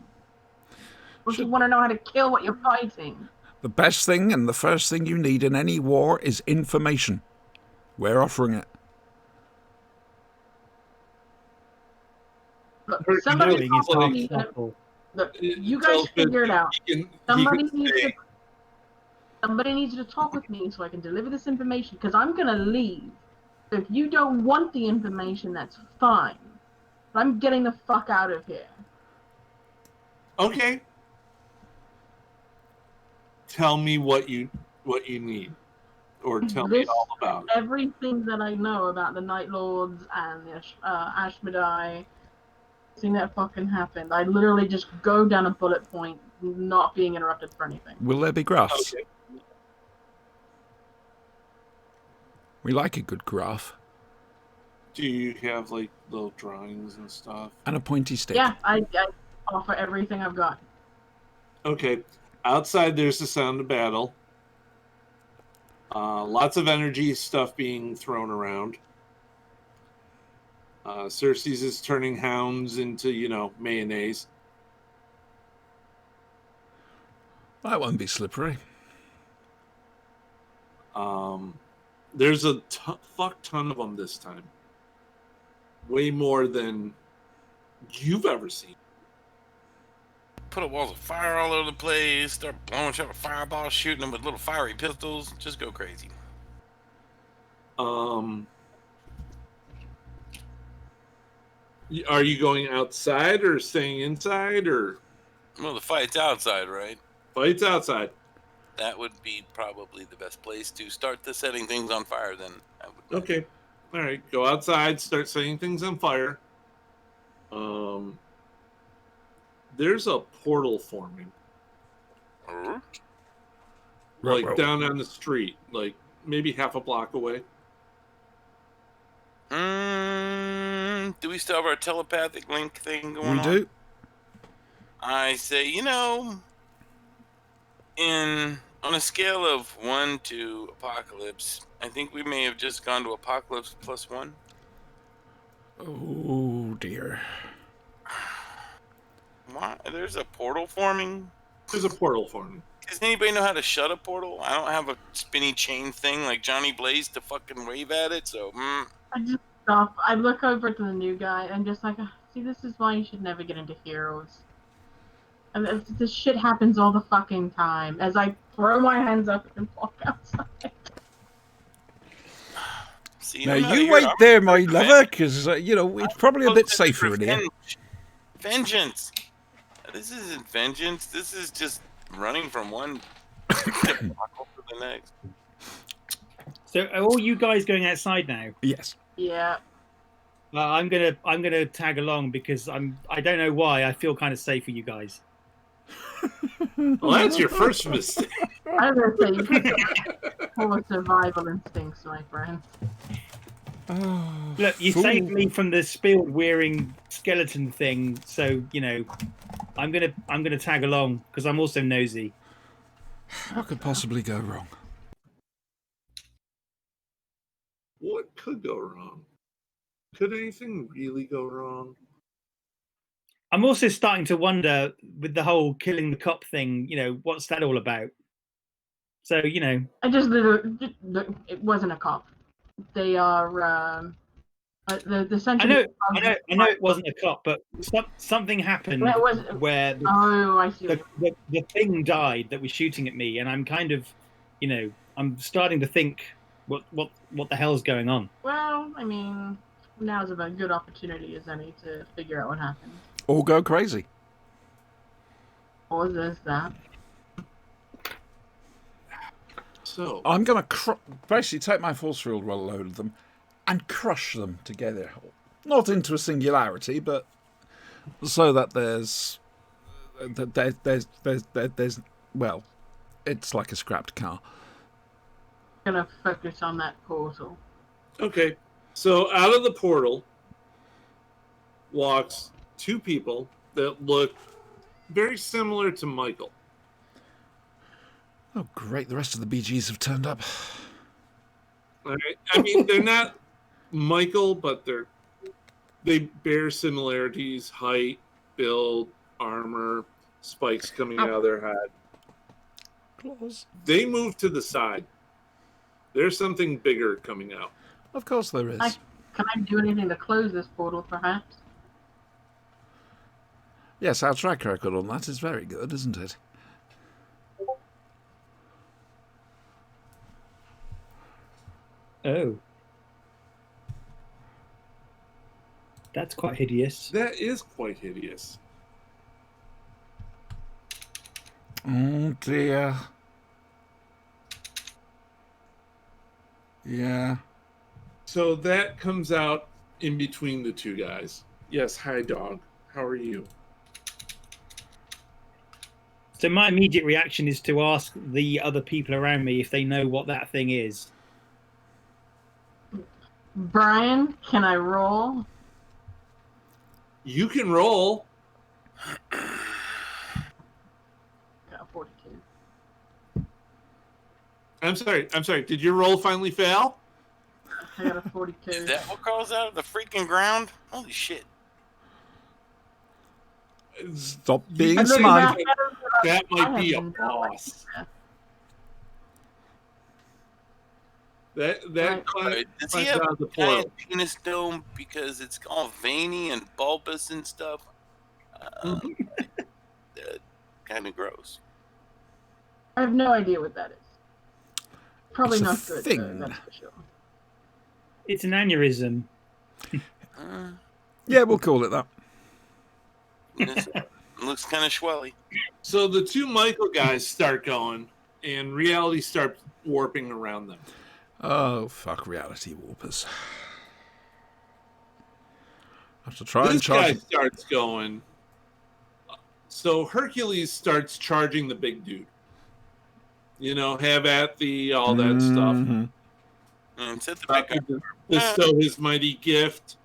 Don't you want to know how to kill what you're fighting? The best thing and the first thing you need in any war is information. We're offering it. Look, Knowing somebody Knowing is told half me. the battle. Look, you guys figure it out. Somebody needs to talk with me so I can deliver this information, because I'm gonna leave. So if you don't want the information, that's fine. But I'm getting the fuck out of here. Okay. Tell me what you need, or tell me This- all about it. Everything that I know about the Night Lords and the Ashmedai, everything that fucking happened, I literally just go down a bullet point, not being interrupted for anything. Will there be graphs? Okay. We like a good graph. Do you have like little drawings and stuff? And a pointy stick. Yeah, I offer everything I've got. Okay. Outside, there's the sound of battle. Lots of energy stuff being thrown around. Cersei's is turning hounds into, mayonnaise. That won't be slippery. There's a fuck ton of them this time. Way more than you've ever seen. Put up walls of fire all over the place. Start blowing shit with fireballs, shooting them with little fiery pistols. Just go crazy. Are you going outside or staying inside or Well, the fight's outside, right? fights outside? That would be probably the best place to start the setting things on fire. Then I would. Okay. All right. Go outside. Start setting things on fire. There's a portal forming, Uh, like down on the street, like maybe half a block away. Do we still have our telepathic link thing going on? We do. I say, on a scale of 1 to apocalypse, I think we may have just gone to apocalypse +1. Oh dear. Why? There's a portal forming. There's a portal forming. Does anybody know how to shut a portal? I don't have a spinny chain thing like Johnny Blaze to fucking wave at it, so I just stop. I look over to the new guy and just like, see, this is why you should never get into heroes. And this shit happens all the fucking time. As I throw my hands up and walk outside. See, Now no matter you your wait armor- there, my lover, because it's probably a bit safer in here. Vengeance. This isn't vengeance. This is just running from one debacle to the next. So are all you guys going outside now? Yes. Yeah. I'm gonna tag along because I don't know why I feel kind of safe with you guys. Well, that's your first mistake. I was gonna say, you full of survival instincts, my friend. Oh, Look, you fool. saved me from the spear wearing skeleton thing, so I'm gonna tag along because I'm also nosy. What could possibly go wrong? What could go wrong? Could anything really go wrong? I'm also starting to wonder with the whole killing the cop thing. What's that all about? So I just literally, it wasn't a cop. They are the I sentiment. know it wasn't a cop, but something happened That was. where Oh, I see. the thing died that was shooting at me, and I'm kind of, I'm starting to think what the hell's going on. Well, I mean, now's about a good opportunity as any to figure out what happened. Or go crazy. Or there's that. So I'm going to basically take my force field, roll a load of them, and crush them together. Not into a singularity, but so that there's well, it's like a scrapped car. Gonna focus on that portal. okay, so out of the portal walks two people that look very similar to Michael. Oh, great. The rest of the BGs have turned up. All right. I mean, they're not Michael, but they bear similarities: height, build, armor, spikes coming out of their head. Claws. They move to the side. There's something bigger coming out. Of course there is. Can I do anything to close this portal, perhaps? Yes, our track record on that is very good, isn't it? Oh, that's quite hideous. That is quite hideous. Oh dear. Yeah. So that comes out in between the two guys. Yes, hi dog. How are you? So my immediate reaction is to ask the other people around me if they know what that thing is. Brian, can I roll? You can roll. Got 42. I'm sorry. Did your roll finally fail? I got a 42. Is that what crawls out of the freaking ground? Holy shit. Stop being I'm looking smart. back at him, but That I might be a have no boss. idea. That Right. Does he climbs have out of the a giant portal. penis dome because it's all veiny and bulbous and stuff? Kind of gross. I have no idea what that is. Probably It's a not good, thing. that's for sure. It's an aneurysm. Yeah, we'll call it that. It looks kind of swelly. So the two Michael guys start going, and reality starts warping around them. Oh, fuck reality warpers. I have to try and This guy charge. starts going. So Hercules starts charging the big dude. You know, have at thee, all that stuff. Mhm. And said the big guy. Bestow his mighty gift.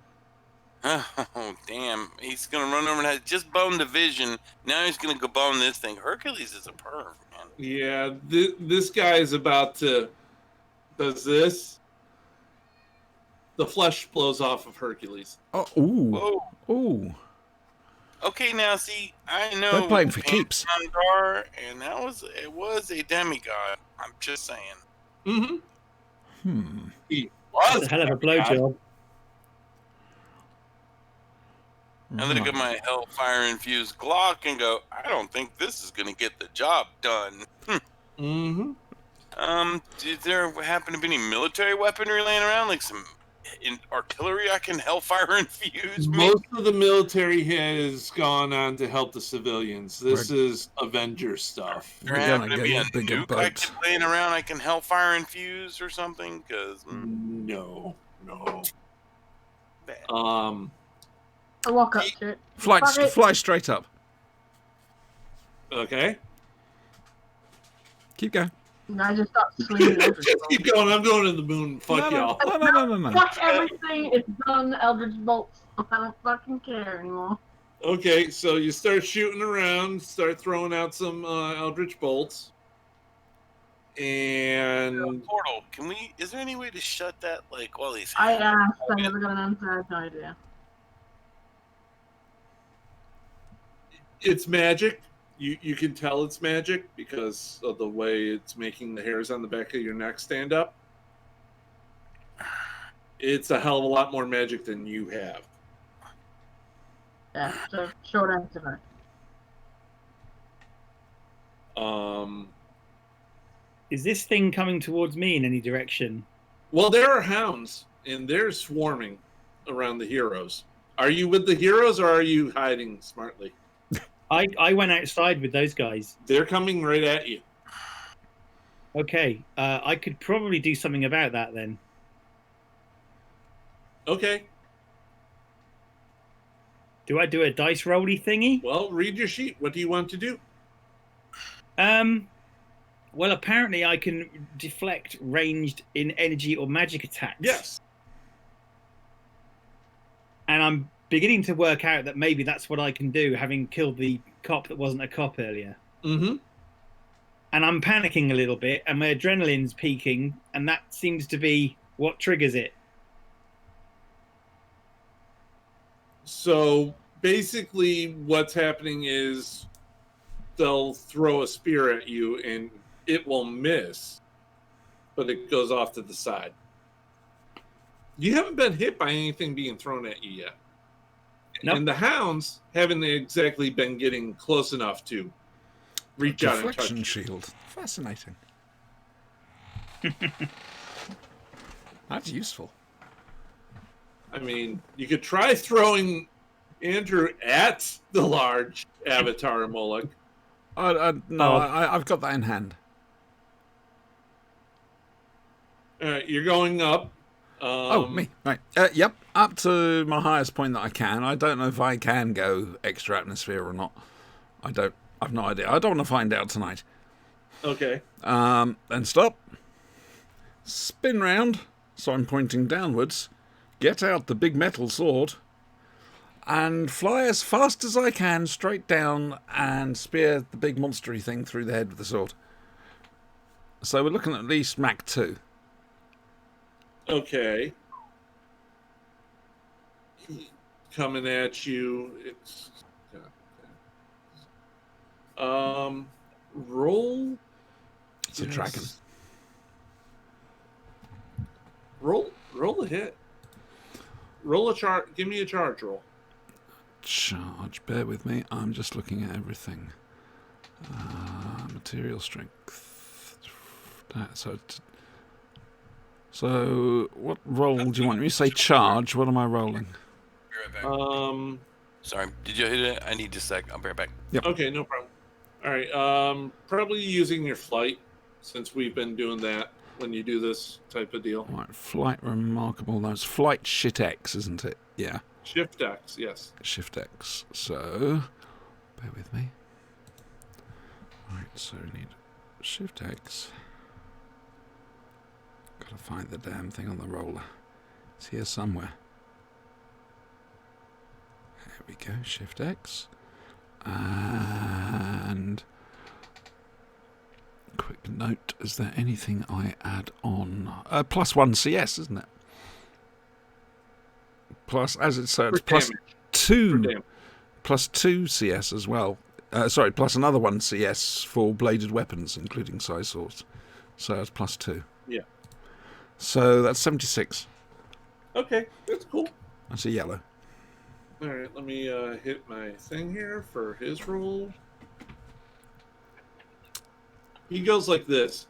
Oh, damn. He's going to run over and has just boned the Vision. Now he's going to go bone this thing. Hercules is a perv, man. Yeah, this guy is about to... Does this? The flesh blows off of Hercules. Oh, ooh. Whoa. Ooh. Okay, now see, I know They're playing what for the pain keeps. sounds are, and it was a demigod. I'm just saying. Mm-hmm. Hmm. He That's was a hell of a demigod. blowjob. And then I get my hellfire infused Glock and go, I don't think this is gonna get the job done. Mm-hmm. Did there happen to be any military weaponry laying around, like some artillery I can hellfire infuse? Most of the military has gone on to help the civilians. This is Avenger stuff. There We're happen gonna to be a get bigger nuke I boats. can laying around I can hellfire infuse or something? Because No. bad. I walk up to it. Fly straight up. Okay. Keep going. And I just start swinging. Just keep going. I'm going to the moon. Fuck y'all. No. Fuck everything. It's done. Eldritch bolts. I don't fucking care anymore. Okay, so you start shooting around, start throwing out some Eldritch bolts. And Portal, is there any way to shut that, like, while he's... I asked. I never got an answer. I have no idea. it's magic. You can tell it's magic because of the way it's making the hairs on the back of your neck stand up. It's a hell of a lot more magic than you have. Yeah, so short answer. Is this thing coming towards me in any direction? Well, there are hounds, and they're swarming around the heroes. Are you with the heroes, or are you hiding smartly? I went outside with those guys. They're coming right at you. Okay, I could probably do something about that then. Okay. Do I do a dice rolly thingy? Well, read your sheet. What do you want to do? Well, apparently I can deflect ranged in energy or magic attacks. Yes. And I'm beginning to work out that maybe that's what I can do, having killed the cop that wasn't a cop earlier. Mm-hmm. And I'm panicking a little bit, and my adrenaline's peaking, and that seems to be what triggers it. So basically what's happening is they'll throw a spear at you and it will miss, but it goes off to the side. You haven't been hit by anything being thrown at you yet. Nope. And the hounds haven't exactly been getting close enough to reach out and touch Deflection you. shield. Fascinating. That's useful. I mean, you could try throwing Andrew at the large avatar Moloch. No, I've got that in hand. All right, you're going up. Me. Right. Yep. Up to my highest point that I can. I don't know if I can go extra atmosphere or not. I've no idea. I don't want to find out tonight. Okay. Then stop. Spin round. So I'm pointing downwards. Get out the big metal sword. And fly as fast as I can straight down and spear the big monstery thing through the head with the sword. So we're looking at least Mach 2. Okay. Coming at you. It's roll. It's a dragon. Roll a hit. Roll a charge. Give me a charge roll. Charge. Bear with me. I'm just looking at everything. Material strength. So what roll do you want? When you say charge, what am I rolling? Be right back. Sorry, did you hit it? I need just a sec. I'll be right back. Yep. Okay, no problem. All right. Probably using your flight, since we've been doing that when you do this type of deal. Right, flight remarkable. That's flight shit X, isn't it? Yeah. Shift X, yes. Shift X. So, bear with me. Right, so we need Shift X. Gotta find the damn thing on the roller. It's here somewhere. There we go. Shift X. And quick note, is there anything I add on? +1 CS, isn't it? Plus, as it says, +2 CS as well. Plus another 1 CS for bladed weapons, including scissors. So that's +2. Yeah. So that's 76. Okay, that's cool. That's a yellow. All right, let me hit my thing here for his roll. He goes like this.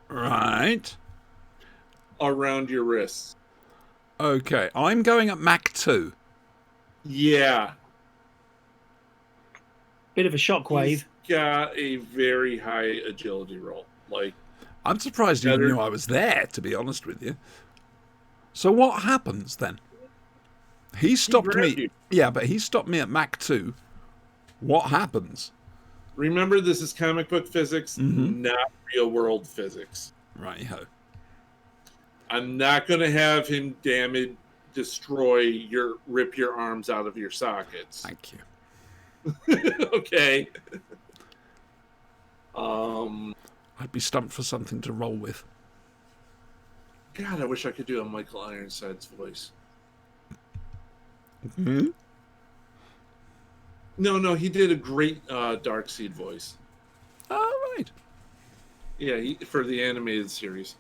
Right. Around your wrists. Okay, I'm going at Mach 2. Yeah. Bit of a shockwave. He's got a very high agility roll. Like, I'm surprised you knew I was there, to be honest with you. So what happens then? He stopped me. You. Yeah, but he stopped me at Mach 2. What happens? Remember, this is comic book physics, not real world physics. Righty-ho. I'm not going to have him rip your arms out of your sockets. Thank you. Okay. I'd be stumped for something to roll with. God, I wish I could do a Michael Ironside's voice. Hmm? No, he did a great Darkseid voice. Oh, right. Yeah, for the animated series.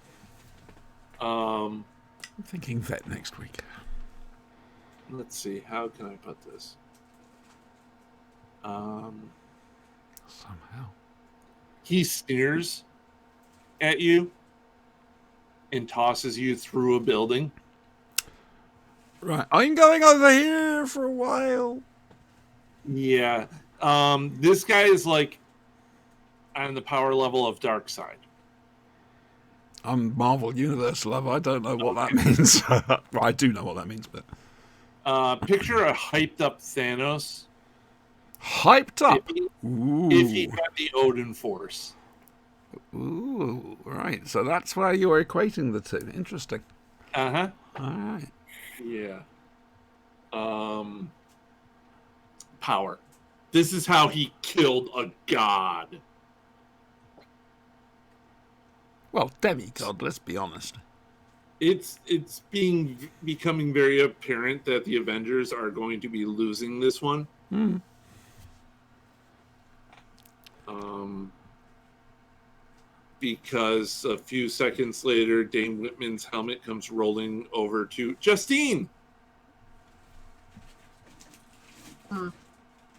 I'm thinking vet next week. Let's see. How can I put this? Somehow. He sneers at you and tosses you through a building. Right. I'm going over here for a while. Yeah. This guy is like on the power level of Darkseid. I'm Marvel Universe love. I don't know what that means. Well, I do know what that means, but Picture a hyped up Thanos. Hyped up. If he had the Odin Force. Ooh, right. So that's where you're equating the two. Interesting. Uh-huh. All right. Yeah. Power. This is how he killed a god. Well, demigod, let's be honest. It's becoming very apparent that the Avengers are going to be losing this one. Because a few seconds later, Dane Whitman's helmet comes rolling over to Justine.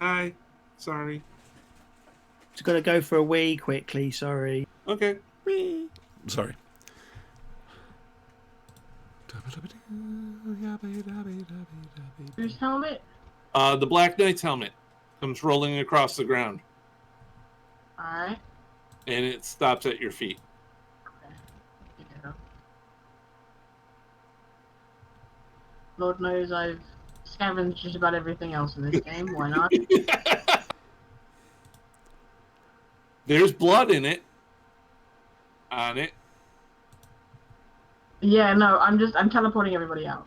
Hi. Sorry. Just got to go for a wee quickly. Sorry. Okay. Sorry. Whose helmet? The Black Knight's helmet comes rolling across the ground, Alright. and it stops at your feet. Okay. Yeah. Lord knows I've scavenged just about everything else in this game. Why not? There's blood in it. On it. Yeah, no, I'm teleporting everybody out.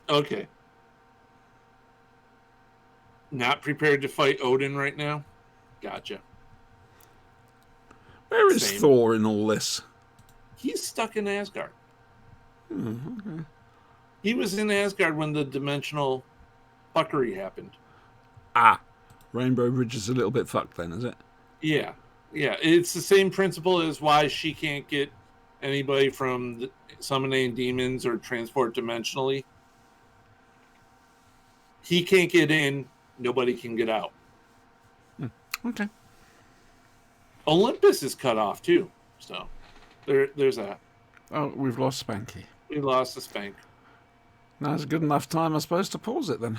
Okay. Not prepared to fight Odin right now? Gotcha. Where is Same. Thor in all this? He's stuck in Asgard. Okay. He was in Asgard when the dimensional fuckery happened. Rainbow Ridge is a little bit fucked then, is it? Yeah. Yeah, it's the same principle as why she can't get anybody from summoning demons or transport dimensionally. He can't get in, nobody can get out. Okay. Olympus is cut off too, so there's that. Oh, we've lost Spanky. We lost the Spank. Now's a good enough time, I suppose, to pause it then.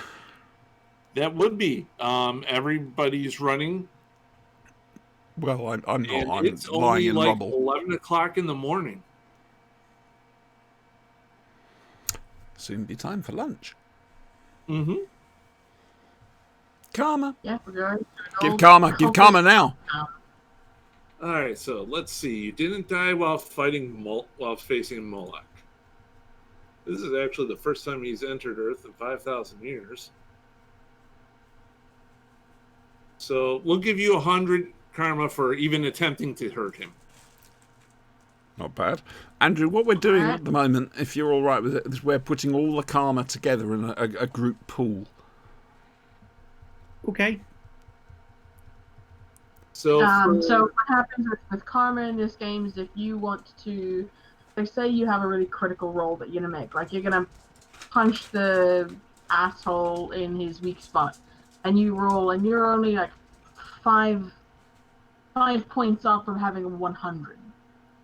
That would be. Everybody's running. Well, I'm not. And I'm it's lying only in like rubble. 11 o'clock in the morning. Soon be time for lunch. Mm-hmm. Karma. Yeah, we're going. Give karma. Give karma now. All right, so let's see. You didn't die while facing Moloch. This is actually the first time he's entered Earth in 5,000 years. So we'll give you 100 karma for even attempting to hurt him. Not bad. Andrew, what we're doing at the moment, if you're all right with it, is we're putting all the karma together in a group pool. Okay. So what happens with karma in this game is if you want to, like, say you have a really critical roll that you're gonna make, like you're gonna punch the asshole in his weak spot, and you roll, and you're only like five points off from having a 100.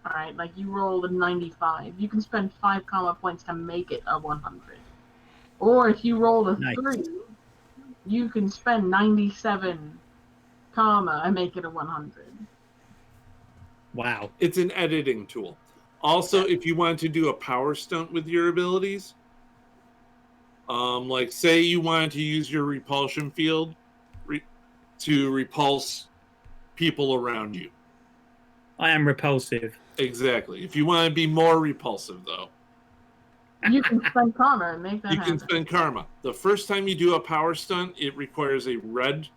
All right, like you rolled a 95, you can spend 5 karma points to make it a 100. Or if you rolled a 3, you can spend 97 karma and make it a 100. Wow. it's an editing tool. Also, if you want to do a power stunt with your abilities, like say you wanted to use your repulsion field to repulse people around you. I am repulsive. Exactly. If you want to be more repulsive, though, You can spend karma and make that you happen. can spend karma. The first time you do a power stunt, it requires a red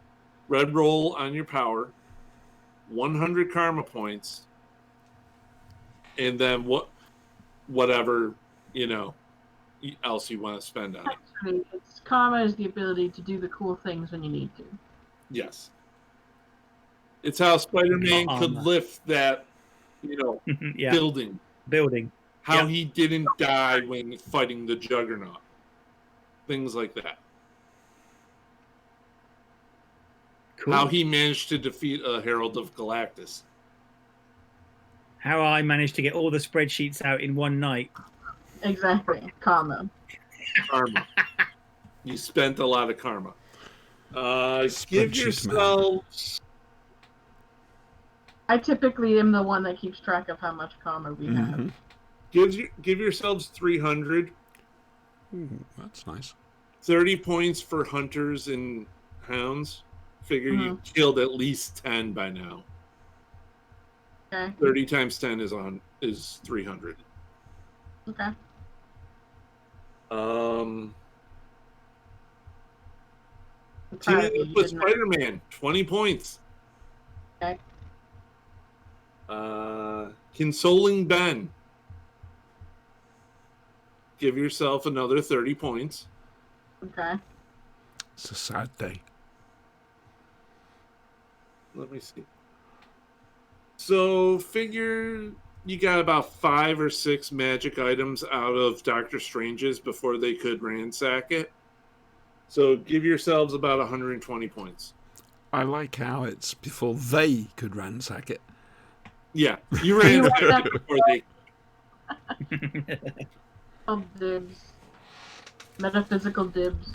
roll on your power, 100 karma points, and then whatever else you want to spend on it. Actually, karma is the ability to do the cool things when you need to. Yes. It's how Spider-Man could Armor. lift that, Yeah. building. How Yep. he didn't die when fighting the Juggernaut. Things like that. Cool. How he managed to defeat a Herald of Galactus. How I managed to get all the spreadsheets out in one night. Exactly. Karma. Karma. You spent a lot of karma. Give Spreadsheet yourselves... I typically am the one that keeps track of how much karma we have. Give yourselves 300. Ooh, that's nice. 30 points for hunters and hounds. Figure you killed at least 10 by now. Okay. 30 times 10 is 300. Okay. Teaming up with Spider-Man, 20 points. Okay. Consoling Ben. Give yourself another 30 points. Okay. It's a sad day. Let me see. So figure you got about 5 or 6 magic items out of Doctor Strange's before they could ransack it. So give yourselves about 120 points. I like how it's before they could ransack it. Yeah, you ransacked it before they. Oh, dibs. Metaphysical dibs.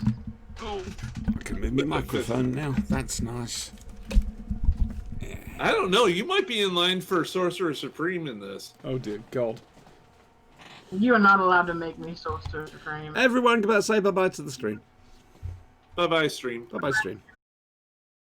Oh, I can move my microphone now. That's nice. I don't know. You might be in line for Sorcerer Supreme in this. Oh dear God. You are not allowed to make me Sorcerer Supreme. Everyone, go back, say bye-bye to the stream. Bye-bye, stream. Bye-bye, stream.